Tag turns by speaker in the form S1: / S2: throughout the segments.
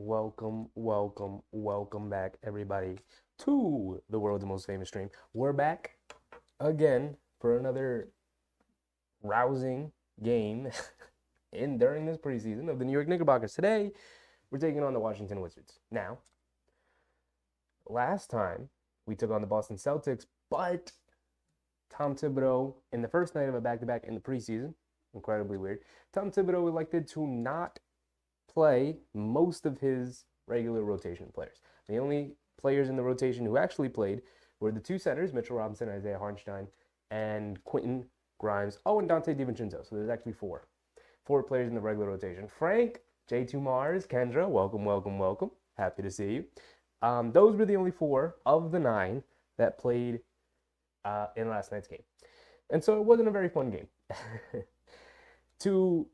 S1: welcome back, everybody, to the world's most famous stream. We're back again for another rousing game in during this preseason of the New York Knickerbockers. Today, we're taking on the Washington Wizards. Now, last time we took on the Boston Celtics, but Tom Thibodeau, in the first night of a back-to-back in the preseason, incredibly weird, Tom Thibodeau elected to not play most of his regular rotation players. The only players in the rotation who actually played were the two centers, Mitchell Robinson, Isaiah Hartenstein, and Quentin Grimes. Oh, and Dante DiVincenzo. So there's actually four. Four players in the regular rotation. Frank, J2 Mars, Kendra, welcome. Happy to see you. Those were the only four of the 9 that played in last night's game. And so it wasn't a very fun game. To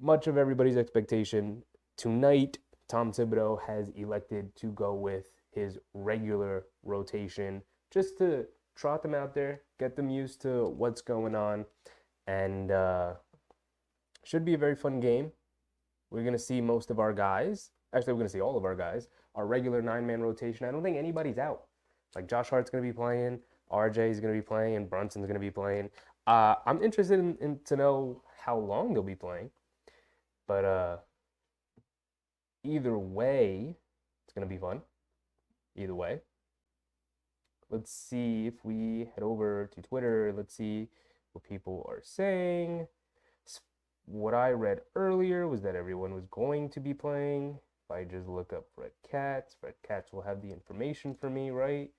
S1: much of everybody's expectation, tonight Tom Thibodeau has elected to go with his regular rotation just to trot them out there, get them used to what's going on, and should be a very fun game. We're going to see most of our guys. Actually, we're going to see all of our guys. Our regular 9-man rotation. I don't think anybody's out. Like Josh Hart's going to be playing, RJ is going to be playing, and Brunson's going to be playing. I'm interested in to know how long they'll be playing. But either way, it's going to be fun. Either way. Let's see if we head over to Twitter. Let's see what people are saying. What I read earlier was that everyone was going to be playing. If I just look up Fred Katz will have the information for me, right?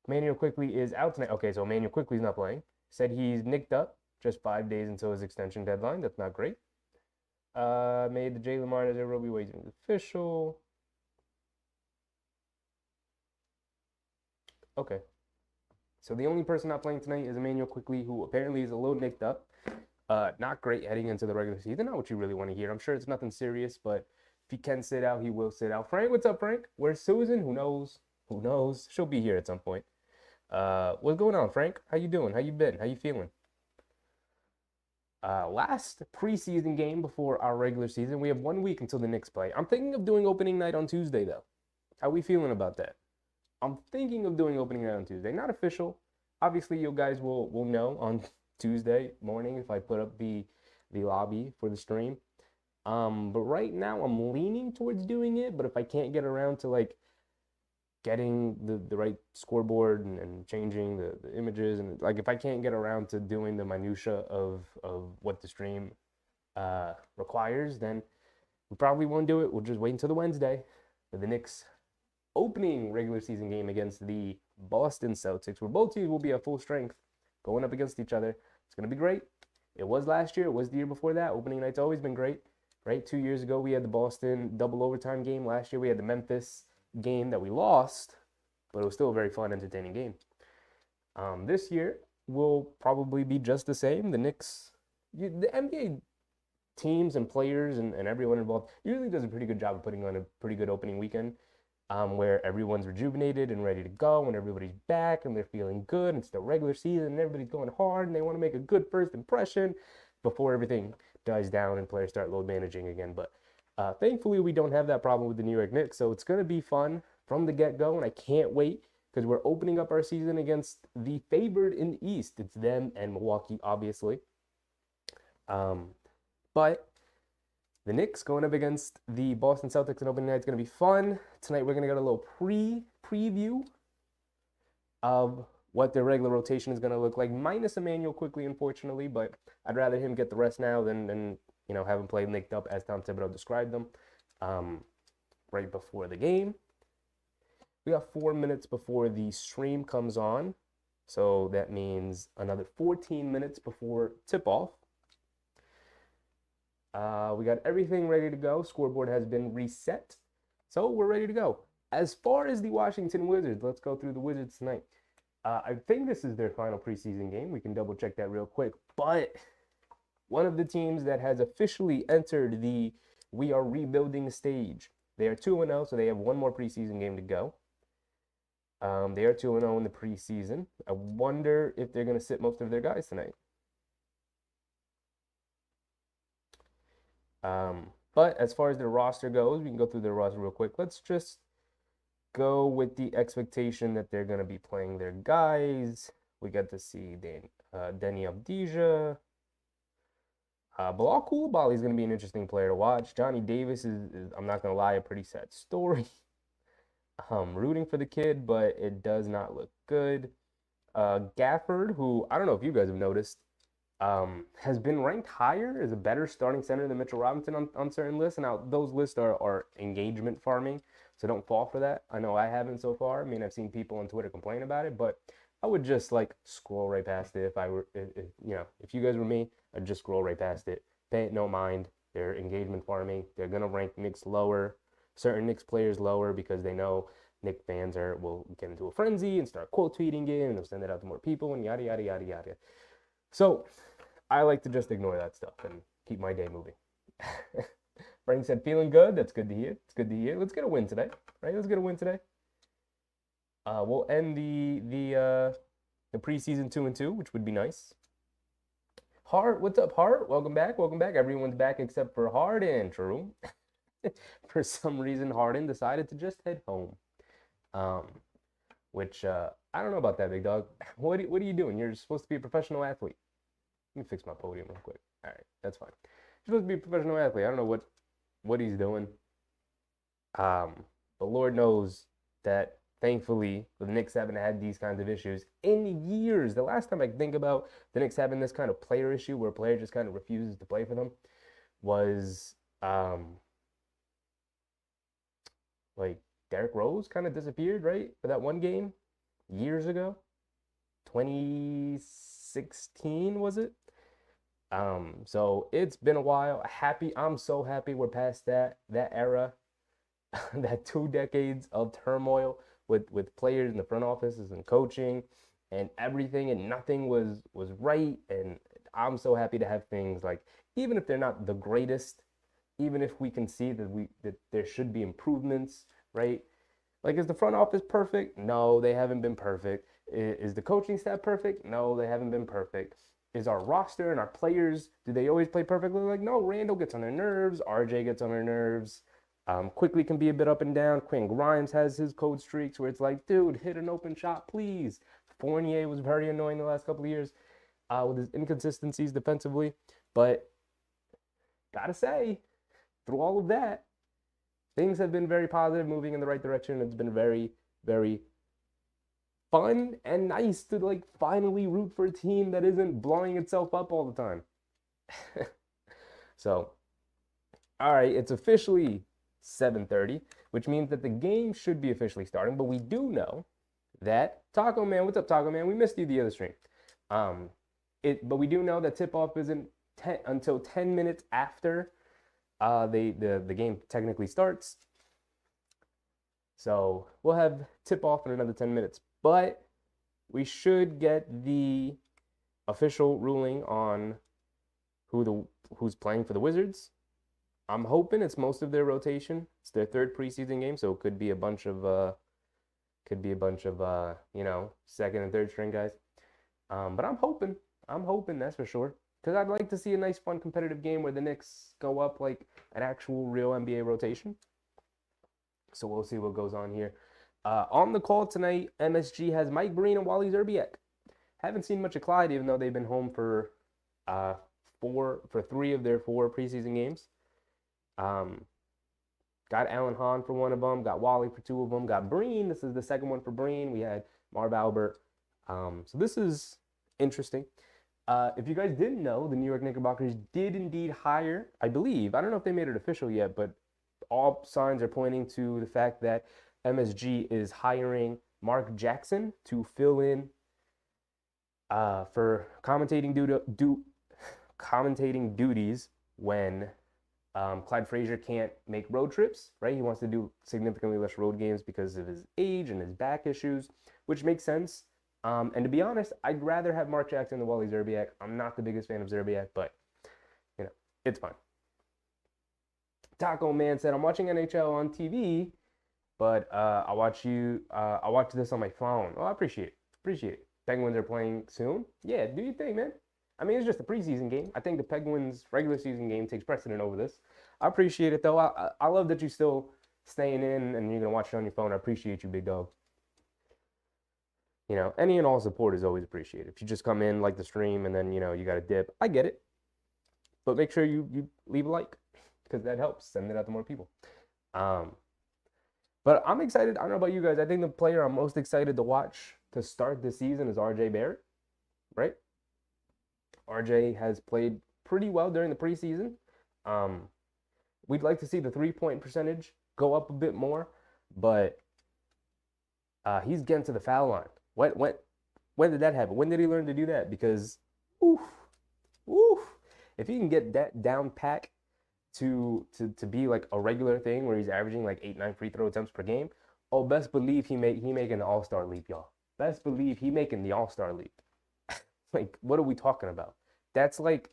S1: Manuel Quickley is out tonight. Okay, so Manuel Quickley's not playing. Said he's nicked up just 5 days until his extension deadline. That's not great. Made the Jalen Martin as Roby Williams official. Okay. So the only person not playing tonight is Emmanuel Quickley, who apparently is a little nicked up. Not great heading into the regular season. Not what you really want to hear. I'm sure it's nothing serious, but if he can sit out, he will sit out. Frank, what's up, Frank? Where's Susan? Who knows? Who knows? She'll be here at some point. What's going on, Frank? How you doing? How you been? How you feeling? Last preseason game before our regular season. We have 1 week until the Knicks play. I'm thinking of doing opening night on Tuesday, though. How we feeling about that? I'm thinking of doing opening night on Tuesday. Not official. Obviously, you guys will know on Tuesday morning if I put up the lobby for the stream. But right now, I'm leaning towards doing it. But if I can't get around to, like, getting the right scoreboard and changing the images, and like if I can't get around to doing the minutia of what the stream requires, then we probably won't do it. We'll just wait until the Wednesday for the Knicks opening regular season game against the Boston Celtics, where both teams will be at full strength going up against each other. It's going to be great. It was last year. It was the year before that. Opening night's always been great, right? 2 years ago, we had the Boston double overtime game. Last year, we had the Memphis game that we lost, but it was still a very fun, entertaining game. This year will probably be just the same. The Knicks, the NBA teams and players and everyone involved usually does a pretty good job of putting on a pretty good opening weekend where everyone's rejuvenated and ready to go and everybody's back and they're feeling good and it's the regular season and everybody's going hard and they want to make a good first impression before everything dies down and players start load managing again. But thankfully, we don't have that problem with the New York Knicks, so it's going to be fun from the get-go, and I can't wait because we're opening up our season against the favored in the East. It's them and Milwaukee, obviously. But the Knicks going up against the Boston Celtics in opening night is going to be fun. Tonight, we're going to get a little preview of what their regular rotation is going to look like, minus Emmanuel Quickley, unfortunately, but I'd rather him get the rest now than have him play nicked up as Tom Thibodeau described them right before the game. We got 4 minutes before the stream comes on, so that means another 14 minutes before tip-off. We got everything ready to go. Scoreboard has been reset, so we're ready to go. As far as the Washington Wizards, let's go through the Wizards tonight. I think this is their final preseason game. We can double check that real quick, but one of the teams that has officially entered the we are rebuilding stage. They are 2-0, so they have one more preseason game to go. They are 2-0 in the preseason. I wonder if they're going to sit most of their guys tonight. But as far as their roster goes, we can go through their roster real quick. Let's just go with the expectation that they're going to be playing their guys. We got to see Denny Avdija. Bilal Coulibaly is going to be an interesting player to watch. Johnny Davis is, I'm not going to lie, a pretty sad story. Rooting for the kid, but it does not look good. Gafford, who I don't know if you guys have noticed, has been ranked higher as a better starting center than Mitchell Robinson on certain lists. And now those lists are engagement farming, so don't fall for that. I know I haven't so far. I mean, I've seen people on Twitter complain about it, but I would just like scroll right past it if you guys were me, I'd just scroll right past it. Pay it no mind. They're engagement farming. They're gonna rank Knicks lower, certain Knicks players lower because they know Knicks fans will get into a frenzy and start quote tweeting it, and they'll send it out to more people and yada yada yada yada. So I like to just ignore that stuff and keep my day moving. Frank said, feeling good. That's good to hear. It's good to hear. Let's get a win today, right? Let's get a win today. We'll end the preseason 2-2, which would be nice. Hart, what's up, Hart? Welcome back. Welcome back. Everyone's back except for Harden. True. For some reason, Harden decided to just head home. Which I don't know about that, big dog. What are you doing? You're supposed to be a professional athlete. Let me fix my podium real quick. All right, that's fine. You're supposed to be a professional athlete. I don't know what he's doing. But Lord knows that thankfully the Knicks haven't had these kinds of issues in years. The last time I think about the Knicks having this kind of player issue where a player just kind of refuses to play for them was like Derrick Rose kind of disappeared, right? For that one game years ago. 2016 was it? So it's been a while. I'm so happy we're past that era, that 2 decades of turmoil with players in the front offices and coaching and everything, and nothing was right. And I'm so happy to have things like, even if they're not the greatest, even if we can see that there should be improvements, right? Like, is the front office perfect? No, they haven't been perfect. Is the coaching staff perfect? No, they haven't been perfect. Is our roster and our players, do they always play perfectly? Like, no, Randall gets on their nerves. RJ gets on their nerves. Quickly can be a bit up and down. Quinn Grimes has his cold streaks where it's like, dude, hit an open shot, please. Fournier was very annoying the last couple of years with his inconsistencies defensively. But gotta say, through all of that, things have been very positive, moving in the right direction. It's been very, very fun and nice to like finally root for a team that isn't blowing itself up all the time. So, all right, it's officially 7:30, which means that the game should be officially starting. But we do know that Taco Man, what's up, Taco Man? We missed you the other stream. But we do know that tip-off isn't until 10 minutes after the game technically starts. So we'll have tip-off in another 10 minutes. But we should get the official ruling on who's playing for the Wizards. I'm hoping it's most of their rotation. It's their 3rd preseason game, so it could be a bunch of second and third string guys. But I'm hoping that's for sure, because I'd like to see a nice, fun, competitive game where the Knicks go up like an actual real NBA rotation. So we'll see what goes on here. On the call tonight, MSG has Mike Breen and Wally Szczerbiak. Haven't seen much of Clyde, even though they've been home for 3 of their 4 preseason games. Got Alan Hahn for one of them. Got Wally for 2 of them. Got Breen. This is the second one for Breen. We had Marv Albert. So this is interesting. If you guys didn't know, the New York Knickerbockers did indeed hire, I believe, I don't know if they made it official yet, but all signs are pointing to the fact that MSG is hiring Mark Jackson to fill in for commentating duties when Clyde Frazier can't make road trips, right? He wants to do significantly less road games because of his age and his back issues, which makes sense. And to be honest, I'd rather have Mark Jackson than Wally Szczerbiak. I'm not the biggest fan of Szczerbiak, but it's fine. Taco Man said, I'm watching NHL on TV, but I watch this on my phone. Oh, I appreciate it. Penguins are playing soon. Yeah, do your thing, man. I mean, it's just a preseason game. I think the Penguins' regular season game takes precedent over this. I appreciate it though. I love that you still staying in and you're gonna watch it on your phone. I appreciate you, big dog. You know, any and all support is always appreciated. If you just come in like the stream and then you got a dip, I get it. But make sure you leave a like because that helps send it out to more people. But I'm excited. I don't know about you guys. I think the player I'm most excited to watch to start this season is RJ Barrett, right? RJ has played pretty well during the preseason. Um, we'd like to see the 3-point percentage go up a bit more, but he's getting to the foul line. When did that happen? When did he learn to do that? Because, oof, oof, if he can get that down pack to be like a regular thing where he's averaging like 8-9 free throw attempts per game, oh, best believe he making the All-Star leap, y'all. Best believe he making the All-Star leap. Like, what are we talking about? That's like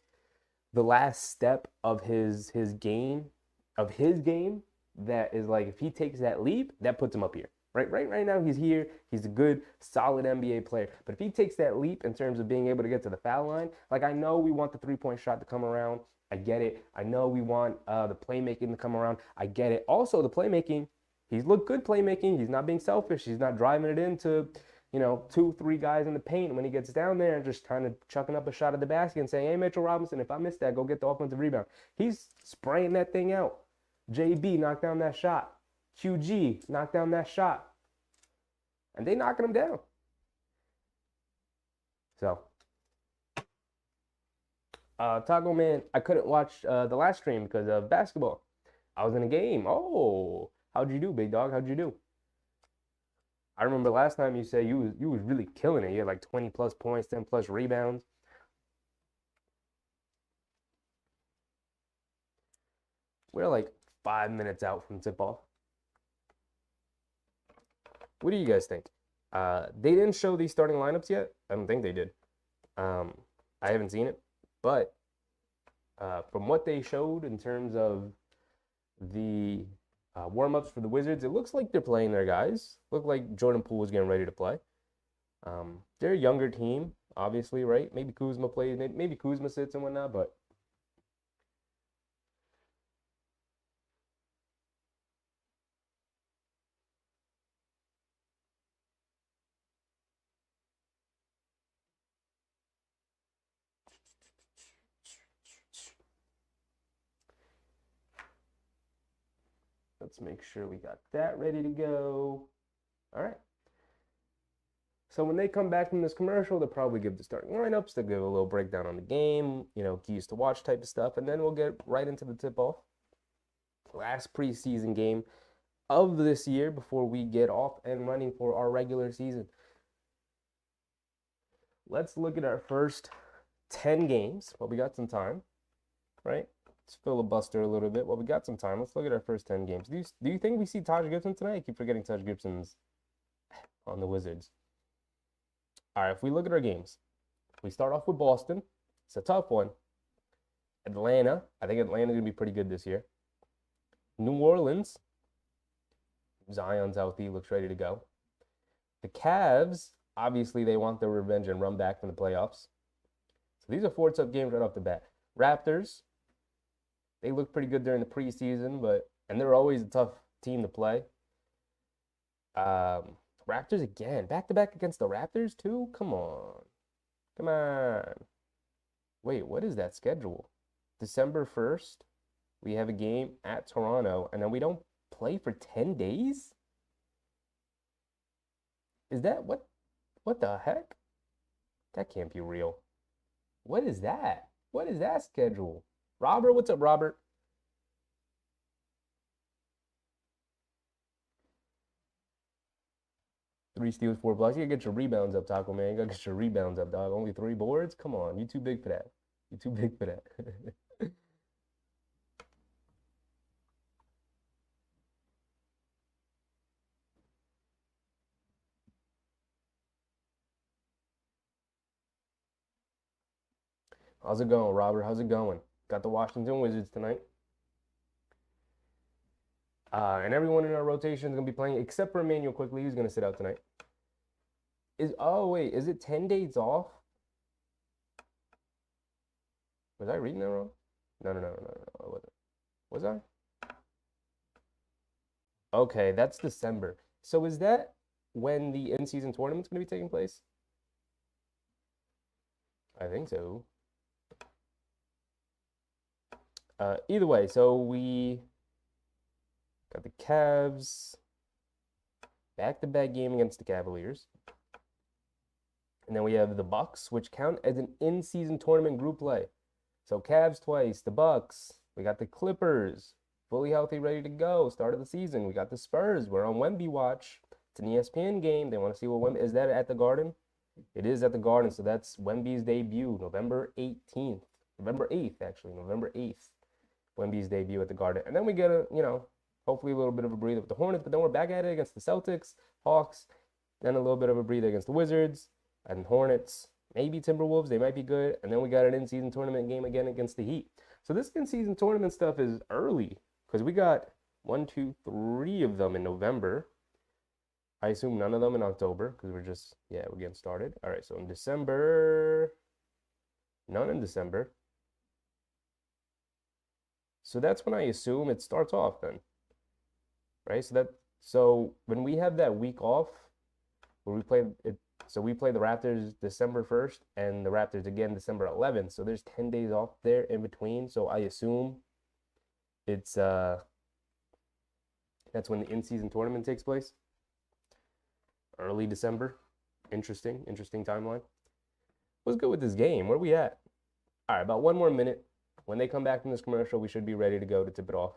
S1: the last step of his game that is like if he takes that leap, that puts him up here. Right now he's here. He's a good, solid NBA player. But if he takes that leap in terms of being able to get to the foul line, like I know we want the three-point shot to come around. I get it. I know we want the playmaking to come around. I get it. Also, the playmaking, he's looked good playmaking. He's not being selfish. He's not driving it into, 2-3 guys in the paint when he gets down there and just trying to chucking up a shot at the basket and saying, hey, Mitchell Robinson, if I miss that, go get the offensive rebound. He's spraying that thing out. JB knocked down that shot. QG knocked down that shot. And they knocking him down. So, Taco Man, I couldn't watch the last stream because of basketball. I was in a game. Oh, how'd you do, big dog? How'd you do? I remember last time you said you was really killing it. You had like 20 plus points, 10 plus rebounds. We're like 5 minutes out from tip off. What do you guys think? They didn't show these starting lineups yet. I don't think they did. I haven't seen it, but from what they showed in terms of the warm-ups for the Wizards, it looks like they're playing their guys. Look like Jordan Poole is getting ready to play. They're a younger team, obviously, right? Maybe Kuzma plays, maybe Kuzma sits and whatnot, but let's make sure we got that ready to go. All right. So when they come back from this commercial, they'll probably give the starting lineups. They'll give a little breakdown on the game, keys to watch type of stuff, and then we'll get right into the tip-off. Last preseason game of this year before we get off and running for our regular season. Let's look at our first 10 games. Well, we got some time, right? Let's filibuster a little bit. Well, we got some time. Let's look at our first 10 games. Do you think we see Taj Gibson tonight? I keep forgetting Taj Gibson's on the Wizards. All right, if we look at our games, we start off with Boston. It's a tough one. Atlanta. I think Atlanta's going to be pretty good this year. New Orleans. Zion's healthy, looks ready to go. The Cavs, obviously they want their revenge and run back from the playoffs. So these are 4 tough games right off the bat. Raptors, they look pretty good during the preseason, and they're always a tough team to play. Raptors again, back-to-back against the Raptors too? Come on. Come on. Wait, what is that schedule? December 1st, we have a game at Toronto, and then we don't play for 10 days? Is that what the heck? That can't be real. What is that? What is that schedule? Robert, what's up, Robert? Three steals, 4 blocks. You gotta get your rebounds up, Taco Man. You gotta get your rebounds up, dog. Only 3 boards? Come on. You too big for that. You too big for that. How's it going, Robert? How's it going? Got the Washington Wizards tonight. And everyone in our rotation is going to be playing, except for Emmanuel Quickly, who's going to sit out tonight. Is it 10 days off? Was I reading that wrong? No, I wasn't. Was I? Okay, that's December. So is that when the in-season tournament's going to be taking place? I think so. Either way, so we got the Cavs back-to-back game against the Cavaliers. And then we have the Bucks, which count as an in-season tournament group play. So Cavs twice, the Bucks. We got the Clippers, fully healthy, ready to go. Start of the season. We got the Spurs. We're on Wemby watch. It's an ESPN game. They want to see what Wemby is. That at the Garden? It is at the Garden. So that's Wemby's debut, November 18th, November 8th, actually, November 8th. Wemby's debut at the Garden, and then we get hopefully a little bit of a breather with the Hornets. But then we're back at it against the Celtics, Hawks, then a little bit of a breather against the Wizards and Hornets. Maybe Timberwolves, they might be good. And then we got an in-season tournament game again against the Heat. So this in-season tournament stuff is early because we got 1, 2, 3 of them in November. I assume none of them in October because we're getting started. All right, so in December, none in December. So that's when I assume it starts off then, right? So when we have that week off, where we play it, so we play the Raptors December 1st and the Raptors again December 11th. So there's 10 days off there in between. So I assume it's that's when the in-season tournament takes place. Early December. Interesting timeline. What's good with this game? Where are we at? All right, about one more minute. When they come back from this commercial, we should be ready to go to tip it off.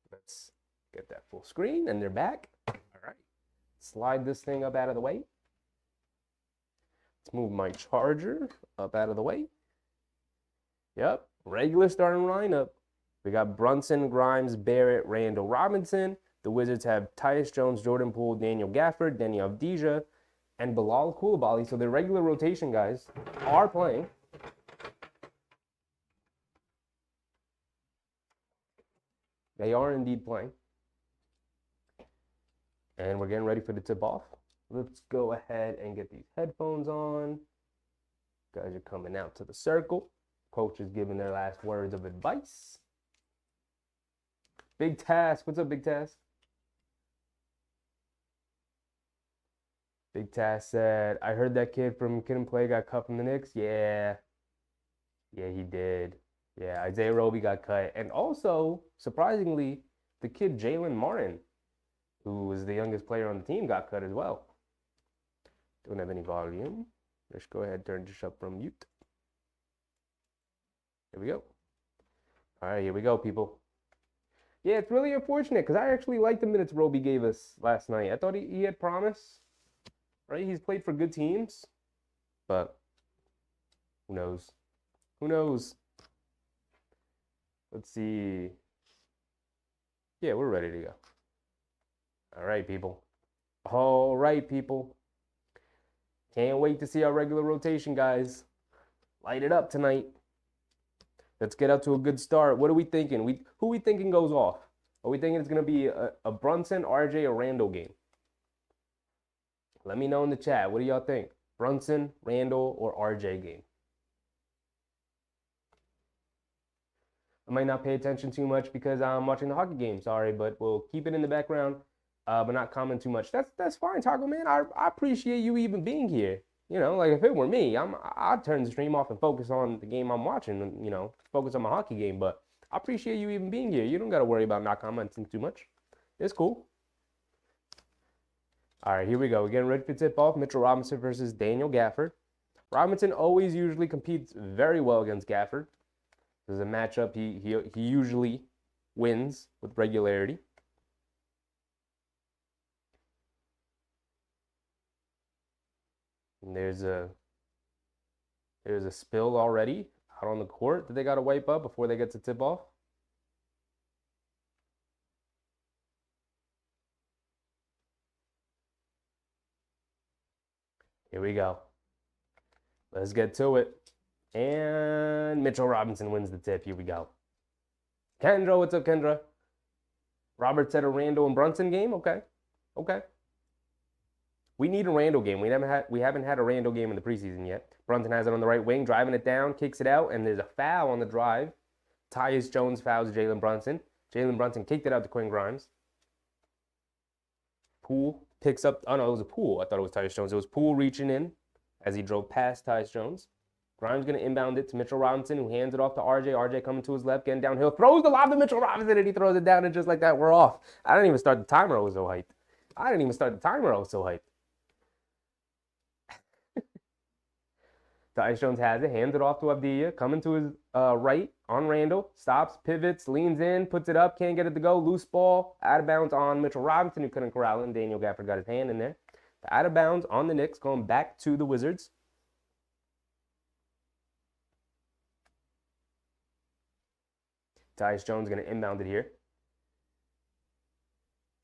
S1: Let's get that full screen, and they're back. All right. Slide this thing up out of the way. Let's move my charger up out of the way. Yep, regular starting lineup. We got Brunson, Grimes, Barrett, Randall, Robinson. The Wizards have Tyus Jones, Jordan Poole, Daniel Gafford, Deni Avdija, and Bilal Coulibaly. So their regular rotation guys are playing. They are indeed playing. And we're getting ready for the tip-off. Let's go ahead and get these headphones on. Guys are coming out to the circle. Coach is giving their last words of advice. Big Task. What's up, Big Task? Big Task said, I heard that kid from Kid and Play got cut from the Knicks. Yeah. Yeah, he did. Yeah, Isaiah Roby got cut. And also, surprisingly, the kid Jalen Martin, who was the youngest player on the team, got cut as well. Don't have any volume. Let's go ahead and turn this up from mute. Here we go. All right, here we go, people. Yeah, it's really unfortunate because I actually liked the minutes Roby gave us last night. I thought he had promise, right? He's played for good teams, but who knows? Who knows? Let's see. Yeah, we're ready to go. All right, people. All right, people. Can't wait to see our regular rotation, guys. Light it up tonight. Let's get out to a good start. What are we thinking? Who are we thinking goes off? Are we thinking it's going to be a Brunson, RJ, or Randall game? Let me know in the chat. What do y'all think? Brunson, Randall, or RJ game? I might not pay attention too much because I'm watching the hockey game. Sorry, but we'll keep it in the background, but not comment too much. That's fine, Taco Man. I appreciate you even being here. You know, like if it were me, I'd turn the stream off and focus on the game I'm watching and, you know, focus on my hockey game. But I appreciate you even being here. You don't got to worry about not commenting too much. It's cool. All right, here we go. We're getting ready for tip-off. Mitchell Robinson versus Daniel Gafford. Robinson always usually competes very well against Gafford. This is a matchup he usually wins with regularity. And there's a spill already out on the court that they got to wipe up before they get to tip off. Here we go. Let's get to it. And Mitchell Robinson wins the tip. Here we go. Kendra, what's up, Kendra? Robert said a Randall and Brunson game. Okay. Okay. We need a Randall game. We haven't had a Randall game in the preseason yet. Brunson has it on the right wing, driving it down, kicks it out, and there's a foul on the drive. Tyus Jones fouls Jalen Brunson. Jalen Brunson kicked it out to Quinn Grimes. Poole picks up. Oh no, it was a Poole. I thought it was Tyus Jones. It was Poole reaching in as he drove past Tyus Jones. Grimes going to inbound it to Mitchell Robinson, who hands it off to RJ. RJ coming to his left, getting downhill, throws the lob to Mitchell Robinson, and he throws it down, and just like that, we're off. I didn't even start the timer. I was so hyped. Tyus Jones has it, hands it off to Abdiya, coming to his right on Randall, stops, pivots, leans in, puts it up, can't get it to go, loose ball, out of bounds on Mitchell Robinson, who couldn't corral it. Daniel Gafford got his hand in there. Out of bounds on the Knicks, going back to the Wizards. Tyus Jones going to inbound it here.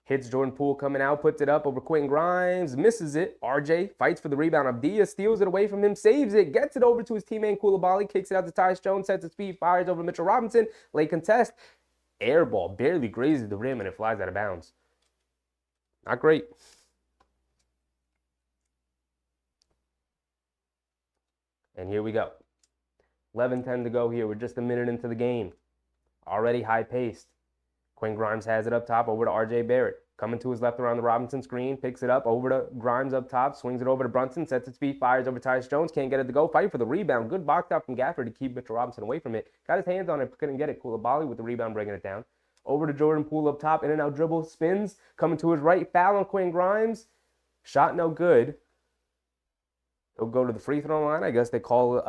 S1: Hits Jordan Poole coming out, puts it up over Quentin Grimes, misses it. RJ fights for the rebound. Abdiya steals it away from him, saves it, gets it over to his teammate Coulibaly, kicks it out to Tyus Jones, sets his feet, fires over Mitchell Robinson. Late contest. Air ball barely grazes the rim and it flies out of bounds. Not great. And here we go. 11-10 to go here. We're just a minute into the game. Already high-paced. Quinn Grimes has it up top over to RJ Barrett. Coming to his left around the Robinson screen. Picks it up over to Grimes up top. Swings it over to Brunson. Sets his feet. Fires over Tyus Jones. Can't get it to go. Fight for the rebound. Good box out from Gafford to keep Mitchell Robinson away from it. Got his hands on it. Couldn't get it. Coulibaly with the rebound bringing it down. Over to Jordan Poole up top. In and out dribble. Spins. Coming to his right. Foul on Quinn Grimes. Shot no good. He'll go to the free throw line. I guess they call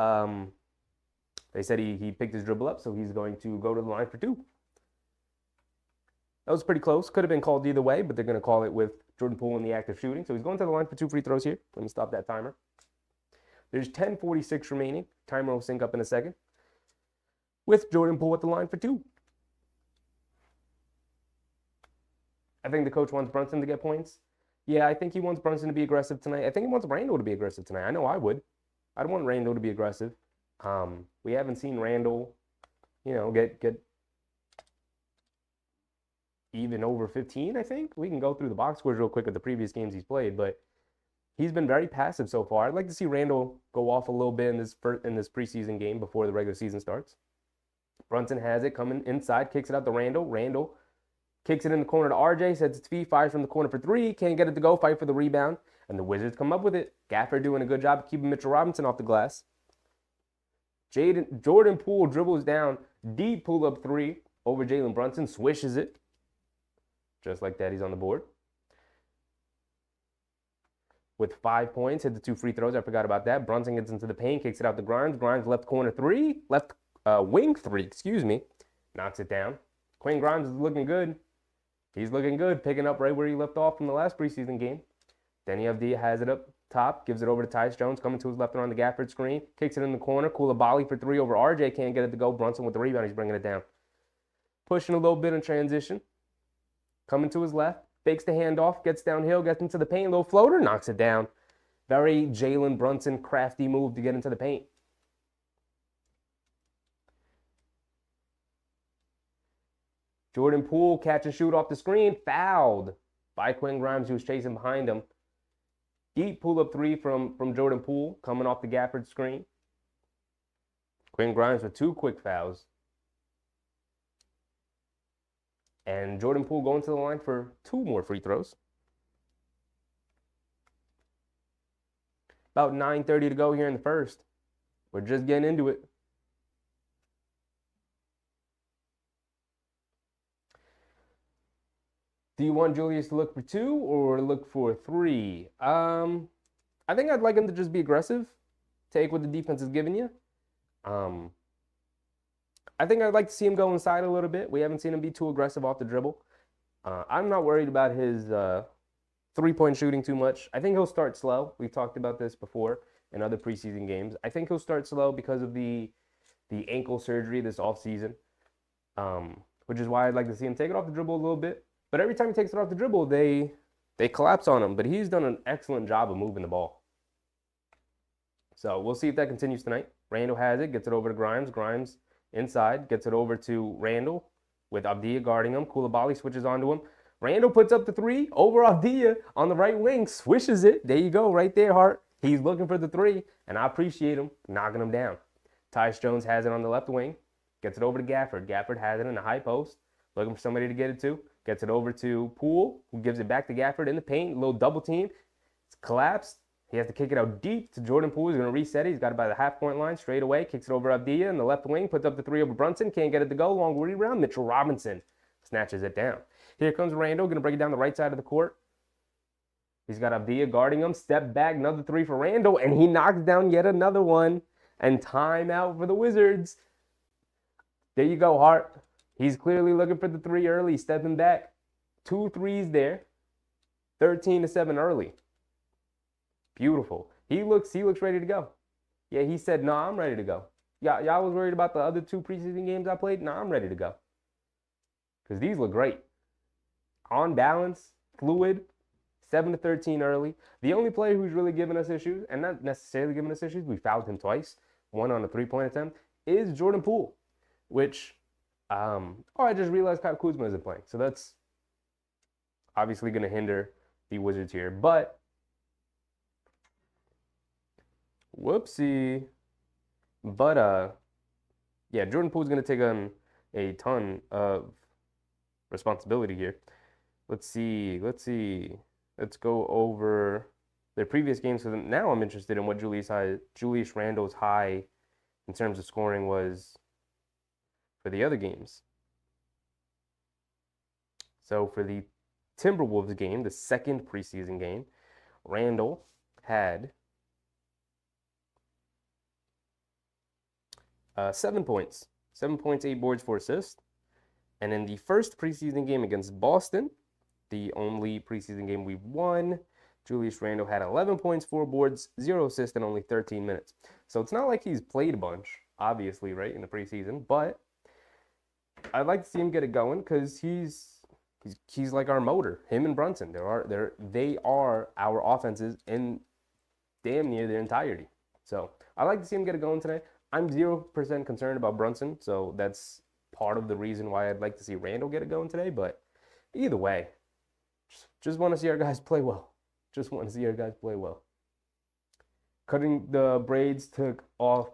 S1: they said he picked his dribble up, so he's going to go to the line for two. That was pretty close. Could have been called either way, but they're going to call it with Jordan Poole in the act of shooting. So he's going to the line for 2 free throws here. Let me stop that timer. There's 10:46 remaining. Timer will sync up in a second. With Jordan Poole at the line for 2. I think the coach wants Brunson to get points. Yeah, I think he wants Brunson to be aggressive tonight. I think he wants Randall to be aggressive tonight. I know I would. I'd want Randall to be aggressive. We haven't seen Randall, get even over 15, I think. We can go through the box scores real quick of the previous games he's played, but he's been very passive so far. I'd like to see Randall go off a little bit in this preseason game before the regular season starts. Brunson has it, coming inside, kicks it out to Randall. Randall kicks it in the corner to RJ, sets its feet, fires from the corner for 3, can't get it to go, fight for the rebound, and the Wizards come up with it. Gafford doing a good job of keeping Mitchell Robinson off the glass. Jordan Poole dribbles down, deep pull-up 3 over Jalen Brunson, swishes it. Just like that, he's on the board. With 5 points, hit the 2 free throws. I forgot about that. Brunson gets into the paint, kicks it out to Grimes. Grimes left corner 3, left wing 3, excuse me. Knocks it down. Quinn Grimes is looking good. He's looking good, picking up right where he left off from the last preseason game. Denny Avdia has it up top, gives it over to Tyus Jones, coming to his left around the Gafford screen, kicks it in the corner. Coulibaly for 3 over RJ, can't get it to go. Brunson with the rebound, he's bringing it down. Pushing a little bit in transition. Coming to his left, fakes the handoff, gets downhill, gets into the paint, little floater, knocks it down. Very Jalen Brunson crafty move to get into the paint. Jordan Poole, catch and shoot off the screen, fouled by Quinn Grimes, who was chasing behind him. Deep pull-up 3 from Jordan Poole, coming off the Gafford screen. Quinn Grimes with 2 quick fouls. And Jordan Poole going to the line for 2 more free throws. About 9:30 to go here in the first. We're just getting into it. Do you want Julius to look for 2 or look for 3? I think I'd like him to just be aggressive. Take what the defense is giving you. I think I'd like to see him go inside a little bit. We haven't seen him be too aggressive off the dribble. I'm not worried about his 3-point shooting too much. I think he'll start slow. We've talked about this before in other preseason games. I think he'll start slow because of the ankle surgery this offseason, which is why I'd like to see him take it off the dribble a little bit. But every time he takes it off the dribble, they collapse on him. But he's done an excellent job of moving the ball. So we'll see if that continues tonight. Randall has it, gets it over to Grimes. Grimes inside, gets it over to Randall with Avdia guarding him. Coulibaly switches onto him. Randall puts up the three over Avdia on the right wing, swishes it. There you go, right there, Hart. He's looking for the three, and I appreciate him knocking him down. Tyus Jones has it on the left wing, gets it over to Gafford. Gafford has it in the high post, looking for somebody to get it to. Gets it over to Poole, who gives it back to Gafford in the paint. A little double team. It's collapsed. He has to kick it out deep to Jordan Poole. He's going to reset it. He's got it by the half-point line straight away. Kicks it over Avdia in the left wing. Puts up the three over Brunson. Can't get it to go. Long rebound. Mitchell Robinson snatches it down. Here comes Randall. Going to break it down the right side of the court. He's got Avdia guarding him. Step back. Another three for Randall. And he knocks down yet another one. And timeout for the Wizards. There you go, Hart. He's clearly looking for the three early. Stepping back. 2 threes there. 13-7 early. Beautiful. He looks ready to go. Yeah, he said, "No, I'm ready to go." Y'all was worried about the other 2 preseason games I played? No, I'm ready to go. Because these look great. On balance, fluid, 7-13 early. The only player who's really given us issues, and not necessarily giving us issues, we fouled him twice, one on a 3-point attempt, is Jordan Poole. Which, I just realized Kyle Kuzma isn't playing. So that's obviously going to hinder the Wizards here. But whoopsie. But, yeah, Jordan Poole's going to take on a ton of responsibility here. Let's see. Let's go over their previous games. So now I'm interested in what Julius Randle's high in terms of scoring was for the other games. So for the Timberwolves game, the second preseason game, Randle had 7 points. 7 points, 8 boards, 4 assists. And in the first preseason game against Boston, the only preseason game we've won, Julius Randle had 11 points, 4 boards, 0 assists, and only 13 minutes. So it's not like he's played a bunch, obviously, right, in the preseason. But I'd like to see him get it going because he's like our motor. Him and Brunson, they are our offenses in damn near their entirety. So I'd like to see him get it going today. I'm 0% concerned about Brunson, so that's part of the reason why I'd like to see Randle get it going today. But either way, just want to see our guys play well. Cutting the braids took off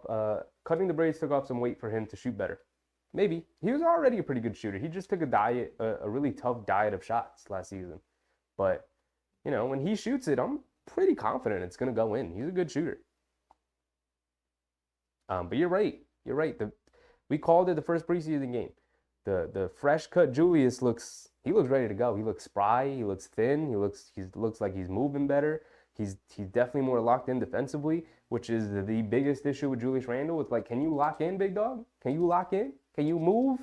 S1: some weight for him to shoot better. Maybe. He was already a pretty good shooter. He just took a really tough diet of shots last season. But, when he shoots it, I'm pretty confident it's going to go in. He's a good shooter. But you're right. We called it the first preseason game. The fresh cut Julius looks ready to go. He looks spry. He looks thin. He looks like he's moving better. He's definitely more locked in defensively, which is the biggest issue with Julius Randle. It's like, can you lock in, big dog? Can you lock in? Can you move?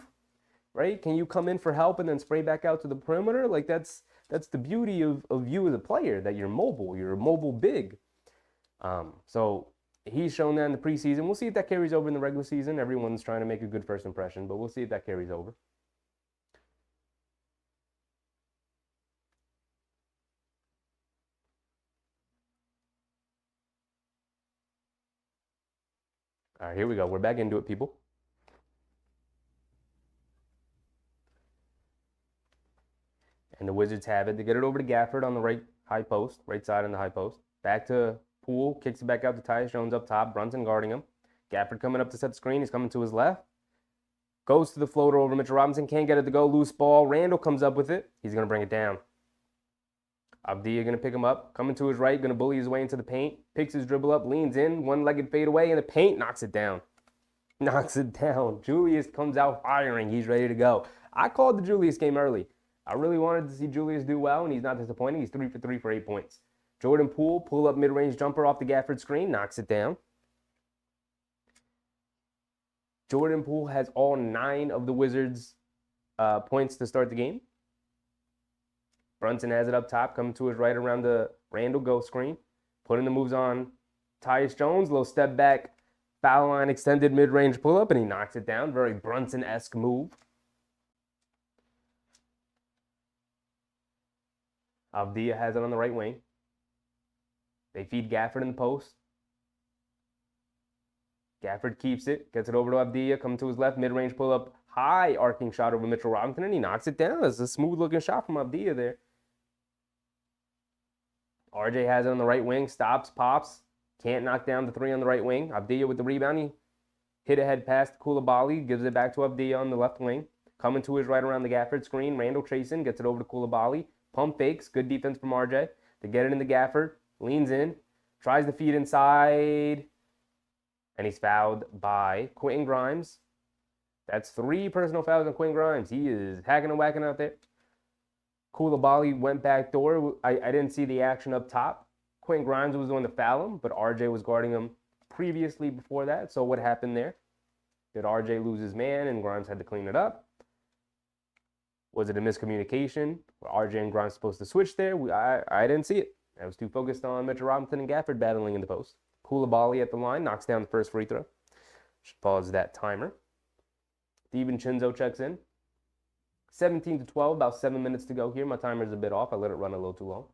S1: Right? Can you come in for help and then spray back out to the perimeter? Like that's the beauty of you as a player, that you're mobile. You're a mobile big. So he's shown that in the preseason. We'll see if that carries over in the regular season. Everyone's trying to make a good first impression, but we'll see if that carries over. All right, here we go. We're back into it, people. And the Wizards have it. They get it over to Gafford on the right side on the high post. Back to Poole, kicks it back out to Tyus Jones up top. Brunson guarding him. Gafford coming up to set the screen. He's coming to his left. Goes to the floater over Mitchell Robinson. Can't get it to go. Loose ball. Randle comes up with it. He's going to bring it down. Abdia going to pick him up. Coming to his right. Going to bully his way into the paint. Picks his dribble up. Leans in. One-legged fade away in the paint. Knocks it down. Julius comes out firing. He's ready to go. I called the Julius game early. I really wanted to see Julius do well, and he's not disappointing. He's 3 for 3 for 8 points. Jordan Poole, pull up mid-range jumper off the Gafford screen, knocks it down. Jordan Poole has all 9 of the Wizards' points to start the game. Brunson has it up top, coming to his right around the Randle go screen. Putting the moves on Tyus Jones, little step back, foul line extended mid-range pull-up, and he knocks it down. Very Brunson-esque move. Avdia has it on the right wing. They feed Gafford in the post. Gafford keeps it, gets it over to Avdia, coming to his left, mid-range pull-up, High arcing shot over Mitchell Robinson, and he knocks it down. It's a smooth-looking shot from Avdia there. RJ has it on the right wing, stops, pops. Can't knock down the three on the right wing. Avdia with the rebound. He hit ahead past Coulibaly, gives it back to Avdia on the left wing. Coming to his right around the Gafford screen. Randall chasing, gets it over to Coulibaly. Pump fakes, good defense from RJ. To get it into Gafford, leans in, tries to feed inside, and he's fouled by Quentin Grimes. That's 3 personal fouls on Quentin Grimes. He is hacking and whacking out there. Coulibaly went back door. I didn't see the action up top. Quentin Grimes was the one to foul him, but RJ was guarding him previously before that. So what happened there? Did RJ lose his man and Grimes had to clean it up? Was it a miscommunication? Were RJ and Grimes supposed to switch there? I didn't see it. I was too focused on Mitchell Robinson and Gafford battling in the post. Coulibaly at the line, knocks down the first free throw. Should pause that timer. DiVincenzo checks in. 17-12, about 7 minutes to go here. My timer's a bit off. I let it run a little too long.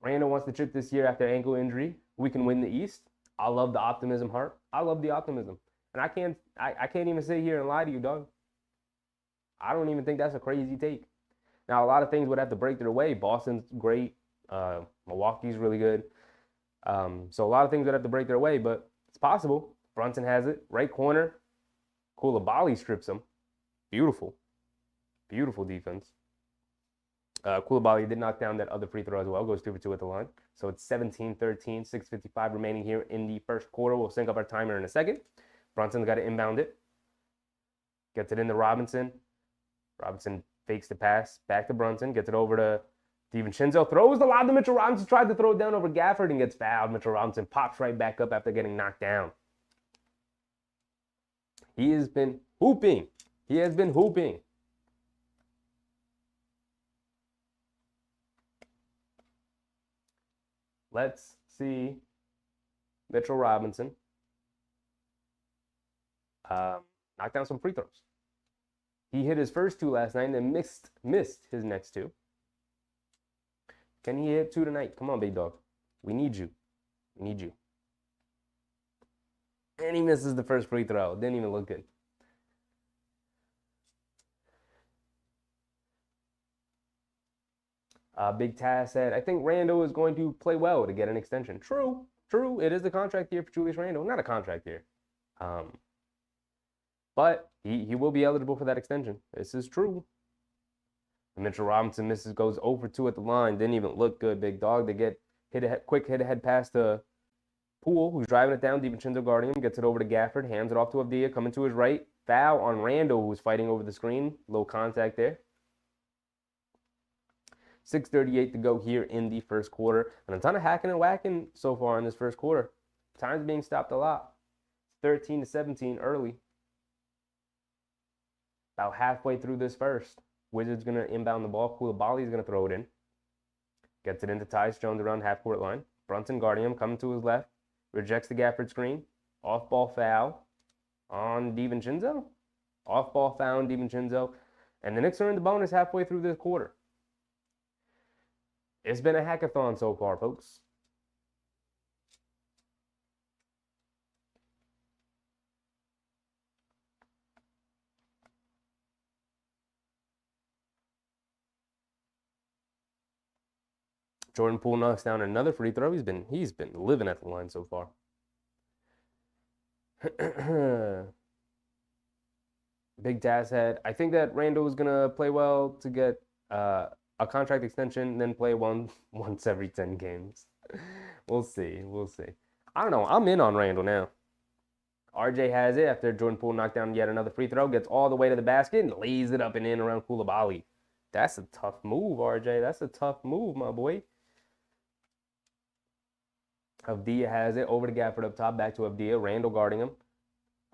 S1: Randall wants to chip this year after ankle injury. We can win the East. I love the optimism, Hart. I love the optimism. And I can't even sit here and lie to you, dog. I don't even think that's a crazy take. Now, a lot of things would have to break their way. Boston's great. Milwaukee's really good. So a lot of things would have to break their way, but it's possible. Brunson has it. Right corner. Coulibaly strips him. Beautiful. Beautiful defense. Coulibaly did knock down that other free throw as well. Goes 2 for 2 at the line. So it's 17-13, 6:55 remaining here in the first quarter. We'll sync up our timer in a second. Brunson's got to inbound it. Gets it into Robinson. Robinson fakes the pass. Back to Brunson. Gets it over to DiVincenzo. Throws the lob to Mitchell Robinson. Tried to throw it down over Gafford and gets fouled. Mitchell Robinson pops right back up after getting knocked down. He has been hooping. He has been hooping. Let's see Mitchell Robinson knock down some free throws. He hit his first 2 last night and then missed his next 2. Can he hit 2 tonight? Come on, big dog. We need you. We need you. And he misses the first free throw. Didn't even look good. Big Taz said, I think Randall is going to play well to get an extension. True. It is a contract year for Julius Randle. Not a contract year. But he will be eligible for that extension. This is true. Mitchell Robinson goes 0 for 2 at the line. Didn't even look good, big dog. They get quick hit ahead pass to Poole, who's driving it down. DiVincenzo guarding him. Gets it over to Gafford. Hands it off to Avdia. Coming to his right. Foul on Randall, who's fighting over the screen. Low contact there. 6:38 to go here in the first quarter. And a ton of hacking and whacking so far in this first quarter. Time's being stopped a lot. 13-17 early. About halfway through this first. Wizards going to inbound the ball. Coulibaly's going to throw it in. Gets it into Tyus Jones around half-court line. Brunson guarding him, coming to his left. Rejects the Gafford screen. Off-ball foul on DiVincenzo. Off-ball foul on DiVincenzo. And the Knicks are in the bonus halfway through this quarter. It's been a hackathon so far, folks. Jordan Poole knocks down another free throw. He's been living at the line so far. Big Taz had, I think that Randall is gonna play well to get a contract extension, then play once every 10 games. We'll see. I don't know. I'm in on Randall now. RJ has it after Jordan Poole knocked down yet another free throw. Gets all the way to the basket and lays it up and in around Coulibaly. That's a tough move, RJ. That's a tough move, my boy. Avdia has it over to Gafford up top. Back to Avdia. Randall guarding him.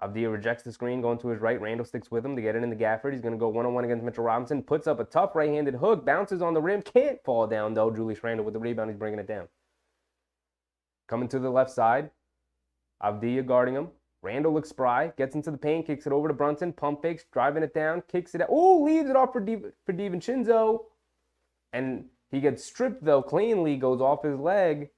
S1: Avdia rejects the screen, going to his right. Randall sticks with him to get it into Gafford. He's going to go one-on-one against Mitchell Robinson. Puts up a tough right-handed hook. Bounces on the rim. Can't fall down, though. Julius Randle with the rebound. He's bringing it down. Coming to the left side. Avdia guarding him. Randall looks spry. Gets into the paint. Kicks it over to Brunson. Pump fakes. Driving it down. Kicks it out. Oh, leaves it off for DiVincenzo. And he gets stripped, though, cleanly. Goes off his leg.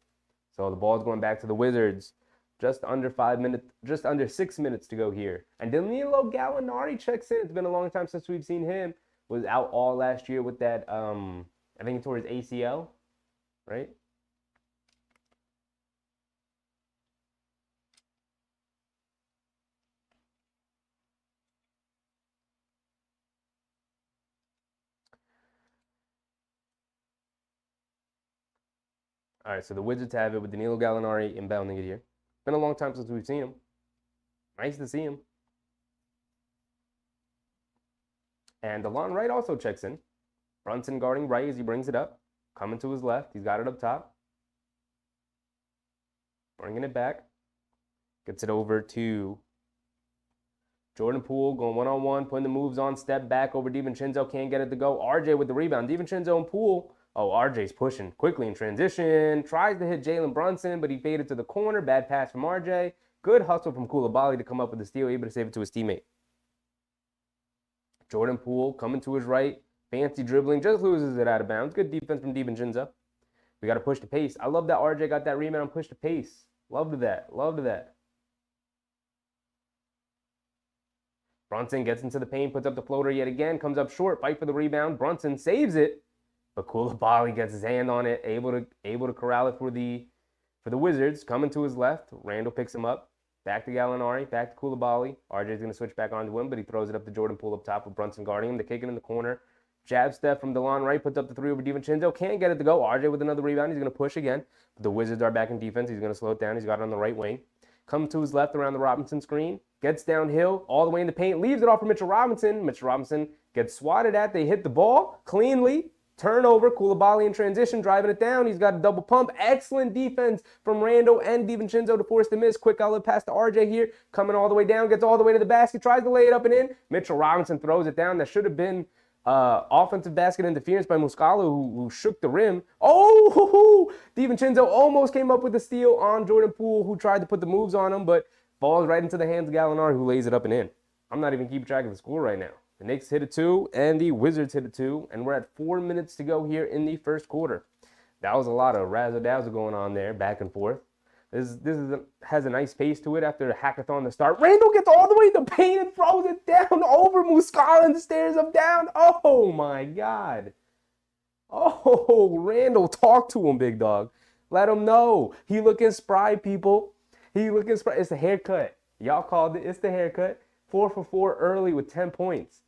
S1: So the ball's going back to the Wizards. Just under 5 minutes, just under 6 minutes to go here. And Danilo Gallinari checks in. It's been a long time since we've seen him. Was out all last year with that, I think towards ACL, right? All right, so the Wizards have it with Danilo Gallinari inbounding it here. Been a long time since we've seen him. Nice to see him. And DeLon Wright also checks in. Brunson guarding right as he brings it up. Coming to his left. He's got it up top. Bringing it back. Gets it over to Jordan Poole going one-on-one, putting the moves on, step back over DiVincenzo, can't get it to go. RJ with the rebound. DiVincenzo and Poole. Oh, RJ's pushing quickly in transition. Tries to hit Jalen Brunson, but he faded to the corner. Bad pass from RJ. Good hustle from Coulibaly to come up with the steal, able to save it to his teammate. Jordan Poole coming to his right. Fancy dribbling, just loses it out of bounds. Good defense from DiVincenzo. We got to push the pace. I love that RJ got that rebound and pushed the pace. Loved that. Loved that. Brunson gets into the paint, puts up the floater yet again, comes up short, fight for the rebound. Brunson saves it, but Coulibaly gets his hand on it, able to corral it for the Wizards. Coming to his left, Randall picks him up. Back to Gallinari, back to Coulibaly. RJ's going to switch back onto him, but he throws it up to Jordan Poole up top with Brunson guarding him. They kick it in the corner. Jab step from DeLon Wright, puts up the three over DiVincenzo. Can't get it to go. RJ with another rebound. He's going to push again. But the Wizards are back in defense. He's going to slow it down. He's got it on the right wing. Comes to his left around the Robinson screen. Gets downhill all the way in the paint. Leaves it off for Mitchell Robinson. Mitchell Robinson gets swatted at. They hit the ball cleanly. Turnover. Coulibaly in transition, driving it down. He's got a double pump. Excellent defense from Randall and DiVincenzo to force the miss. Quick outlet pass to RJ here. Coming all the way down. Gets all the way to the basket. Tries to lay it up and in. Mitchell Robinson throws it down. That should have been offensive basket interference by Muscala, who shook the rim. Oh, DiVincenzo almost came up with a steal on Jordan Poole, who tried to put the moves on him, but falls right into the hands of Gallinari, who lays it up and in. I'm not even keeping track of the score right now. The Knicks hit a 2, and the Wizards hit a 2, and we're at 4 minutes to go here in the first quarter. That was a lot of razzle-dazzle going on there, back and forth. This has a nice pace to it after a hackathon to start. Randall gets all the way to the paint and throws it down over Muscala and stairs up down. Oh, my God. Oh, Randall, talk to him, big dog. Let him know. He looking spry, people. He looking spry. It's the haircut. Y'all called it. It's the haircut. 4 for 4 early with 10 points.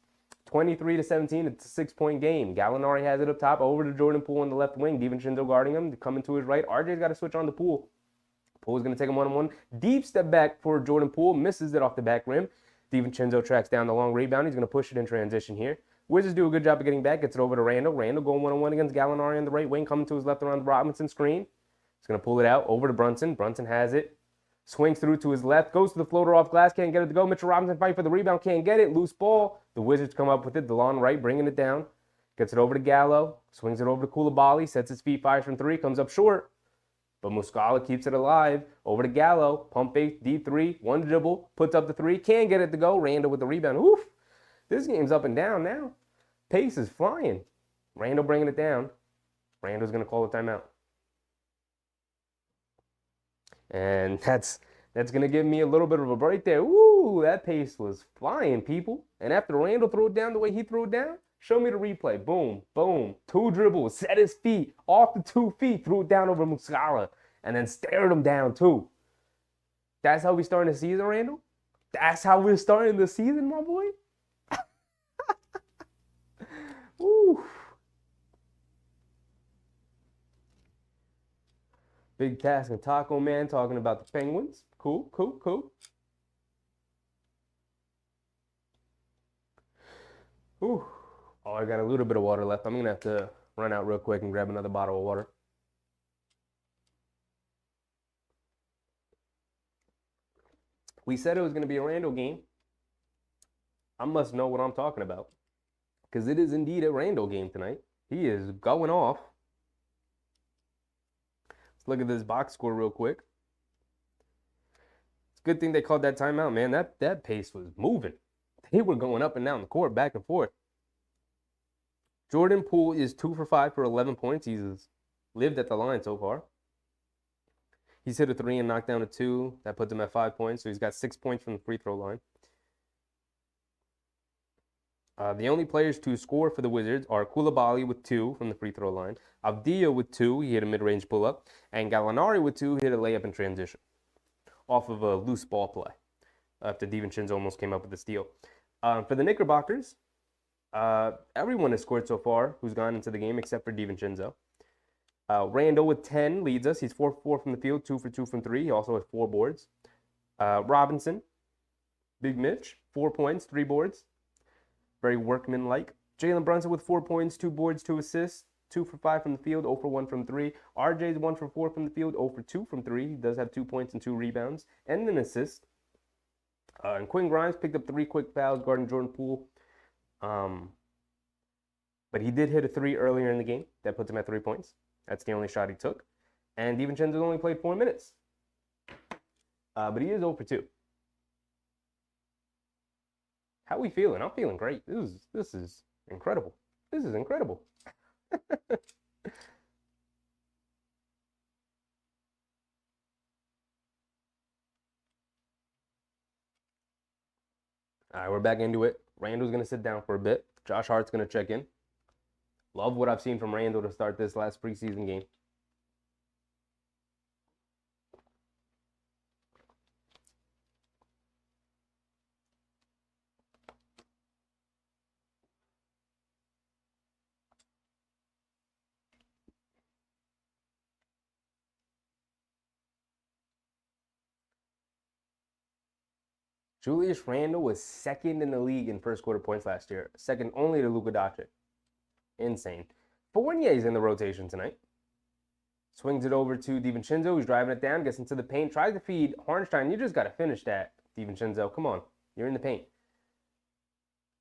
S1: 23-17, it's a 6-point game. Gallinari has it up top, over to Jordan Poole on the left wing. DiVincenzo guarding him, coming to his right. RJ's got to switch on the Poole. Poole's going to take him one-on-one. Deep step back for Jordan Poole. Misses it off the back rim. DiVincenzo tracks down the long rebound. He's going to push it in transition here. Wizards do a good job of getting back. Gets it over to Randall. Randall going one-on-one against Gallinari on the right wing. Coming to his left around the Robinson screen. He's going to pull it out over to Brunson. Brunson has it. Swings through to his left. Goes to the floater off glass. Can't get it to go. Mitchell Robinson fight for the rebound. Can't get it. Loose ball. The Wizards come up with it. DeLon Wright bringing it down. Gets it over to Gallo. Swings it over to Coulibaly. Sets his feet. Fires from three. Comes up short. But Muscala keeps it alive. Over to Gallo. Pump fake, D3. One dribble. Puts up the three. Can't get it to go. Randall with the rebound. Oof. This game's up and down now. Pace is flying. Randall bringing it down. Randall's going to call a timeout. And that's going to give me a little bit of a break there. Ooh, that pace was flying, people. And after Randall threw it down the way he threw it down, show me the replay. Boom, boom. 2 dribbles, set his feet, off the 2 feet, threw it down over Muscala, and then stared him down too. That's how we starting the season, Randall? That's how we're starting the season, my boy? Ooh. Big Task and Taco Man talking about the Penguins. Cool, cool, cool. Ooh. Oh, I got a little bit of water left. I'm going to have to run out real quick and grab another bottle of water. We said it was going to be a Randall game. I must know what I'm talking about, because it is indeed a Randall game tonight. He is going off. Let's look at this box score real quick. It's a good thing they called that timeout, man. That pace was moving. They were going up and down the court, back and forth. Jordan Poole is 2 for 5 for 11 points. He's lived at the line so far. He's hit a 3 and knocked down a 2. That puts him at 5 points. So he's got 6 points from the free throw line. The only players to score for the Wizards are Koulibaly with 2 from the free throw line, Avdija with 2, he hit a mid-range pull-up, and Gallinari with 2, hit a layup in transition off of a loose ball play after DiVincenzo almost came up with the steal. For the Knickerbockers, everyone has scored so far who's gone into the game except for DiVincenzo. Randall with 10 leads us. He's 4-for-4 from the field, 2-for-2 from 3. He also has 4 boards. Robinson, Big Mitch, 4 points, 3 boards. Very workman-like. Jalen Brunson with 4 points, 2 boards, 2 assists, 2-for-5 from the field, 0-for-1 from 3. RJ's 1-for-4 from the field, 0-for-2 from 3. He does have 2 points and 2 rebounds and an assist. And Quinn Grimes picked up 3 quick fouls guarding Jordan Poole. But he did hit a 3 earlier in the game. That puts him at 3 points. That's the only shot he took. And DiVincenzo only played 4 minutes. But he is 0-for-2. How are we feeling? I'm feeling great. This is incredible. This is incredible. All right, we're back into it. Randall's going to sit down for a bit. Josh Hart's going to check in. Love what I've seen from Randall to start this last preseason game. Julius Randle was second in the league in first quarter points last year. Second only to Luka Doncic. Insane. Fournier's in the rotation tonight. Swings it over to DiVincenzo, who's driving it down, gets into the paint, tries to feed Hartenstein. You just got to finish that, DiVincenzo. Come on. You're in the paint.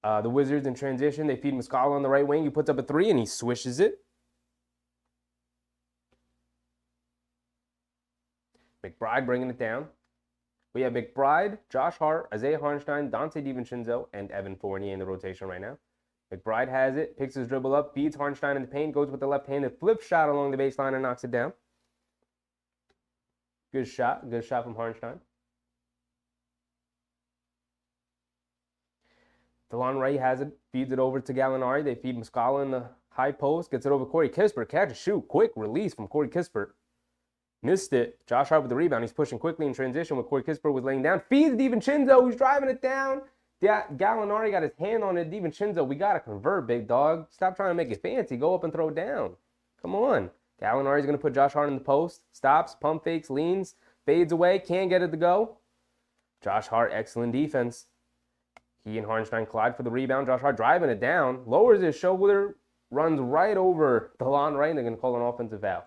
S1: The Wizards in transition, they feed Muscala on the right wing. He puts up a 3 and he swishes it. McBride bringing it down. We have McBride, Josh Hart, Isaiah Hartenstein, Dante DiVincenzo, and Evan Fournier in the rotation right now. McBride has it, picks his dribble up, feeds Hartenstein in the paint, goes with the left-handed flip shot along the baseline and knocks it down. Good shot from Hartenstein. DeLon Ray has it, feeds it over to Gallinari. They feed Muscala in the high post, gets it over Corey Kispert. Catch and shoot, quick release from Corey Kispert. Missed it. Josh Hart with the rebound. He's pushing quickly in transition when Corey Kispert was laying down. Feeds DiVincenzo, who's driving it down. Gallinari got his hand on it. DiVincenzo, we got to convert, big dog. Stop trying to make it fancy. Go up and throw it down. Come on. Gallinari's going to put Josh Hart in the post. Stops, pump fakes, leans, fades away. Can't get it to go. Josh Hart, excellent defense. He and Hartenstein collide for the rebound. Josh Hart driving it down. Lowers his shoulder. Runs right over DeLon Wright. They're going to call an offensive foul.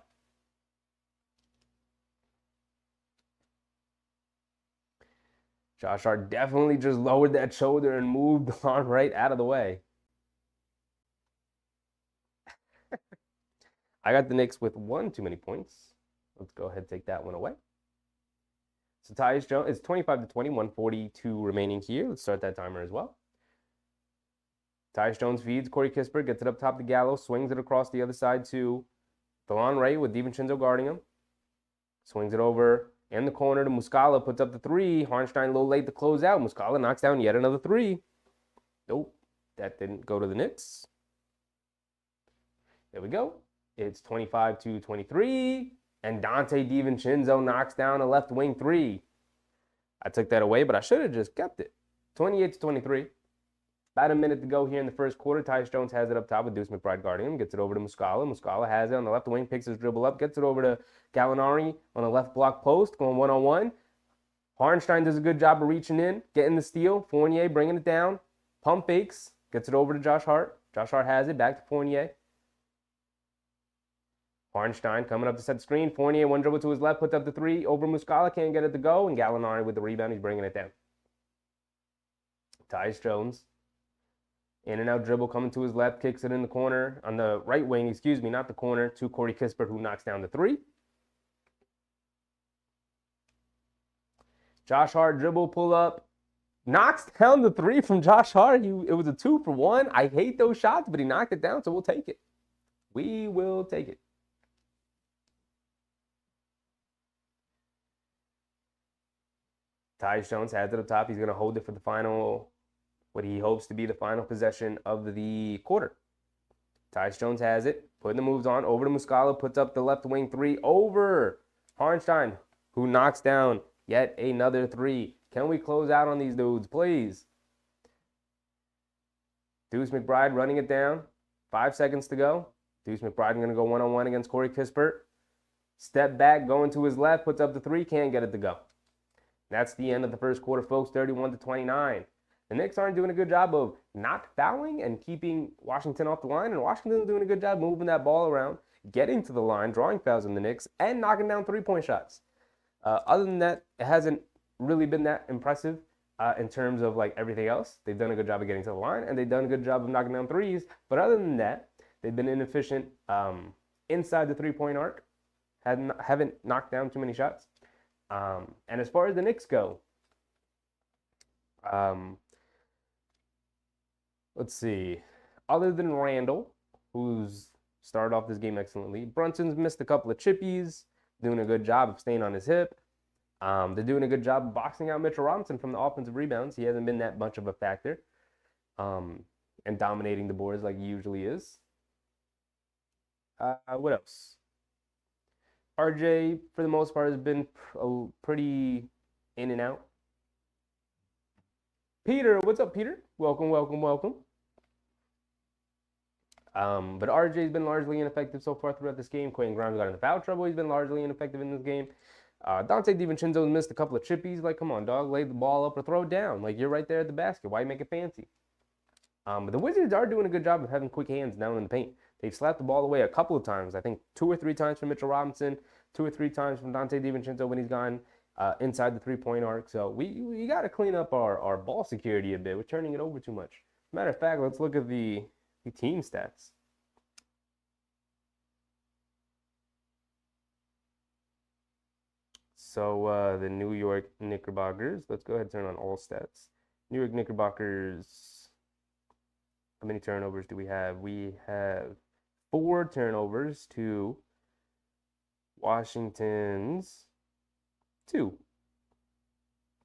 S1: Josh Hart definitely just lowered that shoulder and moved DeLon Wright out of the way. I got the Knicks with 1 too many points. Let's go ahead and take that one away. So Tyus Jones, it's 25-20, 142 remaining here. Let's start that timer as well. Tyus Jones feeds Corey Kispert, gets it up top to Gallo, swings it across the other side to DeLon Wright with DiVincenzo guarding him. Swings it over in the corner to Muscala, puts up the 3. Hartenstein a little late to close out. Muscala knocks down yet another 3. Nope, that didn't go to the Knicks. There we go. It's 25-23, and Dante DiVincenzo knocks down a left wing 3. I took that away, but I should have just kept it. 28-23. About a minute to go here in the first quarter. Tyus Jones has it up top with Deuce McBride guarding him. Gets it over to Muscala. Muscala has it on the left wing, picks his dribble up, gets it over to Gallinari on the left block post, going one-on-one. Hartenstein does a good job of reaching in, getting the steal. Fournier bringing it down. Pump fakes. Gets it over to Josh Hart. Josh Hart has it. Back to Fournier. Hartenstein coming up to set the screen. Fournier, one dribble to his left, puts up the 3 over Muscala. Can't get it to go. And Gallinari with the rebound. He's bringing it down. Tyus Jones. In and out dribble coming to his left, kicks it in the corner, on the right wing, not the corner, to Corey Kispert, who knocks down the 3. Josh Hart dribble, pull up, knocks down the 3 from Josh Hart. It was a 2-for-1. I hate those shots, but he knocked it down, so we'll take it. We will take it. Tyus Jones has it up top. He's going to hold it for the final, what he hopes to be the final possession of the quarter. Tyus Jones has it, putting the moves on, over to Muscala, puts up the left wing three, over Harnstein, who knocks down yet another three. Can we close out on these dudes, please? Deuce McBride running it down. 5 seconds to go. Deuce McBride going to go one-on-one against Corey Kispert. Step back, going to his left, puts up the three, can't get it to go. That's the end of the first quarter, folks, 31-29. The Knicks aren't doing a good job of not fouling and keeping Washington off the line, and Washington's doing a good job moving that ball around, getting to the line, drawing fouls on the Knicks, and knocking down three-point shots. Other than that, it hasn't really been that impressive in terms of like everything else. They've done a good job of getting to the line, and they've done a good job of knocking down threes. But other than that, they've been inefficient inside the three-point arc. Haven't knocked down too many shots. And as far as the Knicks go, let's see. Other than Randall, who's started off this game excellently, Brunson's missed a couple of chippies, doing a good job of staying on his hip. They're doing a good job of boxing out Mitchell Robinson from the offensive rebounds. He hasn't been that much of a factor and dominating the boards like he usually is. What else? RJ, for the most part, has been pretty in and out. Peter, what's up, Peter? Welcome, welcome, welcome. But RJ's been largely ineffective so far throughout this game. Quentin Grimes got into foul trouble. He's been largely ineffective in this game. Dante DiVincenzo's missed a couple of chippies. Like, come on, dog. Lay the ball up or throw it down. Like, you're right there at the basket. Why make it fancy? But the Wizards are doing a good job of having quick hands down in the paint. They've slapped the ball away a couple of times. I think 2 or 3 times from Mitchell Robinson, 2 or 3 times from Dante DiVincenzo when he's gone inside the three-point arc. So we got to clean up our ball security a bit. We're turning it over too much. Matter of fact, let's look at the team stats. So the New York Knickerbockers, let's go ahead and turn on all stats. New York Knickerbockers, how many turnovers do we have? We have 4 turnovers to Washington's 2.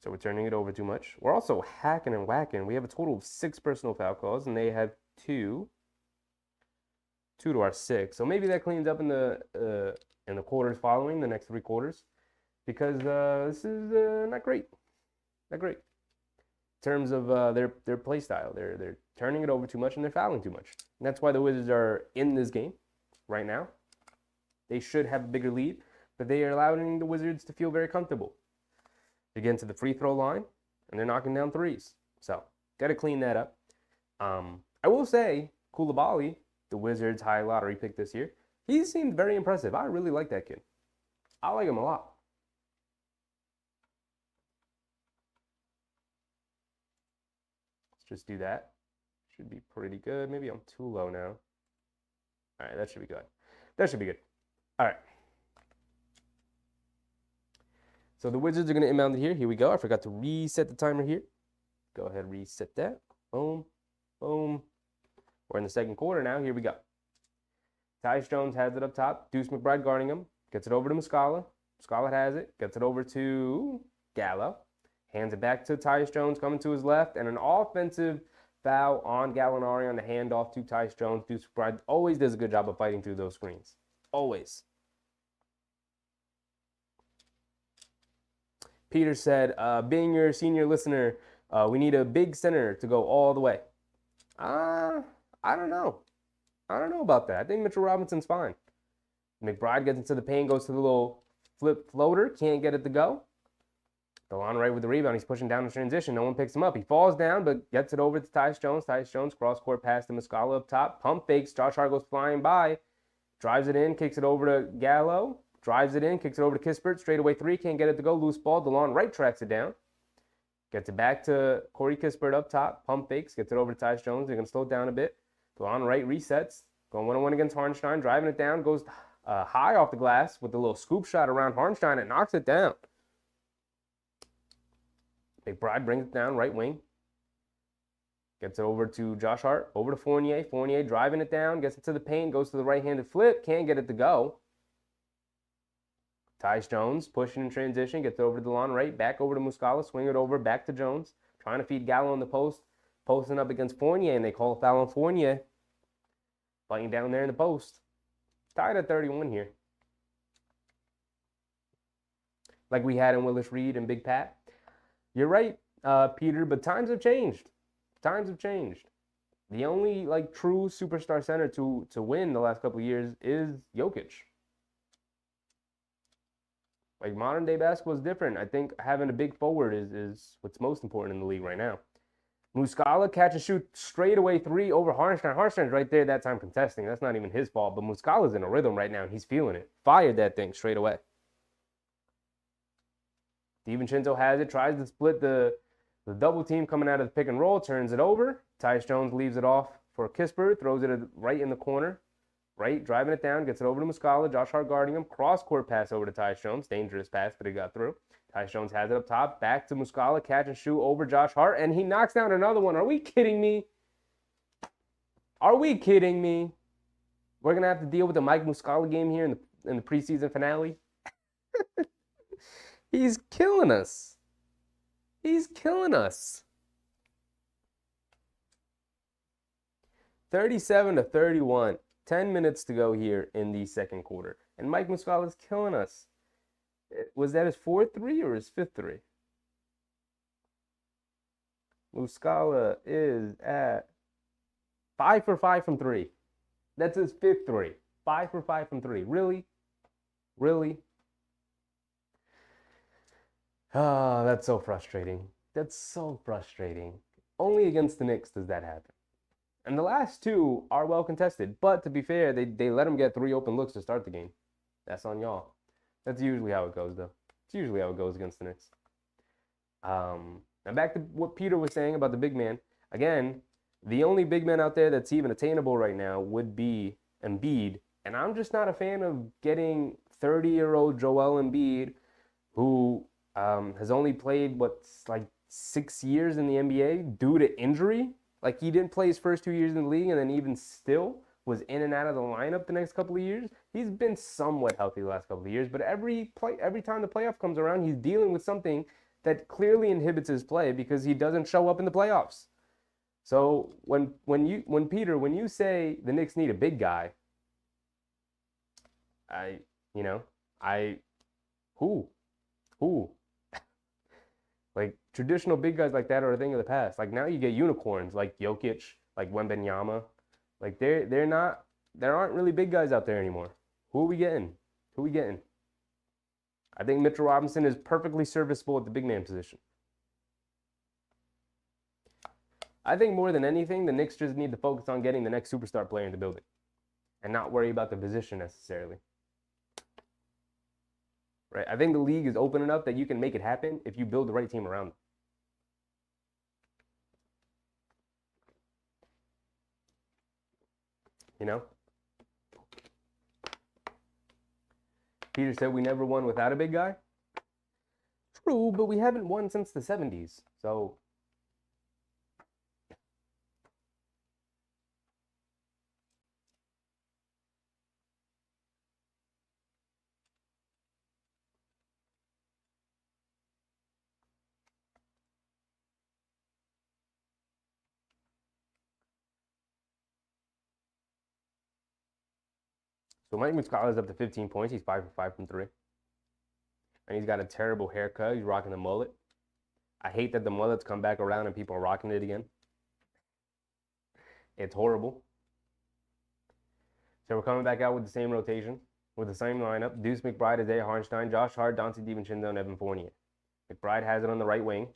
S1: So we're turning it over too much. We're also hacking and whacking. We have a total of 6 personal foul calls, and they have 2 to our 6. So maybe that cleans up in the quarters following, the next 3 quarters, because this is not great. Not great. In terms of their play style, they're turning it over too much and they're fouling too much. And that's why the Wizards are in this game right now. They should have a bigger lead, but they are allowing the Wizards to feel very comfortable. They get into the free throw line and they're knocking down threes. So got to clean that up. I will say, Coulibaly, the Wizards' high lottery pick this year, he seemed very impressive. I really like that kid. I like him a lot. Just do that. Should be pretty good. Maybe I'm too low now. All right, that should be good. That should be good. All right. So the Wizards are going to inbound it here. Here we go. I forgot to reset the timer here. Go ahead, reset that. Boom, boom. We're in the second quarter now. Here we go. Tyus Jones has it up top. Deuce McBride guarding him. Gets it over to Muscala. Muscala has it. Gets it over to Gallo. Hands it back to Tyus Jones, coming to his left, and an offensive foul on Gallinari on the handoff to Tyus Jones. Deuce McBride always does a good job of fighting through those screens. Always. Peter said, being your senior listener, we need a big center to go all the way. I don't know. I don't know about that. I think Mitchell Robinson's fine. McBride gets into the paint, goes to the little flip floater, can't get it to go. DeLon Wright with the rebound. He's pushing down the transition. No one picks him up. He falls down, but gets it over to Tyus Jones. Tyus Jones, cross-court pass to Muscala up top. Pump fakes. Josh Hart goes flying by. Drives it in, kicks it over to Gallo. Drives it in, kicks it over to Kispert. Straightaway 3, can't get it to go. Loose ball. DeLon Wright tracks it down. Gets it back to Corey Kispert up top. Pump fakes. Gets it over to Tyus Jones. They're going to slow it down a bit. DeLon Wright resets. Going one-on-one against Harnstein. Driving it down. Goes high off the glass with a little scoop shot around Harnstein and knocks it down. McBride brings it down, right wing. Gets it over to Josh Hart, over to Fournier. Fournier driving it down, gets it to the paint, goes to the right-handed flip, can't get it to go. Tyus Jones pushing in transition, gets over to DeLon Wright, back over to Muscala, swing it over, back to Jones, trying to feed Gallo in the post, posting up against Fournier, and they call a foul on Fournier. Fighting down there in the post. Tied at 31 here. Like we had in Willis Reed and Big Pat. You're right, Peter, but times have changed. Times have changed. The only like true superstar center to win the last couple of years is Jokic. Like modern day basketball is different. I think having a big forward is what's most important in the league right now. Muscala catch and shoot straight away three over Hartenstein. Hartenstein's right there that time contesting. That's not even his fault, but Muscala's in a rhythm right now. He's feeling it. Fired that thing straight away. DiVincenzo has it, tries to split the double team coming out of the pick and roll, turns it over. Tyus Jones leaves it off for Kispert, throws it right in the corner. Right, driving it down, gets it over to Muscala. Josh Hart guarding him. Cross-court pass over to Tyus Jones. Dangerous pass, but it got through. Tyus Jones has it up top. Back to Muscala. Catch and shoot over Josh Hart. And he knocks down another one. Are we kidding me? Are we kidding me? We're going to have to deal with the Mike Muscala game here in the preseason finale. He's killing us. He's killing us. 37-31. 10 minutes to go here in the second quarter. And Mike Muscala is killing us. Was that his fourth three or his fifth three? Muscala is at 5 for 5 from 3. That's his fifth three. 5 for 5 from 3. Really? Really? Ah, that's so frustrating. That's so frustrating. Only against the Knicks does that happen. And the last two are well contested. But to be fair, they let him get 3 open looks to start the game. That's on y'all. That's usually how it goes, though. It's usually how it goes against the Knicks. Now back to what Peter was saying about the big man. Again, the only big man out there that's even attainable right now would be Embiid. And I'm just not a fan of getting 30-year-old Joel Embiid, who has only played, like 6 years in the NBA due to injury. Like, he didn't play his first 2 years in the league, and then even still was in and out of the lineup the next couple of years. He's been somewhat healthy the last couple of years, but every time the playoff comes around, he's dealing with something that clearly inhibits his play because he doesn't show up in the playoffs. So when you say the Knicks need a big guy, who? Like, traditional big guys like that are a thing of the past. Like, now you get unicorns like Jokic, like Wembanyama. Like, there aren't really big guys out there anymore. Who are we getting? I think Mitchell Robinson is perfectly serviceable at the big man position. I think more than anything, the Knicks just need to focus on getting the next superstar player in the building and not worry about the position necessarily. Right? I think the league is open enough that you can make it happen if you build the right team around them. You know? Peter said we never won without a big guy. True, but we haven't won since the 70s. So Mike Muscala is up to 15 points. He's 5 for 5 from 3. And he's got a terrible haircut. He's rocking the mullet. I hate that the mullets come back around and people are rocking it again. It's horrible. So we're coming back out with the same rotation, with the same lineup. Deuce McBride, Isaiah Hartenstein, Josh Hart, Donte DiVincenzo, and Evan Fournier. McBride has it on the right wing.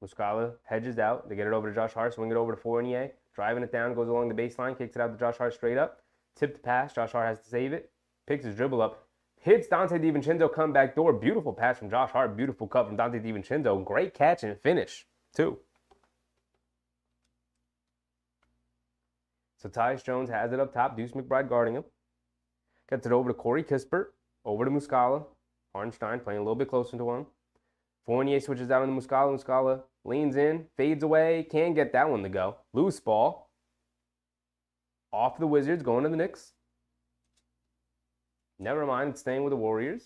S1: Muscala hedges out. They get it over to Josh Hart, swing it over to Fournier. Driving it down, goes along the baseline, kicks it out to Josh Hart straight up. Tipped pass. Josh Hart has to save it. Picks his dribble up. Hits Donte DiVincenzo, come back door. Beautiful pass from Josh Hart. Beautiful cut from Donte DiVincenzo. Great catch and finish, too. So Tyus Jones has it up top. Deuce McBride guarding him. Gets it over to Corey Kispert. Over to Muscala. Hartenstein playing a little bit closer to him. Fournier switches out on the Muscala. Muscala leans in. Fades away. Can't get that one to go. Loose ball. Off the Wizards, going to the Knicks. Never mind, it's staying with the Warriors.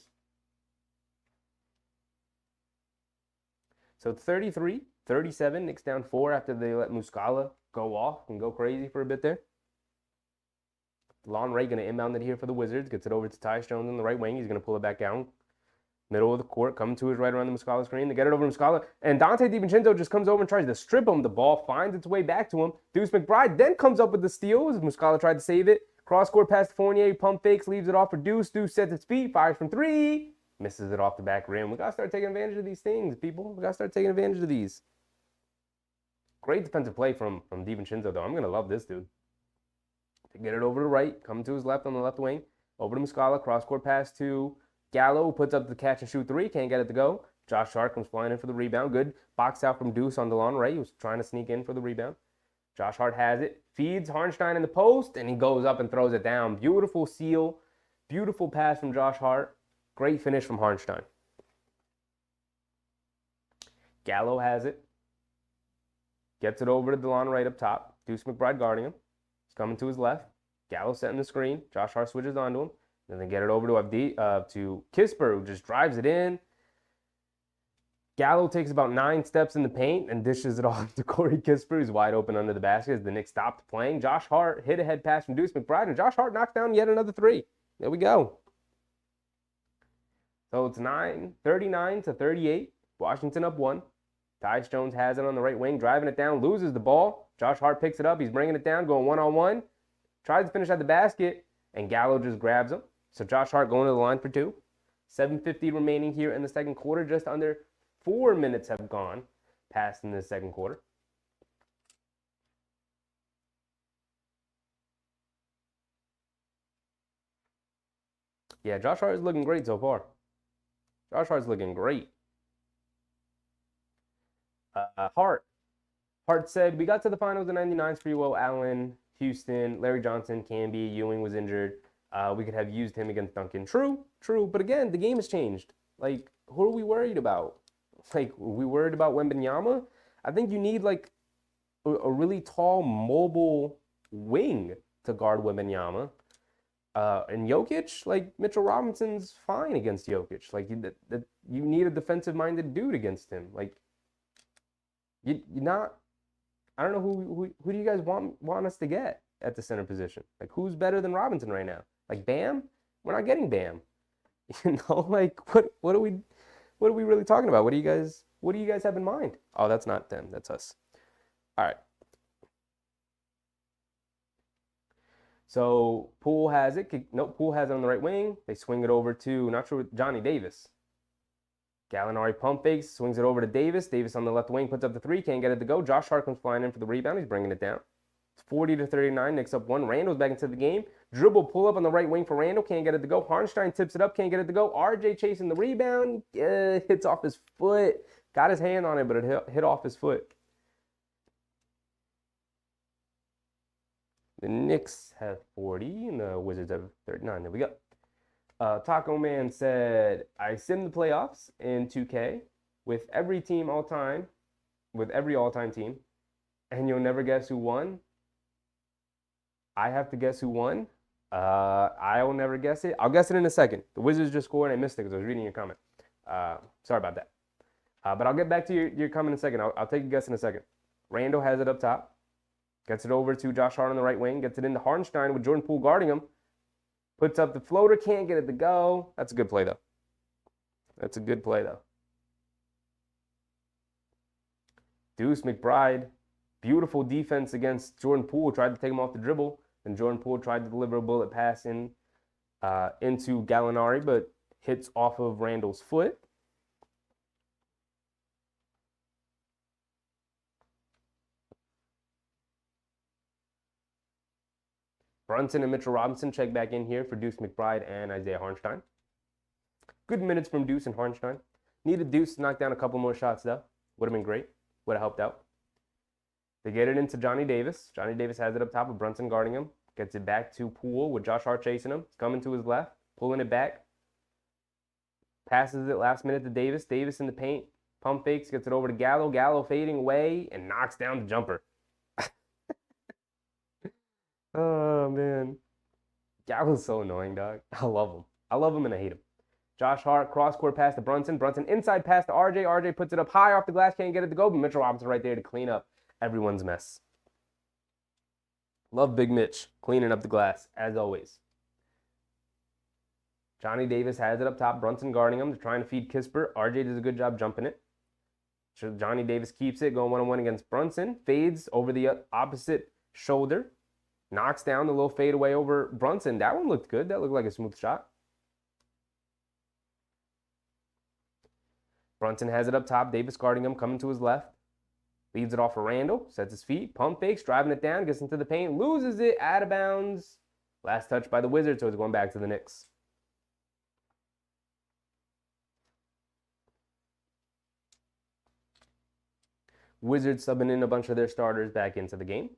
S1: So 33-37, Knicks down 4 after they let Muscala go off and go crazy for a bit there. Lon Ray going to inbound it here for the Wizards. Gets it over to Tyus Jones on the right wing. He's going to pull it back down. Middle of the court, coming to his right around the Muscala screen. They get it over to Muscala. And Dante DiVincenzo just comes over and tries to strip him. The ball finds its way back to him. Deuce McBride then comes up with the steal as Muscala tried to save it. Cross-court pass to Fournier. Pump fakes, leaves it off for Deuce. Deuce sets its feet, fires from 3. Misses it off the back rim. We got to start taking advantage of these things, people. We got to start taking advantage of these. Great defensive play from DiVincenzo, though. I'm going to love this dude. To get it over to the right, coming to his left on the left wing. Over to Muscala. Cross-court pass to Gallo, puts up the catch and shoot 3. Can't get it to go. Josh Hart comes flying in for the rebound. Good box out from Deuce on DeLon Ray, who's trying to sneak in for the rebound. Josh Hart has it. Feeds Harnstein in the post, and he goes up and throws it down. Beautiful seal. Beautiful pass from Josh Hart. Great finish from Harnstein. Gallo has it. Gets it over to DeLon Ray up top. Deuce McBride guarding him. He's coming to his left. Gallo setting the screen. Josh Hart switches onto him. Then they get it over to Kisper, who just drives it in. Gallo takes about 9 steps in the paint and dishes it off to Corey Kisper, who's wide open under the basket as the Knicks stopped playing. Josh Hart hit a head pass from Deuce McBride, and Josh Hart knocks down yet another 3. There we go. So it's 39-38. Washington up 1. Tyus Jones has it on the right wing, driving it down, loses the ball. Josh Hart picks it up. He's bringing it down, going one-on-one. Tries to finish at the basket, and Gallo just grabs him. So Josh Hart going to the line for 2. 7:50 remaining here in the second quarter. Just under 4 minutes have gone past in the second quarter. Yeah, Josh Hart is looking great so far. Josh Hart's looking great. Hart said, we got to the finals in 99, Sprewell, Allen, Houston, Larry Johnson, Canby, Ewing was injured. We could have used him against Duncan. True. But again, the game has changed. Like, who are we worried about? Like, are we worried about Wembanyama? I think you need, like, a really tall, mobile wing to guard Wembanyama. And Jokic, like, Mitchell Robinson's fine against Jokic. Like, you need a defensive-minded dude against him. Like, you're not. I don't know who do you guys want us to get at the center position? Like, who's better than Robinson right now? Like, Bam? We're not getting Bam. Like, what are we really talking about? What do you guys have in mind? Oh, that's not them. That's us. All right. So Poole has it. Poole has it on the right wing. They swing it over to, not sure, Johnny Davis. Gallinari pump fakes, swings it over to Davis. Davis on the left wing puts up the 3, can't get it to go. Josh Hart comes flying in for the rebound. He's bringing it down. It's 40-39. Knicks up 1. Randall's back into the game. Dribble pull up on the right wing for Randall. Can't get it to go. Harnstein tips it up. Can't get it to go. RJ chasing the rebound. Hits off his foot. Got his hand on it, but it hit off his foot. The Knicks have 40 and the Wizards have 39. There we go. Taco Man said, I sim the playoffs in 2K with every all-time team, and you'll never guess who won. I have to guess who won. I will never guess it. I'll guess it in a second. The Wizards just scored and I missed it because I was reading your comment. Sorry about that. But I'll get back to your comment in a second. I'll take a guess in a second. Randall has it up top. Gets it over to Josh Hart on the right wing. Gets it into Harnstein with Jordan Poole guarding him. Puts up the floater. Can't get it to go. That's a good play, though. Deuce McBride. Beautiful defense against Jordan Poole. Tried to take him off the dribble. And Jordan Poole tried to deliver a bullet pass into Gallinari, but hits off of Randall's foot. Brunson and Mitchell Robinson check back in here for Deuce McBride and Isaiah Harnstein. Good minutes from Deuce and Harnstein. Needed Deuce to knock down a couple more shots, though. Would have been great. Would have helped out. They get it into Johnny Davis. Johnny Davis has it up top with Brunson guarding him. Gets it back to Poole with Josh Hart chasing him. He's coming to his left, pulling it back. Passes it last minute to Davis. Davis in the paint. Pump fakes, gets it over to Gallo. Gallo fading away and knocks down the jumper. Oh, man. Gallo's so annoying, dog. I love him. I love him and I hate him. Josh Hart, cross-court pass to Brunson. Brunson inside pass to RJ. RJ puts it up high off the glass, can't get it to go, but Mitchell Robinson right there to clean up everyone's mess. Love Big Mitch cleaning up the glass, as always. Johnny Davis has it up top. Brunson guarding him. They're trying to feed Kisper. RJ does a good job jumping it. So Johnny Davis keeps it, going one-on-one against Brunson. Fades over the opposite shoulder. Knocks down the little fadeaway over Brunson. That one looked good. That looked like a smooth shot. Brunson has it up top. Davis guarding him, coming to his left. Leads it off for Randall. Sets his feet. Pump fakes, driving it down. Gets into the paint. Loses it. Out of bounds. Last touch by the Wizards, so it's going back to the Knicks. Wizards subbing in a bunch of their starters back into the game.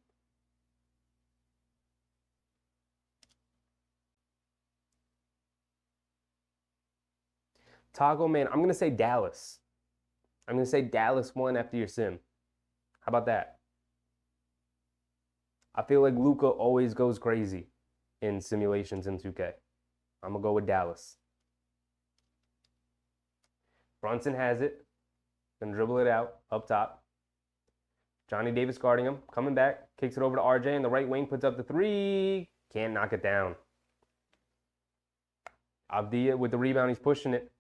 S1: Toggle, man, I'm going to say Dallas. I'm going to say Dallas won after your sim. How about that? I feel like Luka always goes crazy in simulations in 2K. I'm going to go with Dallas. Brunson has it. Going to dribble it out up top. Johnny Davis guarding him. Coming back. Kicks it over to RJ in the right wing. Puts up the three. Can't knock it down. Avdia with the rebound. He's pushing it.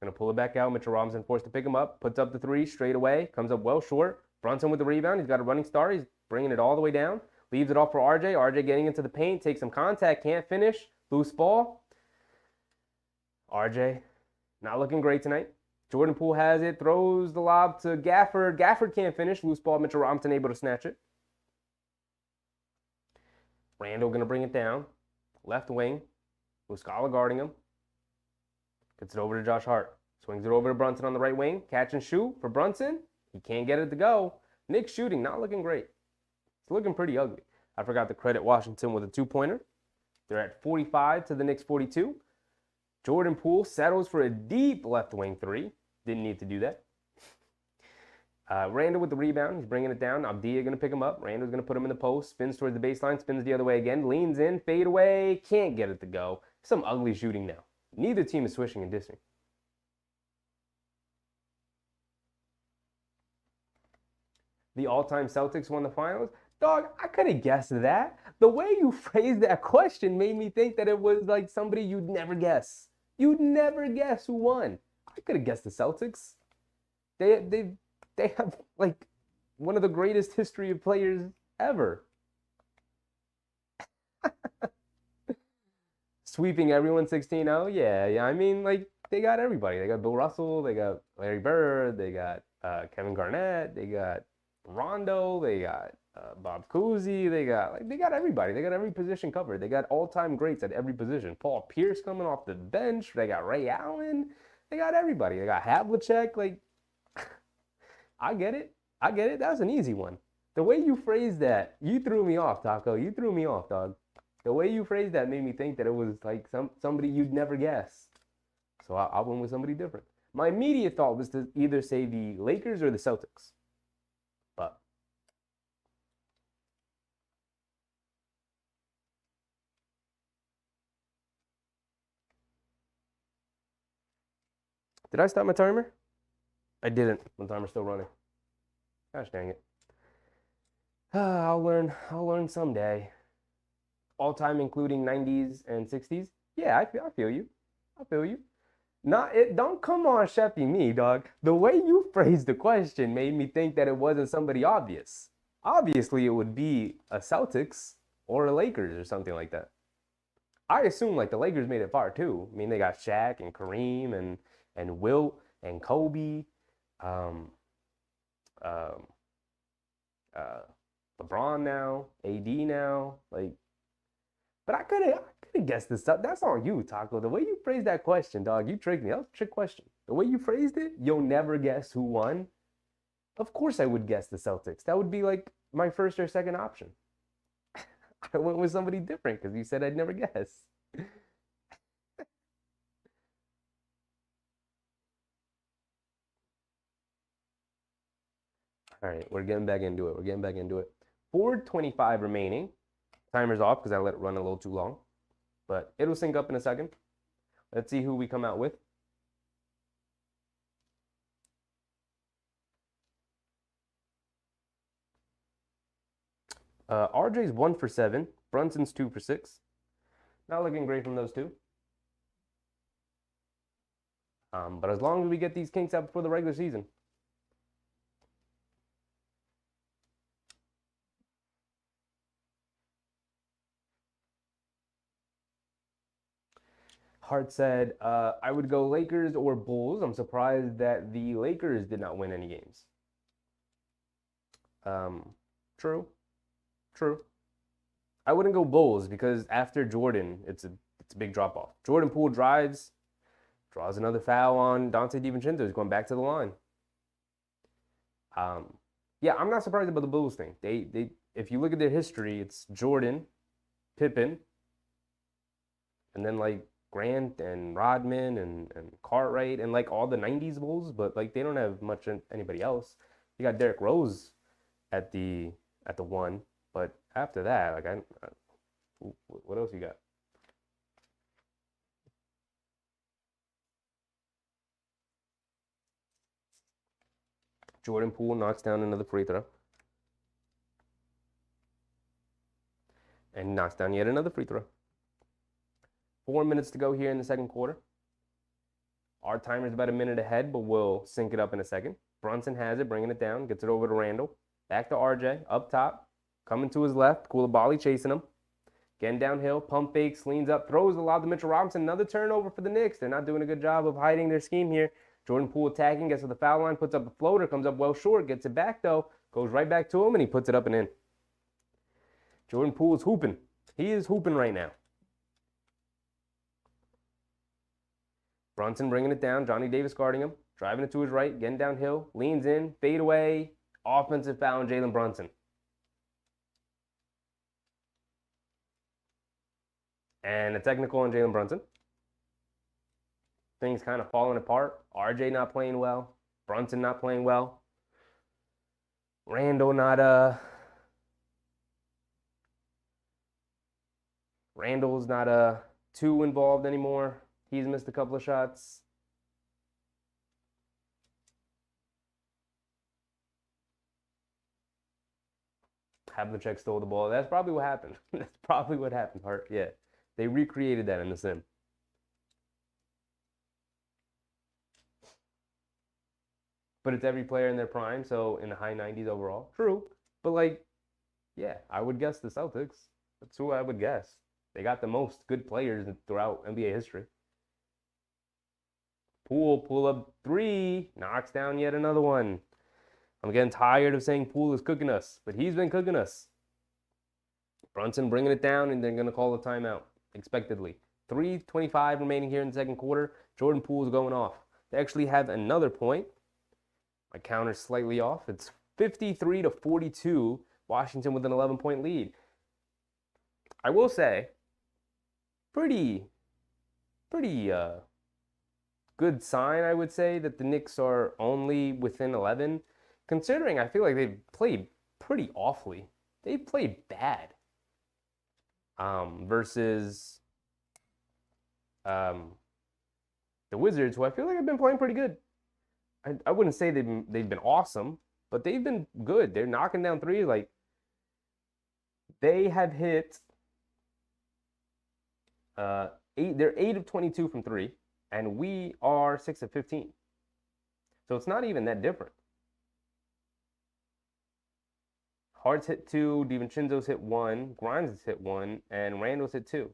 S1: Going to pull it back out. Mitchell Robinson forced to pick him up. Puts up the three straight away. Comes up well short. Brunson with the rebound. He's got a running start. He's bringing it all the way down. Leaves it off for RJ. RJ getting into the paint. Takes some contact. Can't finish. Loose ball. RJ not looking great tonight. Jordan Poole has it. Throws the lob to Gafford. Gafford can't finish. Loose ball. Mitchell Robinson able to snatch it. Randall going to bring it down. Left wing. Muscala guarding him. Gets it over to Josh Hart. Swings it over to Brunson on the right wing. Catch and shoot for Brunson. He can't get it to go. Knicks shooting, not looking great. It's looking pretty ugly. I forgot to credit Washington with a two-pointer. They're at 45 to the Knicks 42. Jordan Poole settles for a deep left wing three. Didn't need to do that. Randall with the rebound. He's bringing it down. Abdia going to pick him up. Randall's going to put him in the post. Spins towards the baseline. Spins the other way again. Leans in. Fade away. Can't get it to go. Some ugly shooting now. Neither team is swishing and dissing. The all-time Celtics won the finals. Dog, I could have guessed that. The way you phrased that question made me think that it was like somebody you'd never guess. You'd never guess who won. I could have guessed the Celtics. They have like one of the greatest history of players ever. Sweeping everyone 16-0. Yeah. I mean, like, they got everybody. They got Bill Russell. They got Larry Bird. They got Kevin Garnett. They got Rondo. They got Bob Cousy. They got everybody. They got every position covered. They got all-time greats at every position. Paul Pierce coming off the bench. They got Ray Allen. They got everybody. They got Havlicek. Like, I get it. That was an easy one. The way you phrased that, you threw me off, Taco. You threw me off, dog. The way you phrased that made me think that it was like somebody you'd never guess. So I went with somebody different. My immediate thought was to either say the Lakers or the Celtics. But did I stop my timer? I didn't. My timer's still running. Gosh dang it. I'll learn someday. All time, including 90s and 60s. Yeah, I feel you. Don't come on Sheffy me, dog. The way you phrased the question made me think that it wasn't somebody obvious. Obviously, it would be a Celtics or a Lakers or something like that. I assume like the Lakers made it far too. I mean, they got Shaq and Kareem and Wilt and Kobe, LeBron now, AD now, like. But I could have guessed this stuff. That's on you, Taco. The way you phrased that question, dog, you tricked me. That was a trick question. The way you phrased it, you'll never guess who won. Of course I would guess the Celtics. That would be like my first or second option. I went with somebody different because you said I'd never guess. All right, we're getting back into it. 4:25 remaining. Timer's off because I let it run a little too long. But it'll sync up in a second. Let's see who we come out with. RJ's 1 for 7. Brunson's 2 for 6. Not looking great from those two. But as long as we get these kinks out before the regular season. Hart said, I would go Lakers or Bulls. I'm surprised that the Lakers did not win any games. True. I wouldn't go Bulls because after Jordan, it's a big drop off. Jordan Poole draws another foul on Dante DiVincenzo. He's going back to the line. Yeah, I'm not surprised about the Bulls thing. They if you look at their history, it's Jordan, Pippen, and then like Grant and Rodman and Cartwright and like all the 90s Bulls, but like they don't have much anybody else. You got Derrick Rose at the 1, but after that, like what else you got? Jordan Poole knocks down another free throw. And knocks down yet another free throw. 4 minutes to go here in the second quarter. Our timer's about a minute ahead, but we'll sync it up in a second. Brunson has it, bringing it down, gets it over to Randall. Back to RJ, up top, coming to his left. Koulibaly chasing him. Getting downhill, pump fakes, leans up, throws the lob to Mitchell Robinson. Another turnover for the Knicks. They're not doing a good job of hiding their scheme here. Jordan Poole attacking, gets to the foul line, puts up a floater, comes up well short, gets it back though, goes right back to him, and he puts it up and in. Jordan Poole is hooping. He is hooping right now. Brunson bringing it down, Johnny Davis guarding him, driving it to his right, getting downhill, leans in, fade away, offensive foul on Jalen Brunson. And a technical on Jalen Brunson. Things kind of falling apart. RJ not playing well. Brunson not playing well. Randall's not too involved anymore. He's missed a couple of shots. Havlicek stole the ball. That's probably what happened. That's probably what happened, Hart. Yeah. They recreated that in the sim. But it's every player in their prime, so in the high 90s overall. True. But like, yeah, I would guess the Celtics. That's who I would guess. They got the most good players throughout NBA history. Poole, pull up 3, knocks down yet another one. I'm getting tired of saying Poole is cooking us, but he's been cooking us. Brunson bringing it down, and they're going to call a timeout, expectedly. 3:25 remaining here in the second quarter. Jordan Poole is going off. They actually have another point. My counter's slightly off. It's 53-42. Washington with an 11-point lead. I will say, pretty good sign, I would say, that the Knicks are only within 11, considering I feel like they've played pretty awfully. They've played bad versus the Wizards, who I feel like have been playing pretty good. I wouldn't say they've been awesome, but they've been good. They're knocking down threes. Like, they have hit they're 8 of 22 from 3. And we are 6 of 15. So it's not even that different. Hart's hit 2, DiVincenzo's hit 1, Grimes has hit 1, and Randall's hit 2.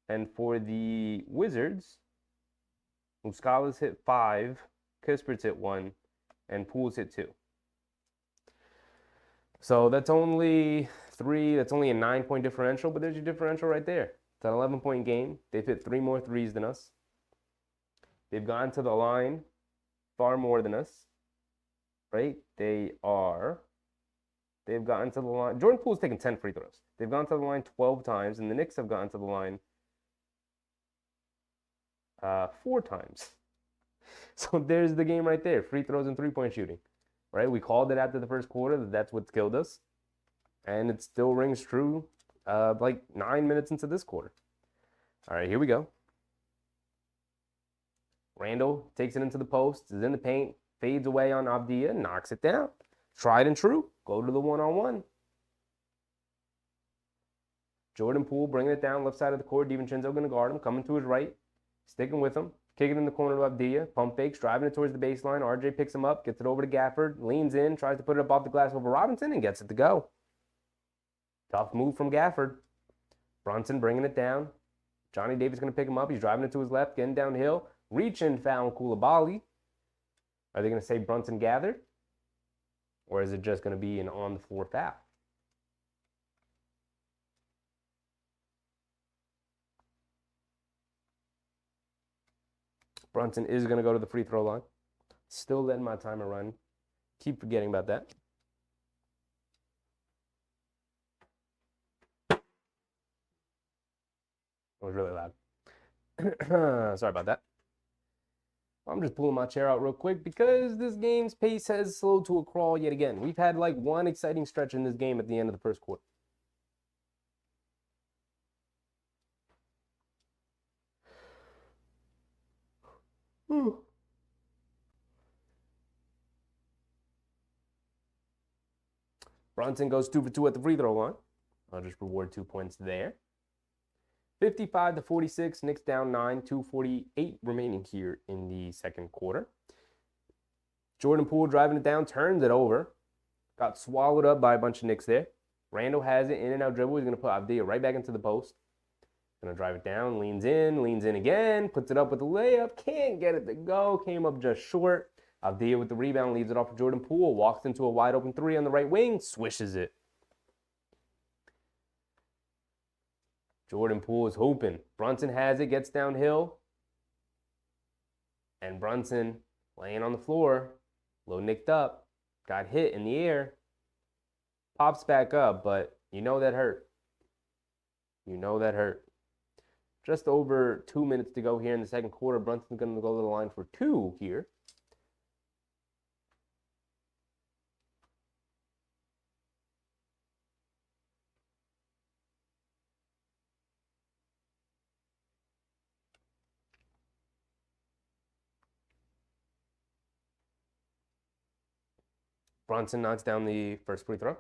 S1: And for the Wizards, Muscala's hit 5, Kispert's hit 1, and Poole's hit 2. So that's only 3. That's only a 9-point differential, but there's your differential right there. It's an 11-point game. They've hit 3 more threes than us. They've gone to the line far more than us, right? They've gotten to the line. Jordan Poole's taken 10 free throws. They've gone to the line 12 times, and the Knicks have gotten to the line 4 times. So there's the game right there. Free throws and three-point shooting, right? We called it after the first quarter that that's what's killed us, and it still rings true like 9 minutes into this quarter. All right, here we go. Randall takes it into the post, is in the paint, fades away on Avdia, knocks it down. Tried and true. Go to the one-on-one. Jordan Poole bringing it down left side of the court. DiVincenzo going to guard him, coming to his right, sticking with him, kicking in the corner to Avdia. Pump fakes, driving it towards the baseline. RJ picks him up, gets it over to Gafford, leans in, tries to put it up off the glass over Robinson, and gets it to go. Tough move from Gafford. Brunson bringing it down. Johnny Davis going to pick him up. He's driving it to his left, getting downhill. Reach and foul Coulibaly. Are they going to say Brunson gathered? Or is it just going to be an on-the-floor foul? Brunson is going to go to the free throw line. Still letting my timer run. Keep forgetting about that. It was really loud. Sorry about that. I'm just pulling my chair out real quick because this game's pace has slowed to a crawl yet again. We've had like one exciting stretch in this game at the end of the first quarter. Brunson goes 2 for 2 at the free throw line. I'll just reward 2 points there. 55-46, Knicks down 9, 2:48 remaining here in the second quarter. Jordan Poole driving it down, turns it over. Got swallowed up by a bunch of Knicks there. Randall has it, in and out dribble. He's going to put Avdia right back into the post. Going to drive it down, leans in again, puts it up with the layup. Can't get it to go, came up just short. Avdia with the rebound, leaves it off for Jordan Poole. Walks into a wide open three on the right wing, swishes it. Jordan Poole is hooping. Brunson has it, gets downhill. And Brunson laying on the floor, low nicked up, got hit in the air. Pops back up, but you know that hurt. You know that hurt. Just over 2 minutes to go here in the second quarter. Brunson's going to go to the line for 2 here. Brunson knocks down the first free throw.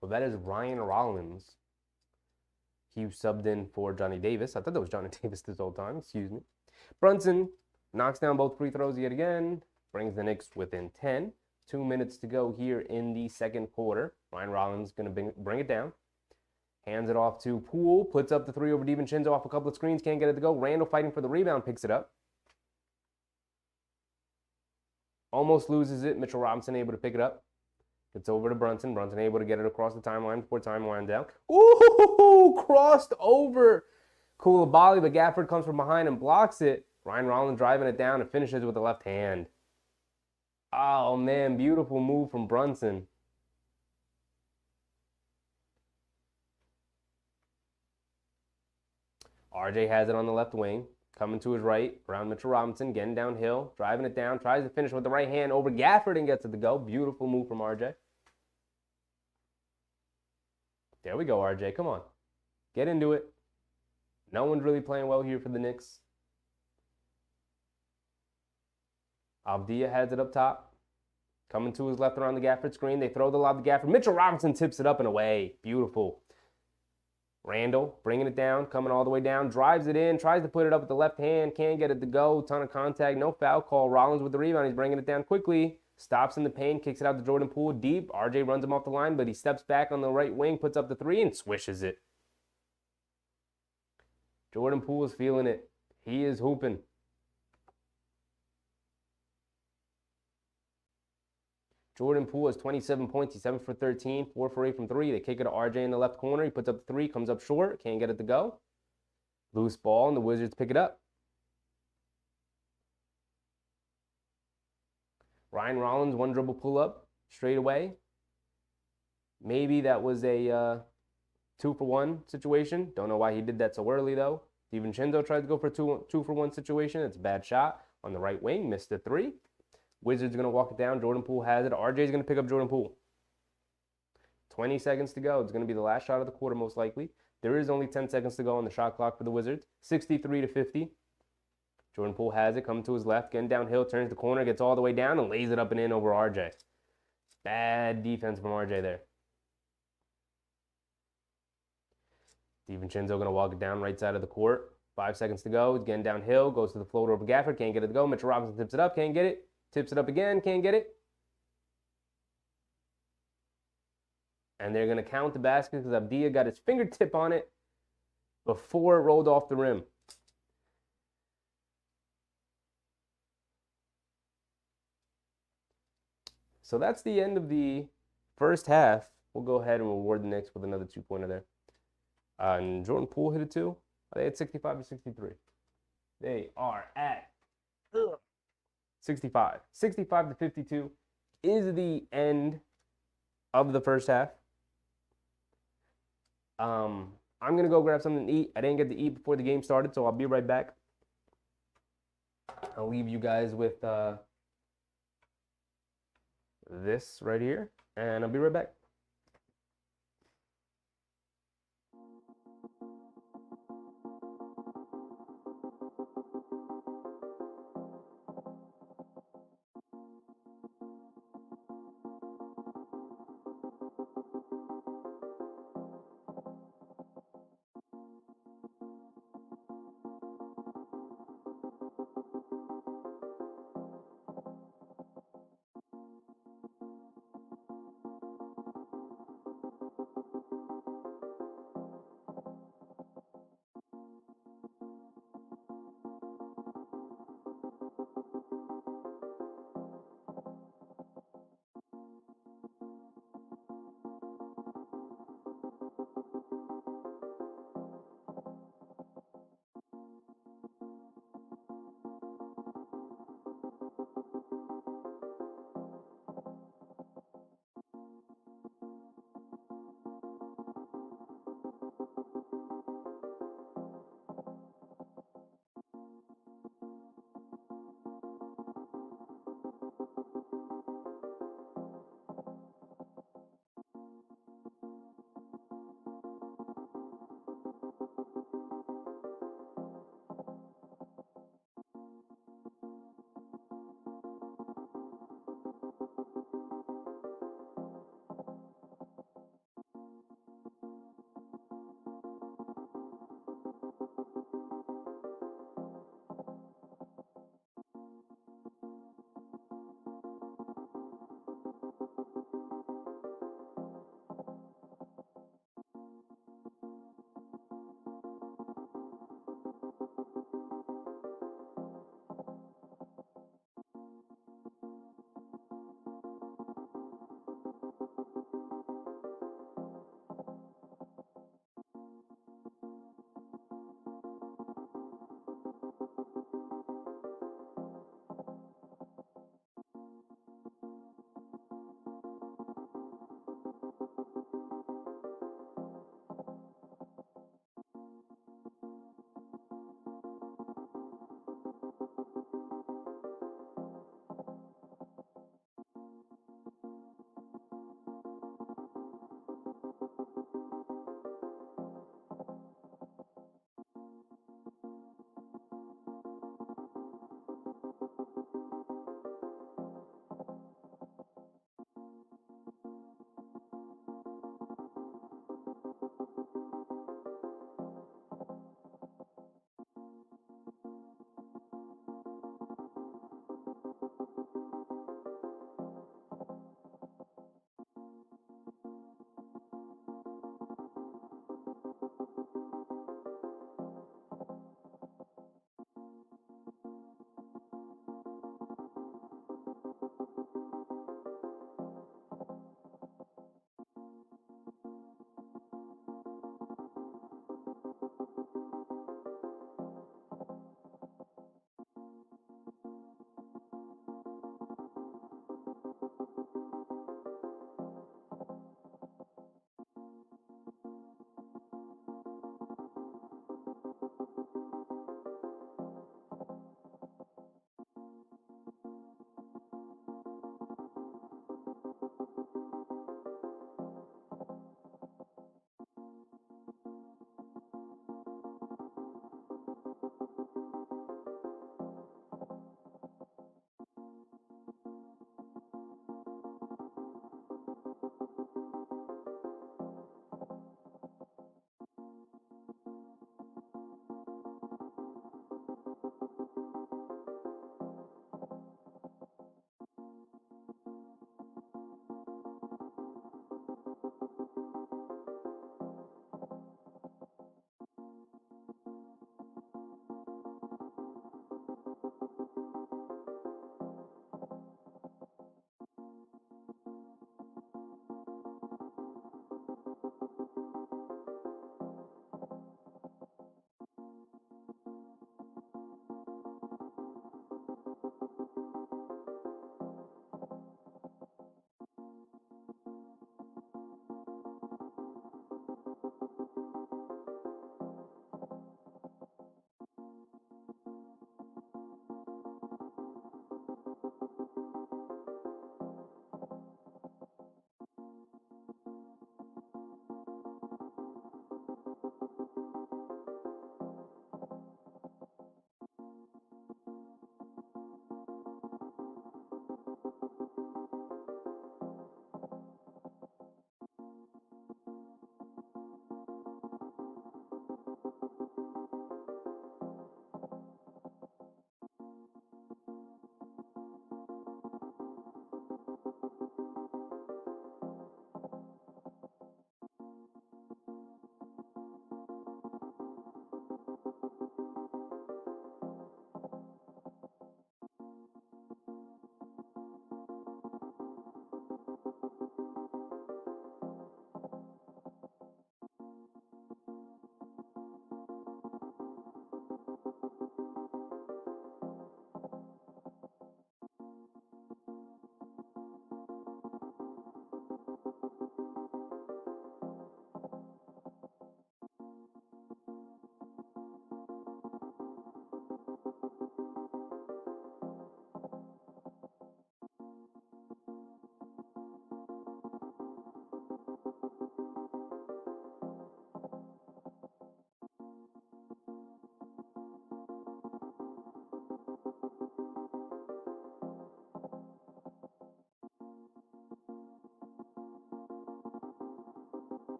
S1: Well, that is Ryan Rollins. He subbed in for Johnny Davis. I thought that was Johnny Davis this whole time. Excuse me. Brunson knocks down both free throws yet again. Brings the Knicks within 10. 2 minutes to go here in the second quarter. Ryan Rollins going to bring it down. Hands it off to Poole. Puts up the three over DiVincenzo off a couple of screens. Can't get it to go. Randall fighting for the rebound. Picks it up. Almost loses it. Mitchell Robinson able to pick it up. Gets over to Brunson. Brunson able to get it across the timeline before time winds down. Ooh, crossed over Coulibaly, but Gafford comes from behind and blocks it. Ryan Rollins driving it down and finishes with the left hand. Oh, man, beautiful move from Brunson. RJ has it on the left wing. Coming to his right, around Mitchell Robinson, getting downhill, driving it down, tries to finish with the right hand over Gafford and gets it to go. Beautiful move from RJ. There we go, RJ. Come on. Get into it. No one's really playing well here for the Knicks. Avdia has it up top. Coming to his left around the Gafford screen. They throw the lob to Gafford. Mitchell Robinson tips it up and away. Beautiful. Randall bringing it down, coming all the way down, drives it in, tries to put it up with the left hand, can't get it to go, ton of contact, no foul call. Rollins with the rebound, he's bringing it down quickly, stops in the paint, kicks it out to Jordan Poole deep. RJ runs him off the line, but he steps back on the right wing, puts up the three, and swishes it. Jordan Poole is feeling it. He is hooping. Jordan Poole has 27 points. He's 7 for 13, 4 for 8 from 3. They kick it to RJ in the left corner. He puts up the 3, comes up short, can't get it to go. Loose ball, and the Wizards pick it up. Ryan Rollins, one dribble pull up, straight away. Maybe that was a 2-for-1 situation. Don't know why he did that so early, though. DiVincenzo tried to go for a 2-for-1 situation. It's a bad shot on the right wing, missed the 3. Wizards are going to walk it down. Jordan Poole has it. RJ's going to pick up Jordan Poole. 20 seconds to go. It's going to be the last shot of the quarter, most likely. There is only 10 seconds to go on the shot clock for the Wizards. 63-50. Jordan Poole has it, coming to his left, getting downhill, turns the corner, gets all the way down, and lays it up and in over RJ. Bad defense from RJ there. DiVincenzo going to walk it down right side of the court. 5 seconds to go. He's getting downhill, goes to the floater over Gafford, can't get it to go. Mitchell Robinson tips it up, can't get it. Tips it up again, can't get it. And they're going to count the basket because Abdia got his fingertip on it before it rolled off the rim. So that's the end of the first half. We'll go ahead and reward the Knicks with another 2-pointer there. And Jordan Poole hit it too. Are they at 65 or 63? They are at 65. 65 to 52 is the end of the first half. I'm going to go grab something to eat. I didn't get to eat before the game started, so I'll be right back. I'll leave you guys with this right here, and I'll be right back.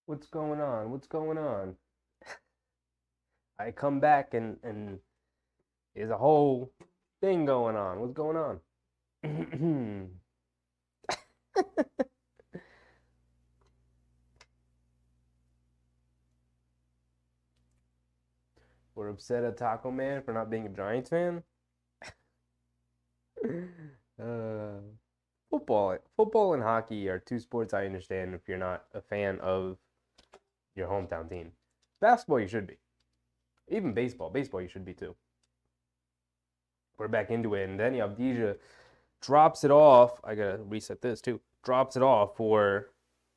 S1: What's going on? What's going on? I come back and there's a whole thing going on. What's going on? We're upset at Taco Man for not being a Giants fan. uh, football and hockey are two sports I understand if you're not a fan of your hometown team. Basketball, you should be. Even baseball you should be too. We're back into it, and then Avdija drops it off. I gotta reset this too. Drops it off for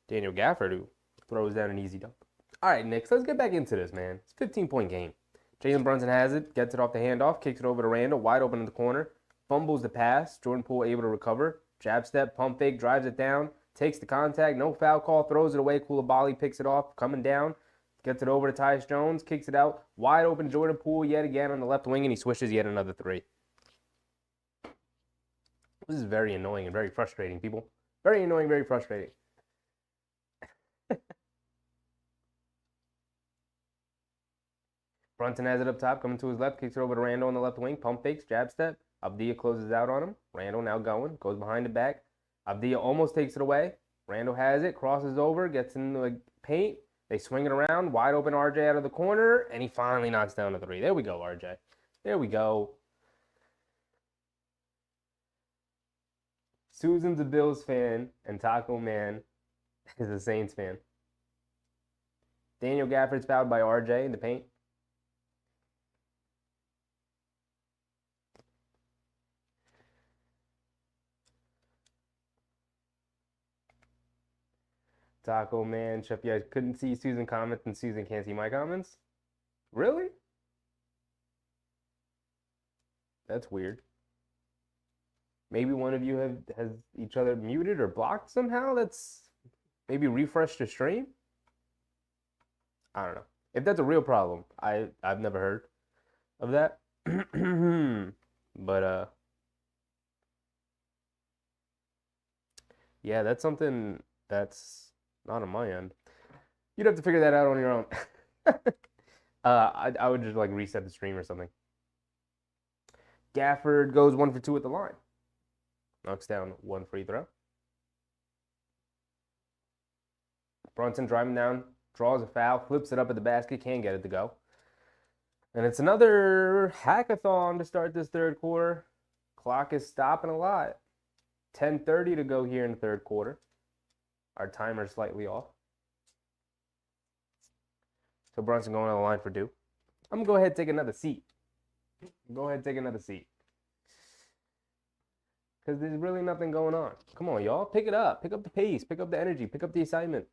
S1: Daniel Gafford, who throws down an easy dunk. All right, Knicks, let's get back into this, man. It's a 15-point game. Jalen Brunson has it, gets it off the handoff, kicks it over to Randall, wide open in the corner, fumbles the pass. Jordan Poole able to recover. Jab step, pump fake, drives it down, takes the contact, no foul call, throws it away. Koulibaly picks it off, coming down, gets it over to Tyus Jones, kicks it out, wide open Jordan Poole yet again on the left wing, and he swishes yet another three. This is very annoying and very frustrating, people. Very annoying, very frustrating. Brunson has it up top, coming to his left, kicks it over to Randall on the left wing, pump fakes, jab step. Abdia closes out on him. Randall now going, goes behind the back. Abdia almost takes it away. Randall has it, crosses over, gets in the paint. They swing it around, wide open RJ out of the corner, and he finally knocks down a three. There we go, RJ. There we go. Susan's a Bills fan, and Taco Man is a Saints fan. Daniel Gafford's fouled by RJ in the paint. Taco Man, Chef, you guys couldn't see Susan comments and Susan can't see my comments? Really? That's weird. Maybe one of you has each other muted or blocked somehow? That's maybe refresh the stream? I don't know. If that's a real problem, I've never heard of that. But yeah, that's something that's not on my end. You'd have to figure that out on your own. I would just like reset the stream or something. Gafford goes 1 for 2 at the line. Knocks down one free throw. Brunson driving down, draws a foul, flips it up at the basket, can't get it to go. And it's another hackathon to start this third quarter. Clock is stopping a lot. 10:30 to go here in the third quarter. Our timer's slightly off. So Brunson going on the line for two. I'm going to go ahead and take another seat. Because there's really nothing going on. Come on, y'all. Pick it up. Pick up the pace. Pick up the energy. Pick up the excitement.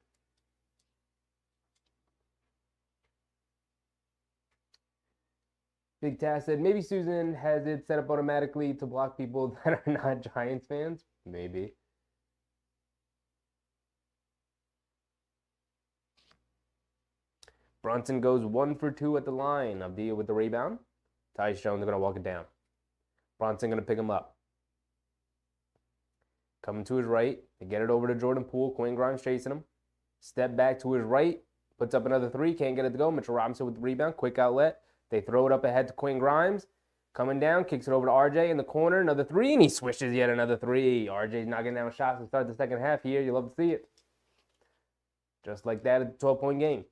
S1: Big Tass said, maybe Susan has it set up automatically to block people that are not Giants fans. Maybe. Brunson goes 1 for 2 at the line. Abdia with the rebound. Tyus Jones are going to walk it down. Brunson going to pick him up. Coming to his right. They get it over to Jordan Poole. Quinn Grimes chasing him. Step back to his right. Puts up another three. Can't get it to go. Mitchell Robinson with the rebound. Quick outlet. They throw it up ahead to Quinn Grimes. Coming down. Kicks it over to RJ in the corner. Another three. And he swishes yet another three. RJ's knocking down shots to start the second half here. You love to see it. Just like that at the 12-point game.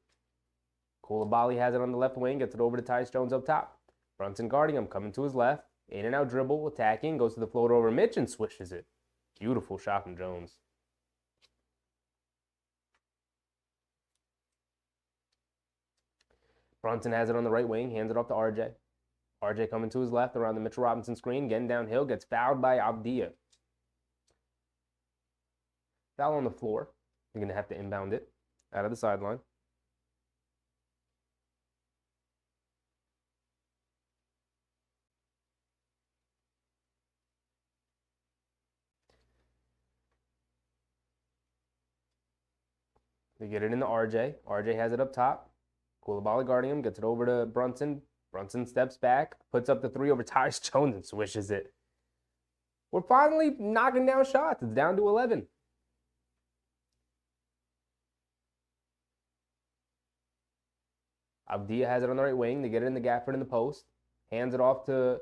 S1: Koulibaly has it on the left wing. Gets it over to Tyus Jones up top. Brunson guarding him. Coming to his left. In and out dribble. Attacking. Goes to the float over Mitch and swishes it. Beautiful shot from Jones. Brunson has it on the right wing. Hands it off to RJ. RJ coming to his left around the Mitchell Robinson screen. Getting downhill. Gets fouled by Abdia. Foul on the floor. You're going to have to inbound it out of the sideline. They get it into RJ. RJ has it up top. Koulibaly guarding him. Gets it over to Brunson. Brunson steps back. Puts up the three over Tyus Jones and swishes it. We're finally knocking down shots. It's down to 11. Avdia has it on the right wing. They get it in the Gafford in the post. Hands it off to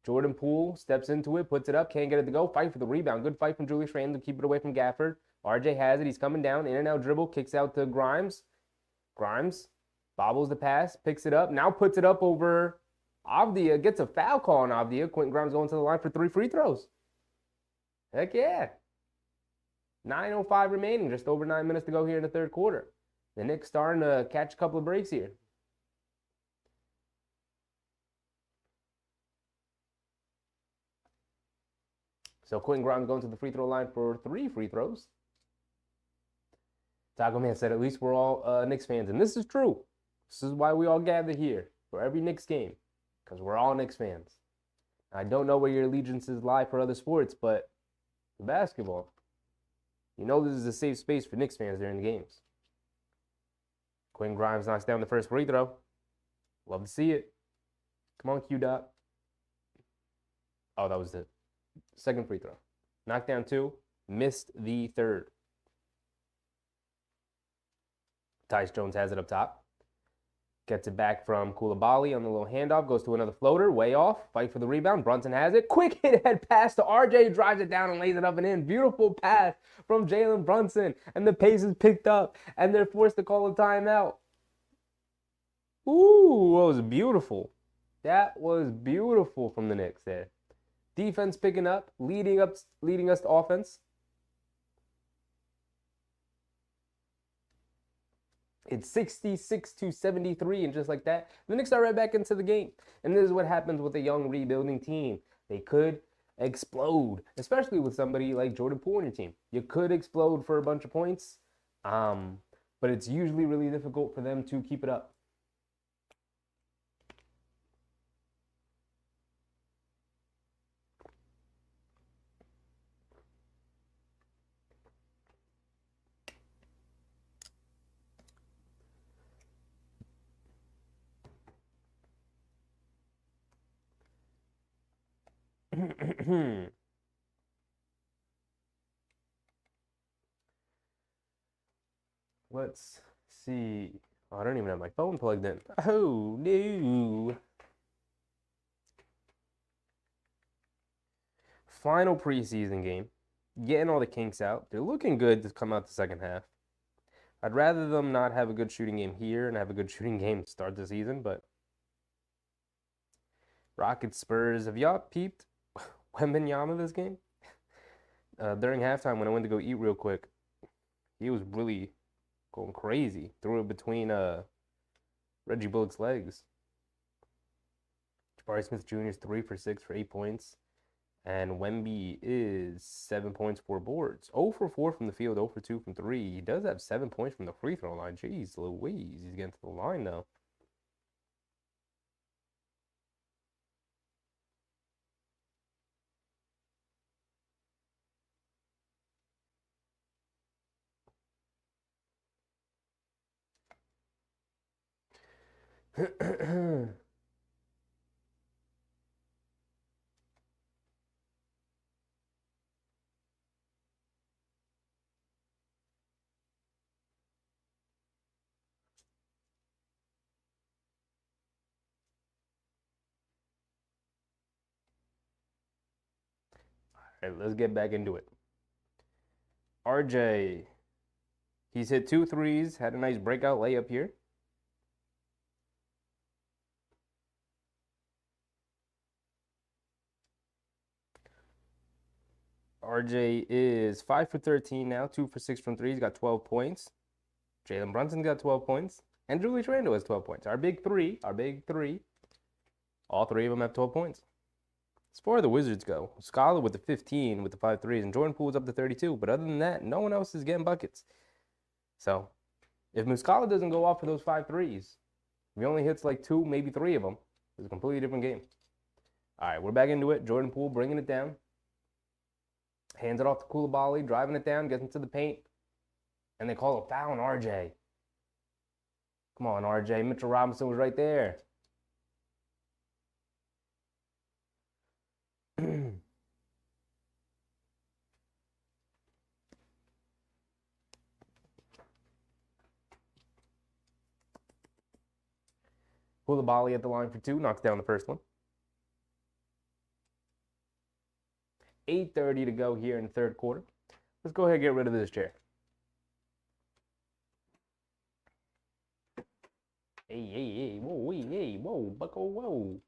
S1: Jordan Poole. Steps into it. Puts it up. Can't get it to go. Fight for the rebound. Good fight from Julius Randle to keep it away from Gafford. RJ has it. He's coming down. In and out dribble. Kicks out to Grimes. Grimes bobbles the pass. Picks it up. Now puts it up over Avdia. Gets a foul call on Avdia. Quentin Grimes going to the line for 3 free throws. Heck yeah. 9:05 remaining. Just over 9 minutes to go here in the third quarter. The Knicks starting to catch a couple of breaks here. So Quentin Grimes going to the free throw line for 3 free throws. Taco Man said, at least we're all Knicks fans. And this is true. This is why we all gather here for every Knicks game. Because we're all Knicks fans. I don't know where your allegiances lie for other sports, but for basketball, you know this is a safe space for Knicks fans during the games. Quentin Grimes knocks down the first free throw. Love to see it. Come on, Q-Dot. Oh, that was the second free throw. Knocked down 2. Missed the third. Tyus Jones has it up top. Gets it back from Coulibaly on the little handoff. Goes to another floater. Way off. Fight for the rebound. Brunson has it. Quick hit head pass to RJ. Drives it down and lays it up and in. Beautiful pass from Jalen Brunson. And the pace is picked up. And they're forced to call a timeout. Ooh, that was beautiful. That was beautiful from the Knicks there. Defense picking up, leading us to offense. It's 66-73, and just like that, the Knicks are right back into the game. And this is what happens with a young rebuilding team. They could explode, especially with somebody like Jordan Poole on your team. You could explode for a bunch of points, but it's usually really difficult for them to keep it up. Let's see. Oh, I don't even have my phone plugged in. Oh, no. Final preseason game. Getting all the kinks out. They're looking good to come out the second half. I'd rather them not have a good shooting game here and have a good shooting game to start the season, but Rockets Spurs. Have y'all peeped Wembanyama this game? During halftime when I went to go eat real quick, he was really going crazy. Threw it between Reggie Bullock's legs. Jabari Smith Jr. is 3 for 6 for 8 points. And Wemby is 7 points, 4 boards. 0 for 4 from the field, 0 for 2 from 3. He does have 7 points from the free throw line. Jeez Louise, he's getting to the line now. All right, let's get back into it. RJ, he's hit 2 threes, had a nice breakout layup here. RJ is 5 for 13 now, 2 for 6 from 3. He's got 12 points. Jalen Brunson's got 12 points. And Julius Randle has 12 points. Our big three. All 3 of them have 12 points. As far as the Wizards go, Scala with the 15 with the 5 threes, and Jordan Poole's up to 32. But other than that, no one else is getting buckets. So, if Muscala doesn't go off for those 5 threes, if he only hits like 2, maybe 3 of them, it's a completely different game. All right, we're back into it. Jordan Poole bringing it down. Hands it off to Coulibaly, driving it down, gets into the paint. And they call a foul on RJ. Come on, RJ. Mitchell Robinson was right there. Koulibaly at the line for 2, knocks down the first one. 8:30 to go here in the third quarter. Let's go ahead and get rid of this chair. Hey, whoa, bucko,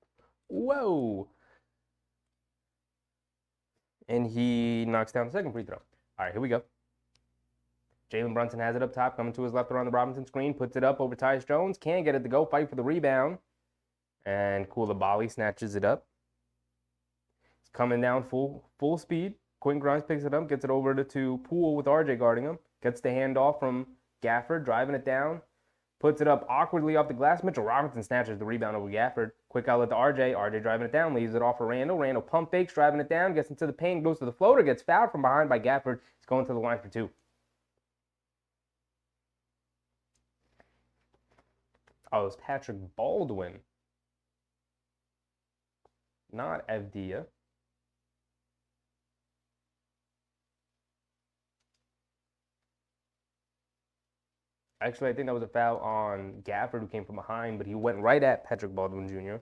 S1: whoa. And he knocks down the second free throw. All right, here we go. Jalen Brunson has it up top, coming to his left around the Robinson screen, puts it up over Tyus Jones, can't get it to go, fight for the rebound. And Koulibaly snatches it up. It's coming down full speed. Quentin Grimes picks it up, gets it over to Poole with RJ guarding him. Gets the handoff from Gafford, driving it down. Puts it up awkwardly off the glass. Mitchell Robinson snatches the rebound over Gafford. Quick outlet to RJ. RJ driving it down, leaves it off for Randall. Randall pump fakes, driving it down, gets into the paint, goes to the floater, gets fouled from behind by Gafford. He's going to the line for 2. Oh, it's Patrick Baldwin. Not Evdia. Actually, I think that was a foul on Gafford, who came from behind, but he went right at Patrick Baldwin Jr.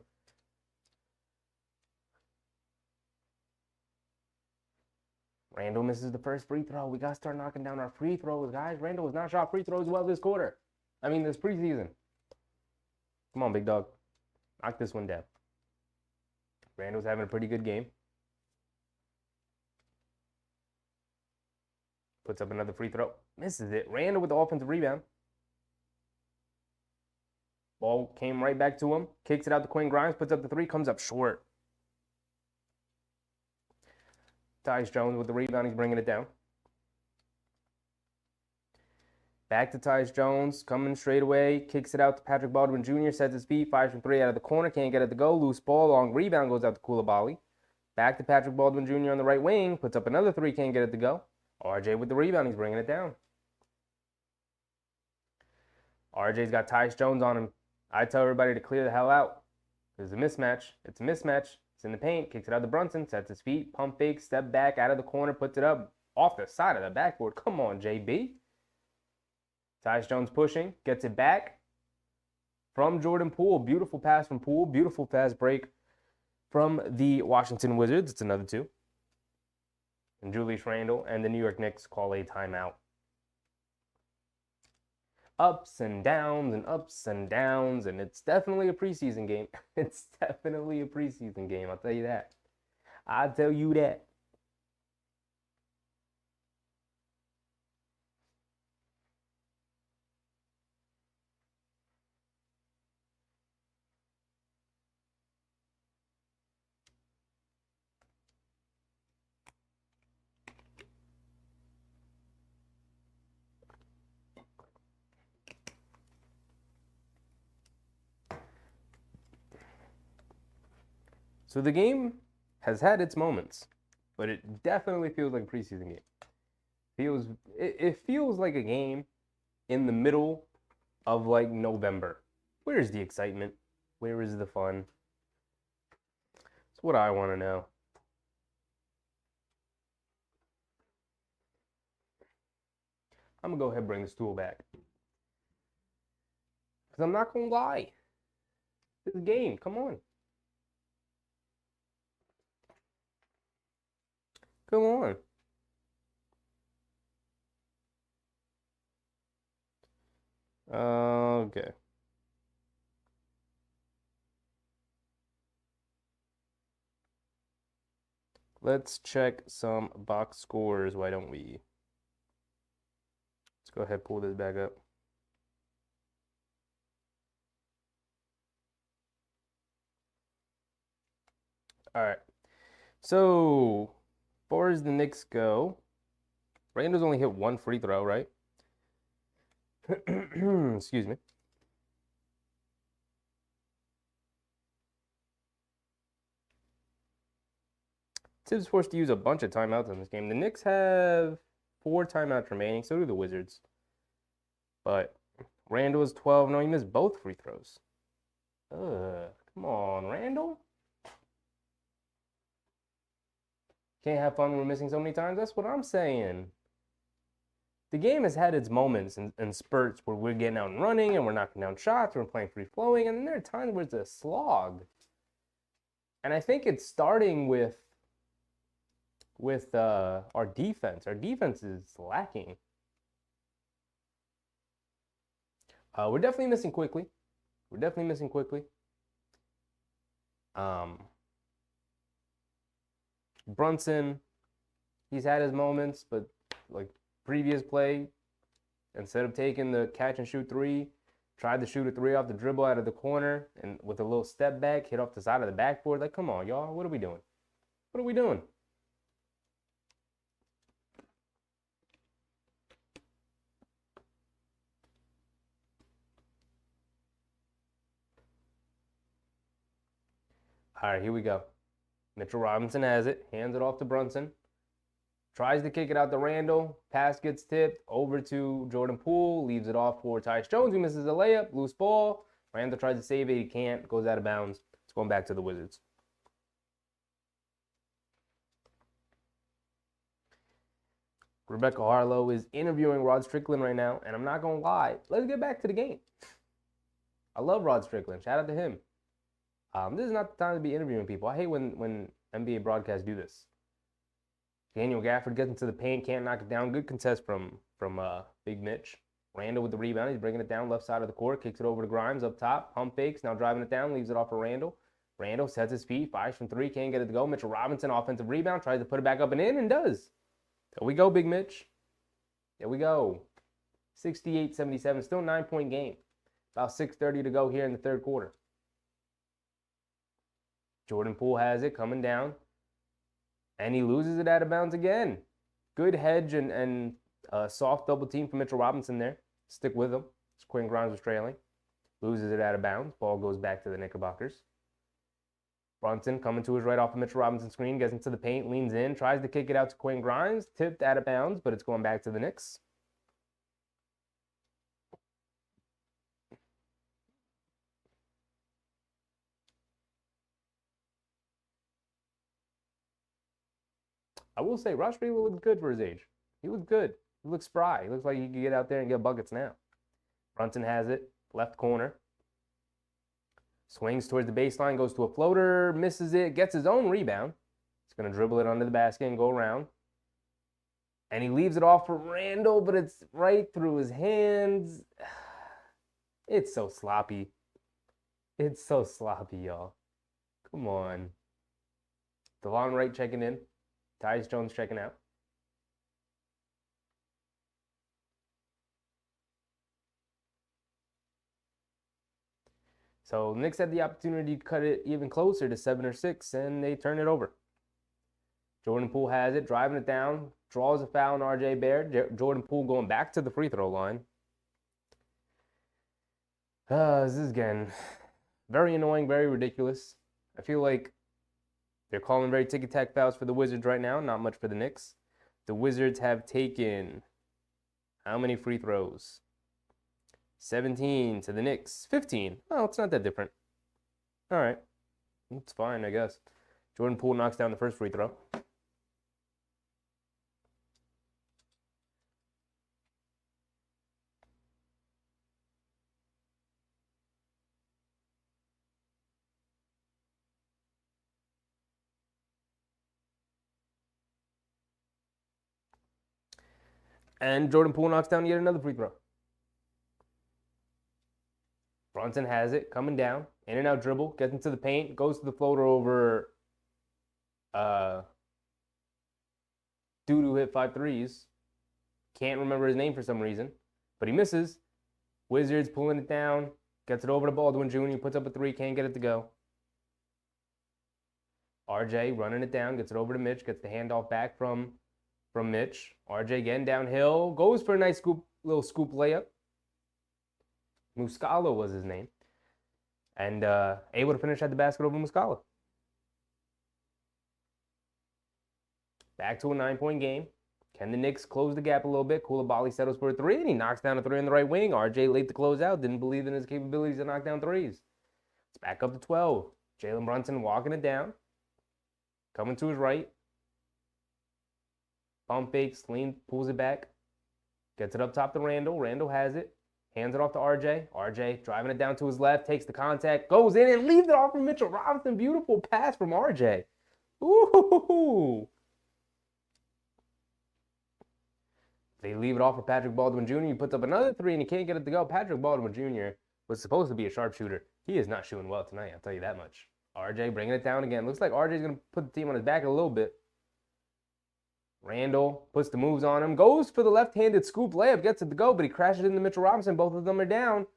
S1: Randall misses the first free throw. We got to start knocking down our free throws, guys. Randall has not shot free throws well this quarter. This preseason. Come on, big dog. Knock this one down. Randall's having a pretty good game. Puts up another free throw. Misses it. Randall with the offensive rebound. Ball came right back to him. Kicks it out to Quentin Grimes. Puts up the 3. Comes up short. Tyus Jones with the rebound. He's bringing it down. Back to Tyus Jones. Coming straight away. Kicks it out to Patrick Baldwin Jr. Sets his feet. Fires from 3 out of the corner. Can't get it to go. Loose ball. Long rebound goes out to Koulibaly. Back to Patrick Baldwin Jr. on the right wing. Puts up another 3. Can't get it to go. RJ with the rebound. He's bringing it down. RJ's got Tyus Jones on him. I tell everybody to clear the hell out. There's a mismatch. It's a mismatch. It's in the paint. Kicks it out to Brunson. Sets his feet. Pump fake. Step back out of the corner. Puts it up off the side of the backboard. Come on, JB. Tyus Jones pushing. Gets it back from Jordan Poole. Beautiful pass from Poole. Beautiful fast break from the Washington Wizards. It's another 2. And Julius Randle and the New York Knicks call a timeout. Ups and downs and ups and downs, and it's definitely a preseason game. It's definitely a preseason game, I'll tell you that. I'll tell you that. So the game has had its moments, but it definitely feels like a preseason game. It feels like a game in the middle of like November. Where is the excitement? Where is the fun? That's what I want to know. I'm going to go ahead and bring the stool back. Because I'm not going to lie. This game, come on. Come on. Okay. Let's check some box scores, why don't we? Let's go ahead and pull this back up. All right. So, as far as the Knicks go, Randall's only hit 1 free throw, right? Excuse me. Tibbs forced to use a bunch of timeouts in this game. The Knicks have 4 timeouts remaining, so do the Wizards. But Randall is 12. No, he missed both free throws. Come on, Randall. Can't have fun when we're missing so many times. That's what I'm saying. the game has had its moments and spurts where we're getting out and running and we're knocking down shots, we're playing free flowing, and then there are times where it's a slog. And I think it's starting with our defense. Our defense is lacking. We're definitely missing quickly. Brunson, he's had his moments, but like previous play, instead of taking the catch and shoot three, tried to shoot a three off the dribble out of the corner and with a little step back, hit off the side of the backboard. Like, come on, y'all. What are we doing? What are we doing? All right, here we go. Mitchell Robinson has it, hands it off to Brunson. Tries to kick it out to Randall. Pass gets tipped over to Jordan Poole. Leaves it off for Tyus Jones, who misses a layup. Loose ball. Randall tries to save it. He can't. Goes out of bounds. It's going back to the Wizards. Rebecca Harlow is interviewing Rod Strickland right now, and I'm not going to lie. Let's get back to the game. I love Rod Strickland. Shout out to him. This is not the time to be interviewing people. I hate when NBA broadcasts do this. Daniel Gafford gets into the paint, can't knock it down. Good contest from Big Mitch. Randall with the rebound. He's bringing it down left side of the court. Kicks it over to Grimes up top. Pump fakes. Now driving it down. Leaves it off for Randall. Randall sets his feet. Fires from three. Can't get it to go. Mitchell Robinson, offensive rebound. Tries to put it back up and in and does. There we go, Big Mitch. There we go. 68-77. Still 9-point game. About 6:30 to go here in the third quarter. Jordan Poole has it coming down. And he loses it out of bounds again. Good hedge and soft double team for Mitchell Robinson there. Stick with him. Quinn Grimes was trailing. Loses it out of bounds. Ball goes back to the Knickerbockers. Brunson coming to his right off of Mitchell Robinson's screen. Gets into the paint. Leans in. Tries to kick it out to Quinn Grimes. Tipped out of bounds, but it's going back to the Knicks. I will say, Ross Strickland looks good for his age. He looks good. He looks spry. He looks like he can get out there and get buckets now. Brunson has it. Left corner. Swings towards the baseline. Goes to a floater. Misses it. Gets his own rebound. He's going to dribble it under the basket and go around. And he leaves it off for Randall, but it's right through his hands. It's so sloppy. It's so sloppy, y'all. Come on. DeLon Wright checking in. Tyus Jones checking out. So Knicks had the opportunity to cut it even closer to 7 or 6, and they turn it over. Jordan Poole has it, driving it down, draws a foul on R.J. Barrett. Jordan Poole going back to the free throw line. This is again very annoying, very ridiculous. I feel like they're calling very ticky-tack fouls for the Wizards right now, not much for the Knicks. The Wizards have taken how many free throws? 17 to the Knicks. 15. Oh, it's not that different. All right. It's fine, I guess. Jordan Poole knocks down the first free throw. And Jordan Poole knocks down yet another free throw. Brunson has it, coming down, in and out dribble, gets into the paint, goes to the floater over dude who hit 5 threes. Can't remember his name for some reason, but he misses. Wizards pulling it down, gets it over to Baldwin Jr., puts up a 3, can't get it to go. RJ running it down, gets it over to Mitch, gets the handoff back from Mitch. RJ again downhill, goes for a nice little scoop layup. Muscala was his name. And able to finish at the basket over Muscala. Back to a 9-point game. Can the Knicks close the gap a little bit? Coulibaly settles for a 3, and he knocks down a 3 on the right wing. RJ late to close out. Didn't believe in his capabilities to knock down threes. It's back up to 12. Jalen Brunson walking it down. Coming to his right. Pump fakes, lean, pulls it back. Gets it up top to Randall. Randall has it. Hands it off to RJ. RJ driving it down to his left. Takes the contact. Goes in and leaves it off for Mitchell Robinson. Beautiful pass from RJ. Ooh. They leave it off for Patrick Baldwin Jr. He puts up another three and he can't get it to go. Patrick Baldwin Jr. was supposed to be a sharpshooter. He is not shooting well tonight, I'll tell you that much. RJ bringing it down again. Looks like RJ's going to put the team on his back a little bit. Randall puts the moves on him. Goes for the left-handed scoop layup. Gets it to go, but he crashes into Mitchell Robinson. Both of them are down.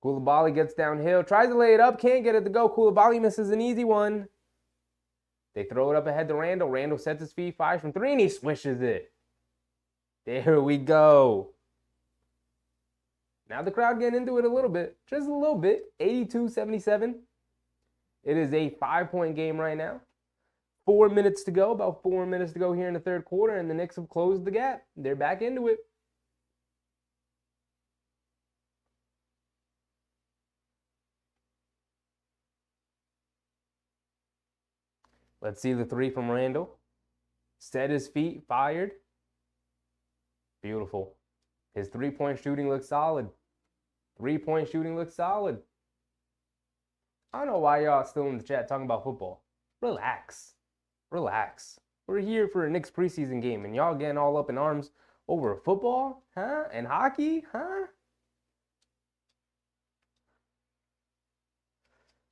S1: Coulibaly gets downhill. Tries to lay it up. Can't get it to go. Coulibaly misses an easy one. They throw it up ahead to Randall. Randall sets his feet, fires from three, and he swishes it. There we go. Now the crowd getting into it a little bit. Just a little bit. 82-77. It is a 5-point game right now. 4 minutes to go. About 4 minutes to go here in the third quarter, and the Knicks have closed the gap. They're back into it. Let's see the three from Randall. Set his feet, fired. Beautiful. His three-point shooting looks solid. Three-point shooting looks solid. I don't know why y'all still in the chat talking about football. Relax. Relax. We're here for a Knicks preseason game, and y'all getting all up in arms over football? Huh? And hockey? Huh?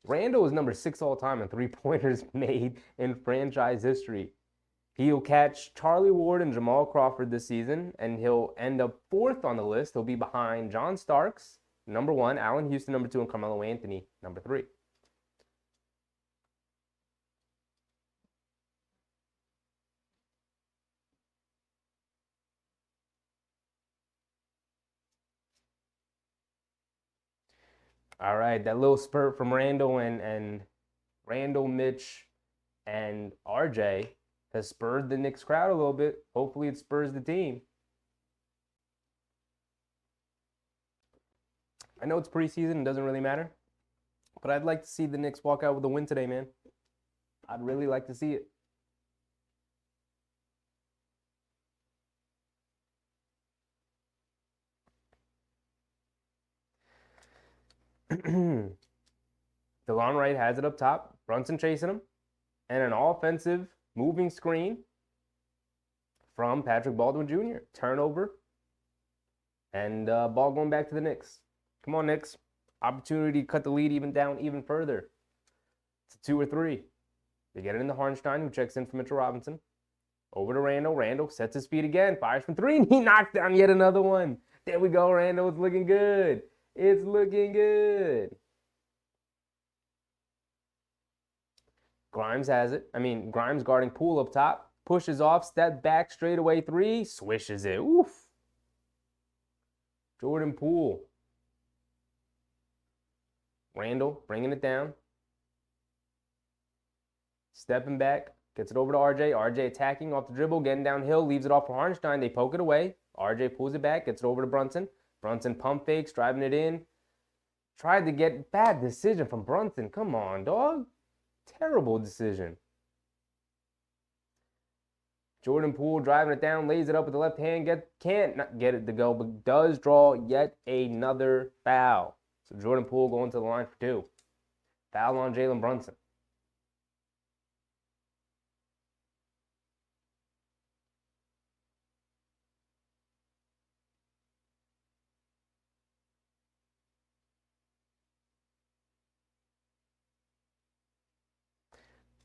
S1: Randall is number 6 all-time in three-pointers made in franchise history. He'll catch Charlie Ward and Jamal Crawford this season, and he'll end up 4th on the list. He'll be behind John Starks, number 1, Allen Houston, number 2, and Carmelo Anthony, number 3. All right, that little spurt from Randall and Randall, Mitch, and RJ has spurred the Knicks crowd a little bit. Hopefully it spurs the team. I know it's preseason, it doesn't really matter, but I'd like to see the Knicks walk out with a win today, man. I'd really like to see it. DeLon Wright has it up top. Brunson chasing him. And an offensive moving screen from Patrick Baldwin Jr. Turnover. And ball going back to the Knicks. Come on, Knicks. Opportunity to cut the lead even further. It's a 2 or 3. They get it into Hartenstein, who checks in for Mitchell Robinson. Over to Randall. Randall sets his feet again. Fires from 3, and he knocks down yet another one. There we go, Randall. It's looking good. It's looking good. Grimes has it. Grimes guarding Poole up top. Pushes off, step back, straightaway 3. Swishes it. Oof. Jordan Poole. Randall bringing it down. Stepping back. Gets it over to RJ. RJ attacking off the dribble, getting downhill. Leaves it off for Hartenstein. They poke it away. RJ pulls it back. Gets it over to Brunson. Brunson pump fakes, driving it in. Tried to get bad decision from Brunson. Come on, dog. Terrible decision. Jordan Poole driving it down, lays it up with the left hand. Can't not get it to go, but does draw yet another foul. So Jordan Poole going to the line for 2. Foul on Jalen Brunson.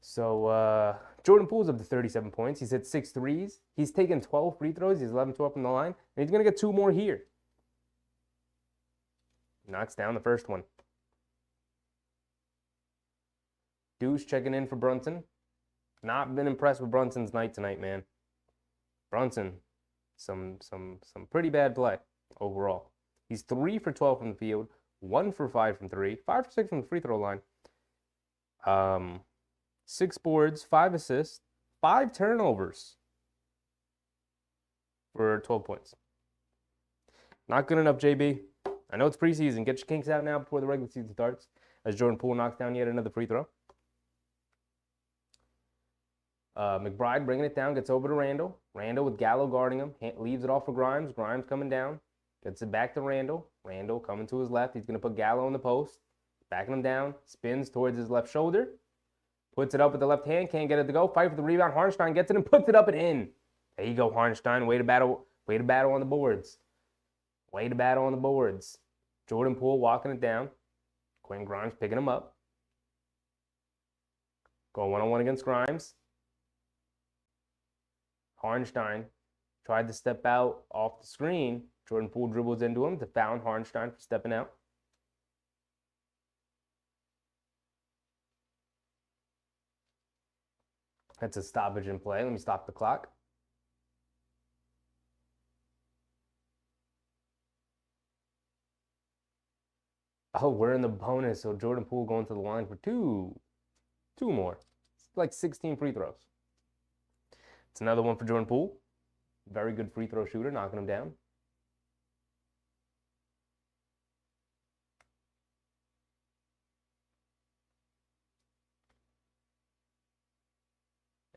S1: So Jordan Poole's up to 37 points. He's hit 6 threes. He's taken 12 free throws. He's 11-12 from the line. And he's going to get 2 more here. Knocks down the first one. Deuce checking in for Brunson. Not been impressed with Brunson's night tonight, man. Brunson, some pretty bad play overall. He's 3 for 12 from the field, 1 for 5 from 3, 5 for 6 from the free throw line. 6 boards, 5 assists, 5 turnovers for 12 points. Not good enough, JB. I know it's preseason. Get your kinks out now before the regular season starts. As Jordan Poole knocks down yet another free throw. McBride bringing it down, gets over to Randall. Randall with Gallo guarding him, leaves it off for Grimes. Grimes coming down, gets it back to Randall. Randall coming to his left. He's going to put Gallo in the post, backing him down, spins towards his left shoulder, puts it up with the left hand, can't get it to go. Fight for the rebound. Harnstein gets it and puts it up and in. There you go, Harnstein. Way to battle on the boards. Way to battle on the boards. Jordan Poole walking it down. Quinn Grimes picking him up. Going one-on-one against Grimes. Harnstein tried to step out off the screen. Jordan Poole dribbles into him to foul Harnstein for stepping out. That's a stoppage in play. Let me stop the clock. Oh, we're in the bonus, so Jordan Poole going to the line for two more. It's like 16 free throws. It's another one for Jordan Poole. Very good free throw shooter, knocking him down.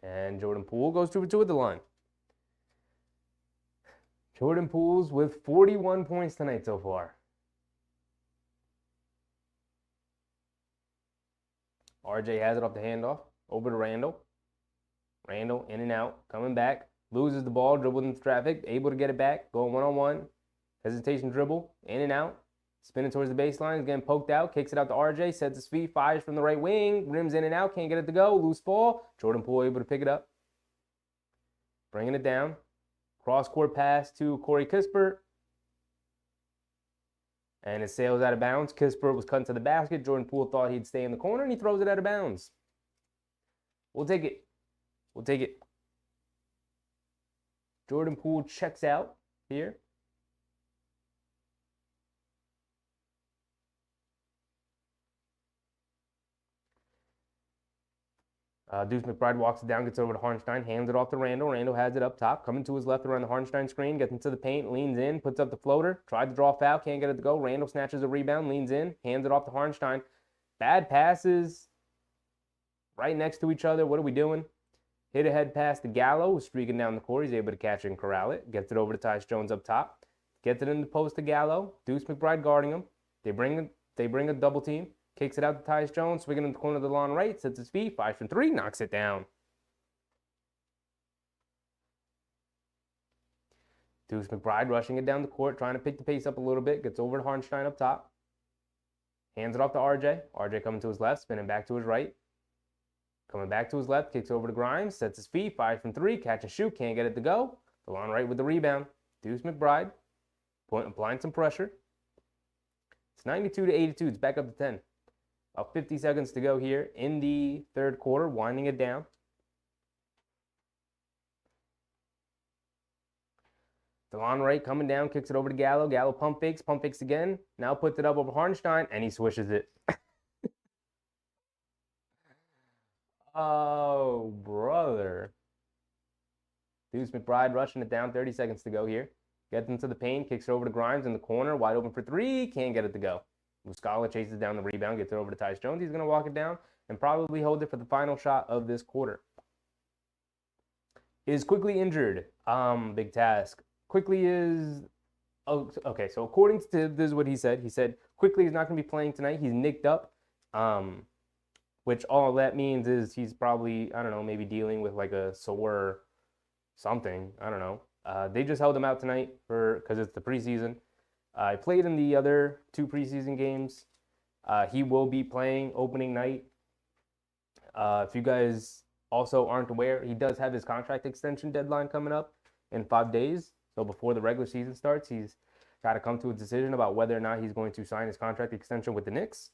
S1: And Jordan Poole goes 2 for 2 at the line. Jordan Poole's with 41 points tonight so far. RJ has it off the handoff. Over to Randall. Randall in and out. Coming back. Loses the ball. Dribbled into traffic. Able to get it back. Going one-on-one. Hesitation dribble. In and out. Spinning towards the baseline. He's getting poked out. Kicks it out to RJ. Sets his feet. Fires from the right wing. Rims in and out. Can't get it to go. Loose ball. Jordan Poole able to pick it up. Bringing it down. Cross-court pass to Corey Kispert. And it sails out of bounds. Kispert was cut into the basket. Jordan Poole thought he'd stay in the corner, and he throws it out of bounds. We'll take it. We'll take it. Jordan Poole checks out here. Deuce McBride walks it down, gets over to Harnstein, hands it off to Randall. Randall has it up top, coming to his left around the Harnstein screen, gets into the paint, leans in, puts up the floater, tried to draw a foul, can't get it to go. Randall snatches a rebound, leans in, hands it off to Harnstein. Bad passes right next to each other. What are we doing? Hit a head pass to Gallo, who's streaking down the court. He's able to catch it and corral it. Gets it over to Tyus Jones up top. Gets it in the post to Gallo. Deuce McBride guarding him. They bring a double team. Kicks it out to Tyus Jones, swinging in the corner of the lawn right, sets his feet, 5 from 3, knocks it down. Deuce McBride rushing it down the court, trying to pick the pace up a little bit, gets over to Harnstein up top. Hands it off to RJ. RJ coming to his left, spinning back to his right. Coming back to his left, kicks over to Grimes, sets his feet, 5 from 3, catch and shoot, can't get it to go. The lawn right with the rebound. Deuce McBride applying some pressure. It's 92-82, it's back up to 10. About 50 seconds to go here in the third quarter, winding it down. DeLon Wright coming down, kicks it over to Gallo. Gallo pump fakes again. Now puts it up over Harnstein, and he swishes it. Oh, brother. Deuce McBride rushing it down, 30 seconds to go here. Gets into the paint, kicks it over to Grimes in the corner, wide open for 3, can't get it to go. Muscala chases down the rebound, gets it over to Tyus Jones. He's going to walk it down and probably hold it for the final shot of this quarter. Is Quickly injured? Big task. Quickly is... Oh, okay, so according to this is what he said. He said Quickly is not going to be playing tonight. He's nicked up, which all that means is he's probably, I don't know, maybe dealing with like a sore something. I don't know. They just held him out tonight because it's the preseason. I played in the other 2 preseason games. He will be playing opening night. If you guys also aren't aware, he does have his contract extension deadline coming up in 5 days. So before the regular season starts, he's got to come to a decision about whether or not he's going to sign his contract extension with the Knicks,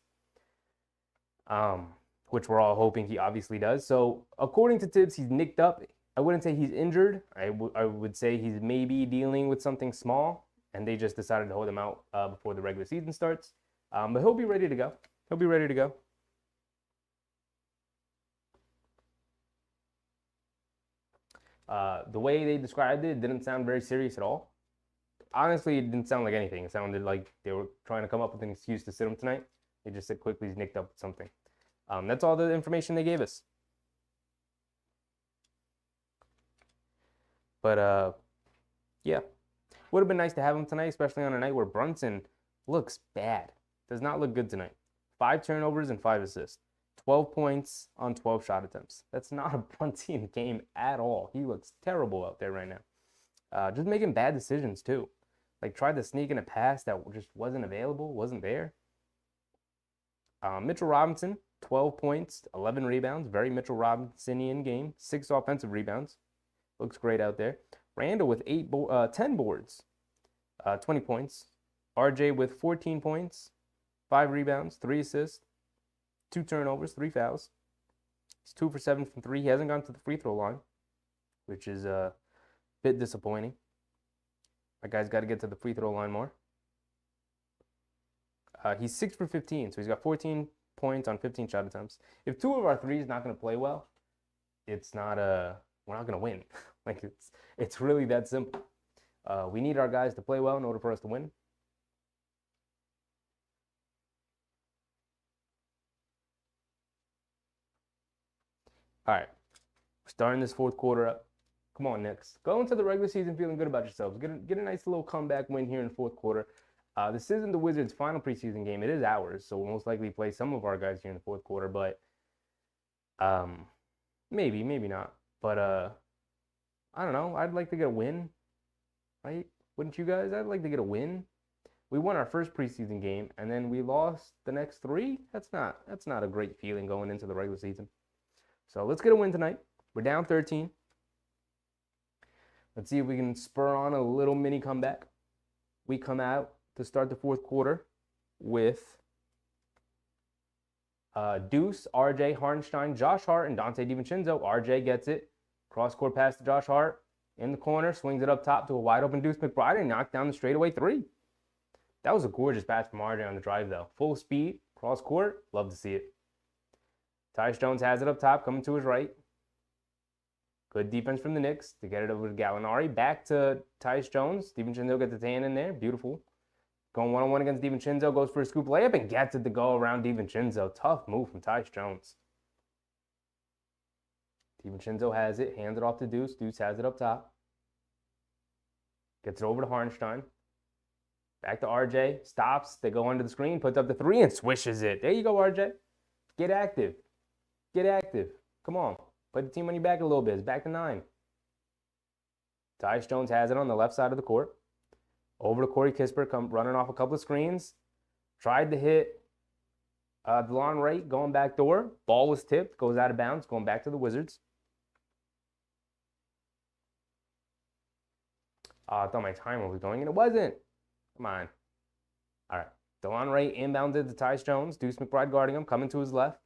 S1: which we're all hoping he obviously does. So according to Tibbs, he's nicked up. I wouldn't say he's injured. I would say he's maybe dealing with something small, and they just decided to hold him out before the regular season starts. But he'll be ready to go. He'll be ready to go. The way they described it didn't sound very serious at all. Honestly, it didn't sound like anything. It sounded like they were trying to come up with an excuse to sit him tonight. They just said Quickly he's nicked up with something. That's all the information they gave us. But yeah, would have been nice to have him tonight, especially on a night where Brunson looks bad. Does not look good tonight. 5 turnovers and 5 assists. 12 points on 12 shot attempts. That's not a Brunson game at all. He looks terrible out there right now. Just making bad decisions too. Like tried to sneak in a pass that just wasn't available, wasn't there. Mitchell Robinson, 12 points, 11 rebounds. Very Mitchell Robinsonian game. 6 offensive rebounds. Looks great out there. Randall with 10 boards, 20 points. RJ with 14 points, 5 rebounds, 3 assists, 2 turnovers, 3 fouls. He's 2 for 7 from 3. He hasn't gone to the free throw line, which is a bit disappointing. That guy's got to get to the free throw line more. He's 6 for 15, so he's got 14 points on 15 shot attempts. If 2 of our 3 is not going to play well, it's not we're not going to win. Like it's really that simple. We need our guys to play well in order for us to win. All right, we're starting this fourth quarter up. Come on, Knicks. Go into the regular season feeling good about yourselves. Get a nice little comeback win here in the fourth quarter. This isn't the Wizards' final preseason game. It is ours, so we'll most likely play some of our guys here in the fourth quarter. But maybe not. But I don't know. I'd like to get a win, right? Wouldn't you guys? I'd like to get a win. We won our first preseason game, and then we lost the next 3. That's not a great feeling going into the regular season. So let's get a win tonight. We're down 13. Let's see if we can spur on a little mini comeback. We come out to start the fourth quarter with Deuce, RJ, Hartenstein, Josh Hart, and Dante DiVincenzo. RJ gets it. Cross-court pass to Josh Hart. In the corner, swings it up top to a wide-open Deuce McBride and knocked down the straightaway 3. That was a gorgeous pass from RJ on the drive, though. Full speed, cross-court. Love to see it. Tyus Jones has it up top, coming to his right. Good defense from the Knicks to get it over to Gallinari. Back to Tyus Jones. DiVincenzo gets his hand in there. Beautiful. Going one-on-one against DiVincenzo. Goes for a scoop layup and gets it to go around DiVincenzo. Tough move from Tyus Jones. DiVincenzo has it. Hands it off to Deuce. Deuce has it up top. Gets it over to Hartenstein. Back to RJ. Stops. They go under the screen. Puts up the 3 and swishes it. There you go, RJ. Get active. Get active. Come on. Put the team on your back a little bit. It's back to 9. Tyus Jones has it on the left side of the court. Over to Corey Kispert, running off a couple of screens. Tried to hit DeLon Wright going back door. Ball was tipped. Goes out of bounds. Going back to the Wizards. I thought my timer was going, and it wasn't. Come on. All right. DeLon Wright inbounded to Tyus Jones. Deuce McBride guarding him. Coming to his left.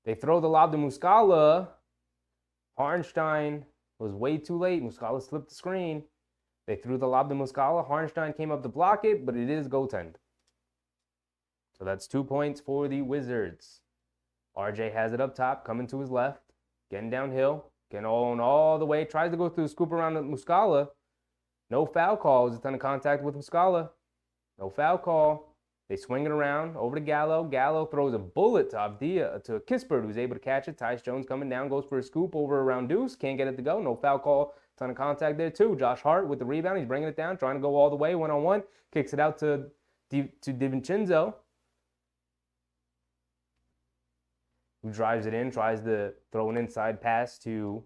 S1: They throw the lob to Muscala. Hartenstein was way too late. Muscala slipped the screen. They threw the lob to Muscala. Hartenstein came up to block it, but it is goaltend. So that's 2 points for the Wizards. RJ has it up top, coming to his left, getting downhill, getting on all the way. Tries to go through the scoop around Muscala. No foul call. It's a ton of contact with Muscala. No foul call. They swing it around over to Gallo. Gallo throws a bullet to Kispert, who's able to catch it. Tyus Jones coming down, goes for a scoop over around Deuce. Can't get it to go. No foul call. Ton of contact there, too. Josh Hart with the rebound. He's bringing it down, trying to go all the way, one-on-one. Kicks it out to DiVincenzo, who drives it in, tries to throw an inside pass to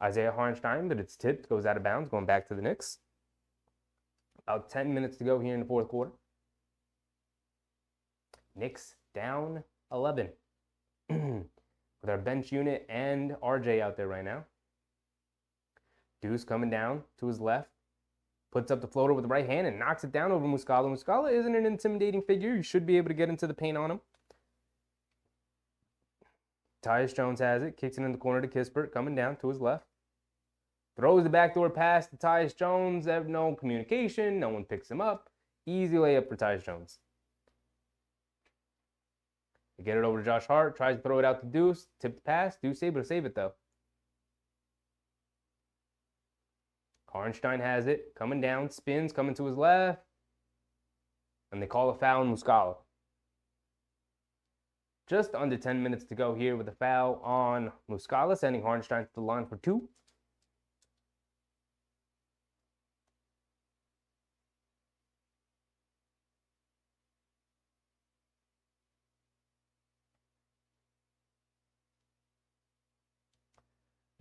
S1: Isaiah Hartenstein, but it's tipped, goes out of bounds, going back to the Knicks. About 10 minutes to go here in the fourth quarter. Knicks down 11 with our bench unit and RJ out there right now. Deuce coming down to his left, puts up the floater with the right hand and knocks it down over Muscala. Muscala isn't an intimidating figure. You should be able to get into the paint on him. Tyus Jones has it, kicks it in the corner to Kispert, coming down to his left. Throws the backdoor pass to Tyus Jones. They have no communication. No one picks him up. Easy layup for Tyus Jones. They get it over to Josh Hart. Tries to throw it out to Deuce. Tipped pass. Deuce able to save it, though. Hartenstein has it. Coming down. Spins. Coming to his left. And they call a foul on Muscala. Just under 10 minutes to go here with a foul on Muscala, sending Hartenstein to the line for 2.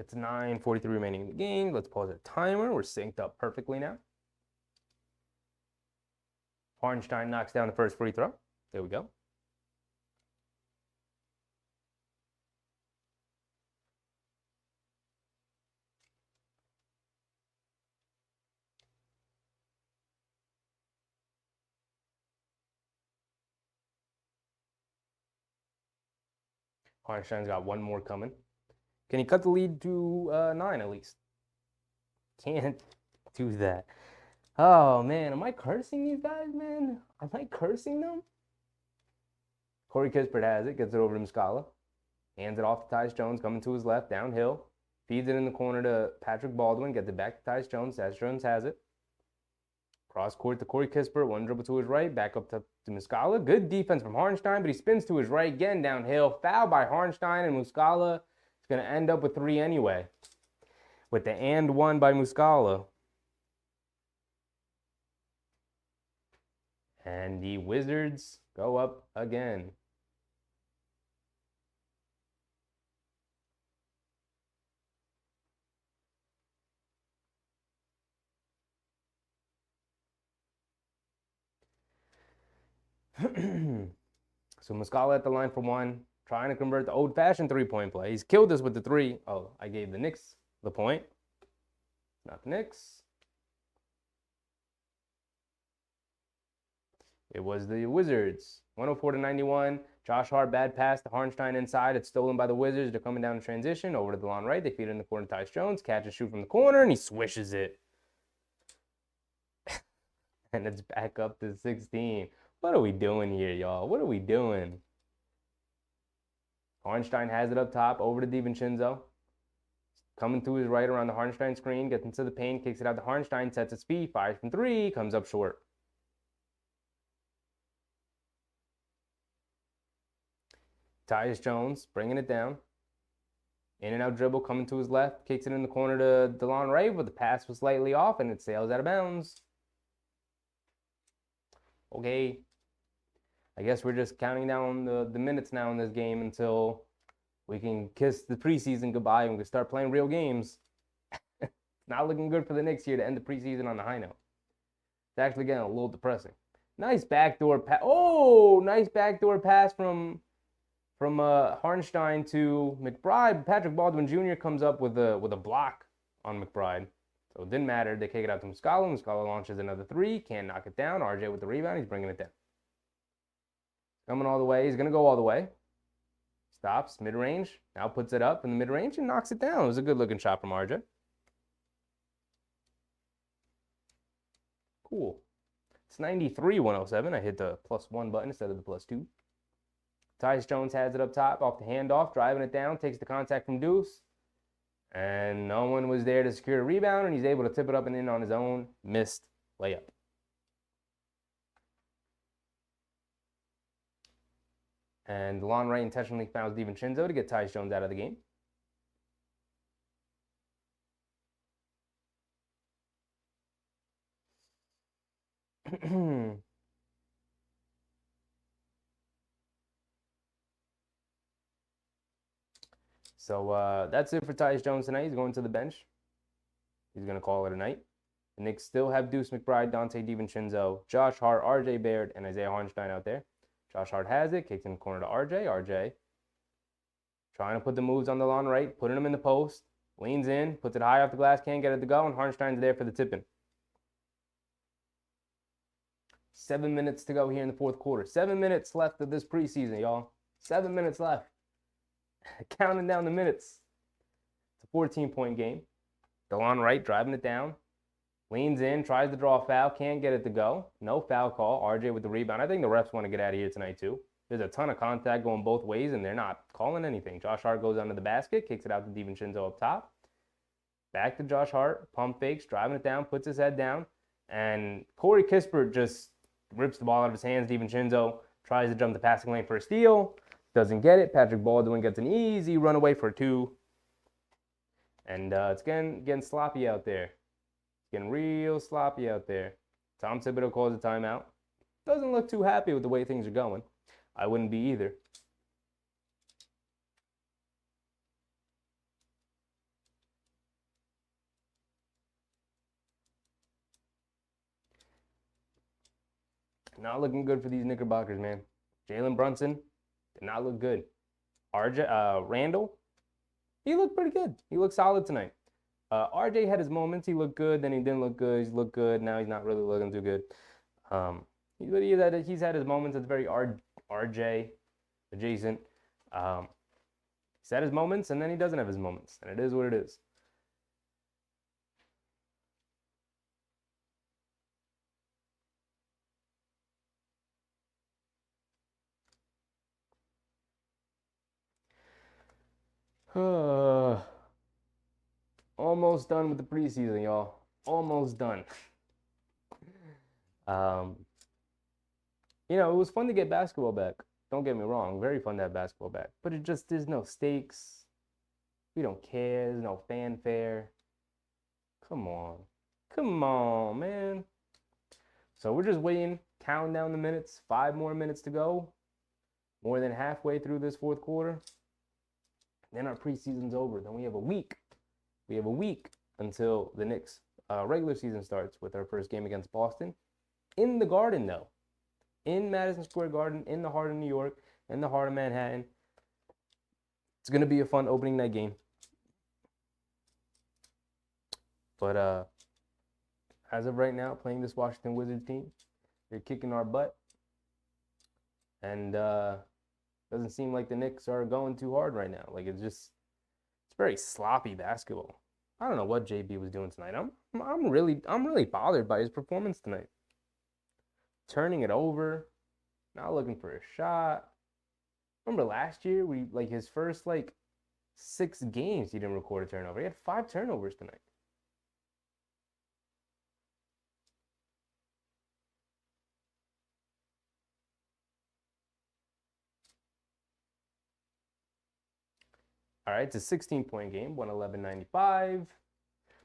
S1: It's 9:43 remaining in the game. Let's pause the timer. We're synced up perfectly now. Hartenstein knocks down the first free throw. There we go. Hartenstein's got one more coming. Can he cut the lead to 9 at least? Can't do that. Oh, man. Am I cursing these guys, man? Am I cursing them? Corey Kispert has it. Gets it over to Muscala. Hands it off to Tyus Jones. Coming to his left. Downhill. Feeds it in the corner to Patrick Baldwin. Gets it back to Tyus Jones. Tyus Jones has it. Cross court to Corey Kispert. One dribble to his right. Back up to Muscala. Good defense from Hartenstein, but he spins to his right again downhill. Foul by Hartenstein, and Muscala is going to end up with 3 anyway. With the and 1 by Muscala. And the Wizards go up again. So Muscala at the line for 1, trying to convert the old-fashioned three-point play. He's killed us with the 3. Oh, I gave the Knicks the point. Not the Knicks. It was the Wizards. 104-91. Josh Hart, bad pass to Hartenstein inside. It's stolen by the Wizards. They're coming down in transition. Over to the line right. They feed it in the corner to Tyus Jones. Catch and shoot from the corner, and he swishes it. And it's back up to 16. What are we doing here, y'all? What are we doing? Hartenstein has it up top, over to DiVincenzo. Coming to his right around the Hartenstein screen, gets into the paint, kicks it out to Hartenstein, sets his feet, fires from 3, comes up short. Tyus Jones bringing it down. In and out dribble, coming to his left, kicks it in the corner to DeLon Wright, but the pass was slightly off and it sails out of bounds. Okay. I guess we're just counting down the minutes now in this game until we can kiss the preseason goodbye and we can start playing real games. Not looking good for the Knicks here to end the preseason on a high note. It's actually getting a little depressing. Nice backdoor pass. Oh, nice backdoor pass from Hartenstein to McBride. Patrick Baldwin Jr. comes up with a block on McBride. So it didn't matter. They kick it out to Muscala. Muscala launches another 3. Can't knock it down. RJ with the rebound. He's bringing it down. Coming all the way. He's going to go all the way. Stops. Mid-range. Now puts it up in the mid-range and knocks it down. It was a good-looking shot from RJ. Cool. It's 93-107. I hit the +1 button instead of the +2. Tyus Jones has it up top. Off the handoff. Driving it down. Takes the contact from Deuce. And no one was there to secure a rebound. And he's able to tip it up and in on his own. Missed layup. And DeLon Wright intentionally fouls DiVincenzo to get Tyus Jones out of the game. So that's it for Tyus Jones tonight. He's going to the bench. He's going to call it a night. The Knicks still have Deuce McBride, Dante DiVincenzo, Josh Hart, RJ Baird, and Isaiah Hartenstein out there. Josh Hart has it, kicks in the corner to RJ. RJ trying to put the moves on DeLon Wright, putting him in the post, leans in, puts it high off the glass, can't get it to go, and Hartenstein's there for the tip-in. 7 minutes to go here in the fourth quarter. 7 minutes left of this preseason, y'all. 7 minutes left. Counting down the minutes. It's a 14-point game. DeLon Wright driving it down. Leans in, tries to draw a foul, can't get it to go. No foul call. RJ with the rebound. I think the refs want to get out of here tonight too. There's a ton of contact going both ways, and they're not calling anything. Josh Hart goes under the basket, kicks it out to DiVincenzo up top. Back to Josh Hart, pump fakes, driving it down, puts his head down. And Corey Kispert just rips the ball out of his hands. DiVincenzo tries to jump the passing lane for a steal. Doesn't get it. Patrick Baldwin gets an easy runaway for 2. And it's getting sloppy out there. Getting real sloppy out there. Tom Thibodeau calls a timeout. Doesn't look too happy with the way things are going. I wouldn't be either. Not looking good for these Knickerbockers, man. Jalen Brunson did not look good. Randall, he looked pretty good. He looked solid tonight. RJ had his moments. He looked good, then he didn't look good. He's looked good. Now he's not really looking too good. He's had his moments. It's very RJ adjacent. He's had his moments, and then he doesn't have his moments, and it is what it is. Almost done with the preseason, y'all. Almost done. You know, it was fun to get basketball back. Don't get me wrong, very fun to have basketball back. But it just, there's no stakes. We don't care. There's no fanfare. Come on. Come on, man. So we're just waiting, counting down the minutes. 5 more minutes to go. More than halfway through this fourth quarter. Then our preseason's over. Then we have a week. We have a week until the Knicks regular season starts with our first game against Boston. In the Garden, though. In Madison Square Garden, in the heart of New York, in the heart of Manhattan. It's going to be a fun opening night game. But as of right now, playing this Washington Wizards team, they're kicking our butt. And doesn't seem like the Knicks are going too hard right now. Like, it's very sloppy basketball. I don't know what JB was doing tonight. I'm really bothered by his performance tonight. Turning it over, not looking for a shot. Remember last year, his first 6 games, he didn't record a turnover. He had 5 turnovers tonight. All right, it's a 16-point game, 111.95.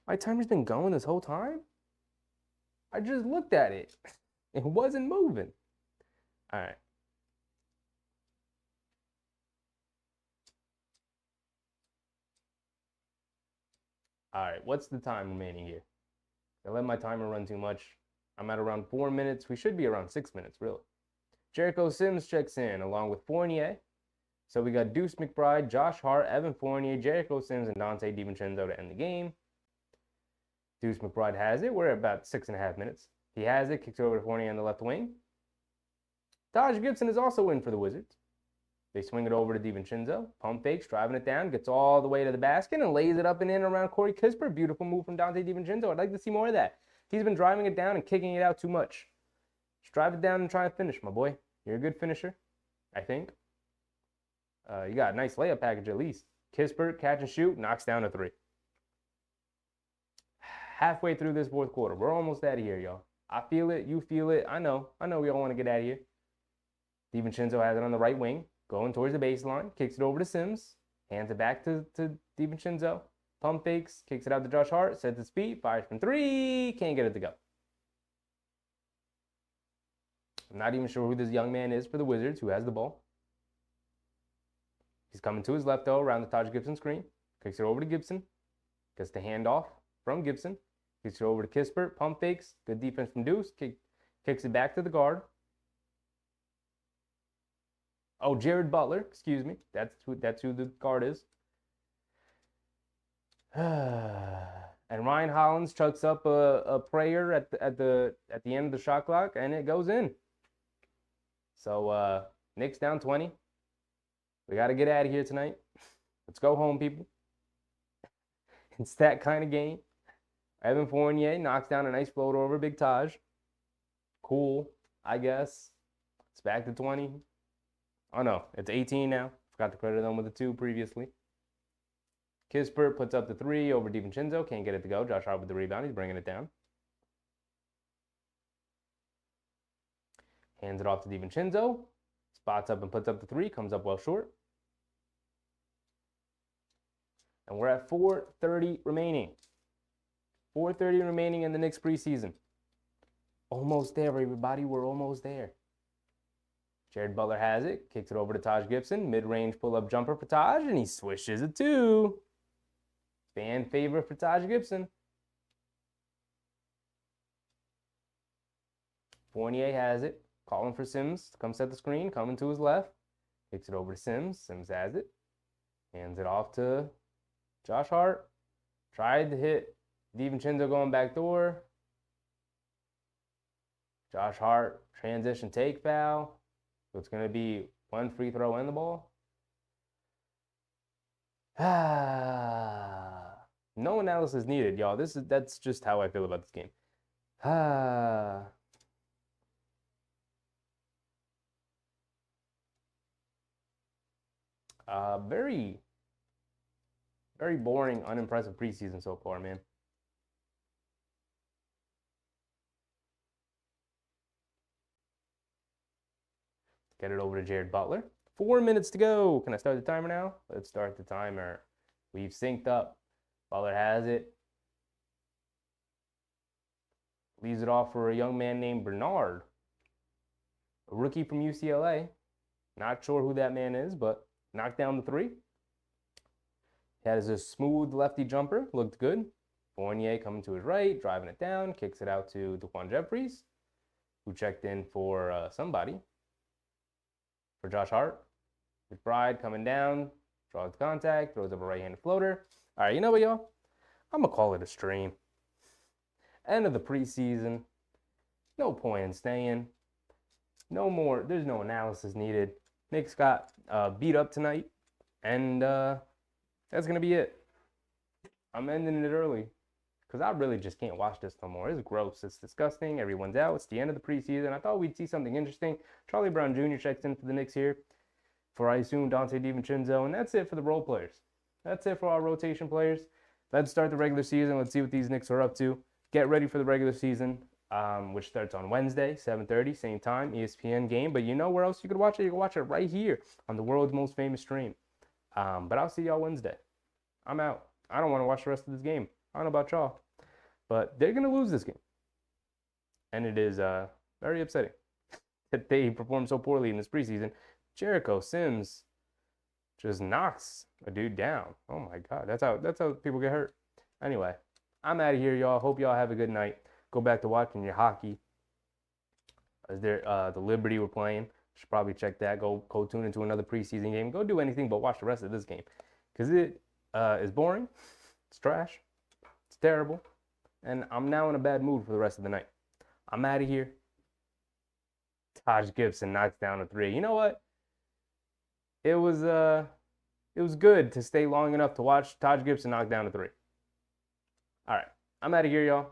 S1: My timer's been going this whole time? I just looked at it. It wasn't moving. All right. All right, what's the time remaining here? I let my timer run too much. I'm at around 4 minutes. We should be around 6 minutes, really. Jericho Sims checks in along with Fournier. So we got Deuce McBride, Josh Hart, Evan Fournier, Jericho Sims, and Dante DiVincenzo to end the game. Deuce McBride has it. We're at about 6.5 minutes. He has it, kicks over to Fournier on the left wing. Taj Gibson is also in for the Wizards. They swing it over to DiVincenzo. Pump fakes, driving it down, gets all the way to the basket and lays it up and in around Corey Kispert. Beautiful move from Dante DiVincenzo. I'd like to see more of that. He's been driving it down and kicking it out too much. Just drive it down and try and finish, my boy. You're a good finisher, I think. You got a nice layup package at least. Kispert, catch and shoot, knocks down a 3. Halfway through this fourth quarter. We're almost out of here, y'all. I feel it. You feel it. I know we all want to get out of here. DiVincenzo has it on the right wing, going towards the baseline, kicks it over to Sims, hands it back to DiVincenzo, pump fakes, kicks it out to Josh Hart, sets his feet, fires from 3, can't get it to go. I'm not even sure who this young man is for the Wizards who has the ball. He's coming to his left, though, around the Taj Gibson screen. Kicks it over to Gibson. Gets the handoff from Gibson. Kicks it over to Kispert. Pump fakes. Good defense from Deuce. Kicks it back to the guard. Oh, Jared Butler. Excuse me. That's who the guard is. And Ryan Hollins chucks up a prayer at the end of the shot clock, and it goes in. So Knicks down 20. We got to get out of here tonight. Let's go home, people. It's that kind of game. Evan Fournier knocks down a nice floater over Big Taj. Cool, I guess. It's back to 20. Oh, no, it's 18 now. Forgot to credit them with a 2 previously. Kispert puts up the 3 over DiVincenzo. Can't get it to go. Josh Hart with the rebound. He's bringing it down. Hands it off to DiVincenzo. Spots up and puts up the 3. Comes up well short. And we're at 4:30 remaining. 4:30 remaining in the Knicks preseason. Almost there, everybody. We're almost there. Jared Butler has it. Kicks it over to Taj Gibson. Mid-range pull-up jumper for Taj, and he swishes it 2. Fan favorite for Taj Gibson. Fournier has it. calling for Sims to come set the screen, coming to his left. Kicks it over to Sims. Sims has it. Hands it off to Josh Hart. Tried to hit DiVincenzo going back door. Josh Hart, transition take foul. So it's going to be one free throw and the ball. No analysis needed, y'all. That's just how I feel about this game. Very, very boring, unimpressive preseason so far, man. Get it over to Jared Butler. 4 minutes to go. Can I start the timer now? Let's start the timer. We've synced up. Butler has it. Leaves it off for a young man named Bernard, a rookie from UCLA. Not sure who that man is, but knocked down the three. Has a smooth lefty jumper. Looked good. Fournier coming to his right, driving it down. Kicks it out to DeQuan Jeffries, who checked in for somebody. For Josh Hart. McBride coming down. Draws the contact. Throws up a right-handed floater. All right, you know what, y'all? I'm going to call it a stream. End of the preseason. No point in staying. No more. There's no analysis needed. Knicks got beat up tonight. And that's going to be it. I'm ending it early. Because I really just can't watch this no more. It's gross. It's disgusting. Everyone's out. It's the end of the preseason. I thought we'd see something interesting. Charlie Brown Jr. checks in for the Knicks here. For, I assume, Dante DiVincenzo. And that's it for the role players. That's it for our rotation players. Let's start the regular season. Let's see what these Knicks are up to. Get ready for the regular season, which starts on Wednesday, 7:30, same time, ESPN game. But you know where else you could watch it? You can watch it right here on the world's most famous stream. But I'll see y'all Wednesday. I'm out. I don't want to watch the rest of this game. I don't know about y'all. But they're going to lose this game. And it is very upsetting that they performed so poorly in this preseason. Jericho Sims just knocks a dude down. Oh my God, that's how people get hurt. Anyway, I'm out of here, y'all. Hope y'all have a good night. Go back to watching your hockey. As the Liberty were playing, should probably check that. Go tune into another preseason game. Go do anything but watch the rest of this game, because it is boring. It's trash. It's terrible, and I'm now in a bad mood for the rest of the night. I'm out of here. Taj Gibson knocks down a three. You know what? It was good to stay long enough to watch Taj Gibson knock down a three. All right. I'm out of here, y'all.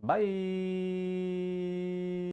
S1: Bye.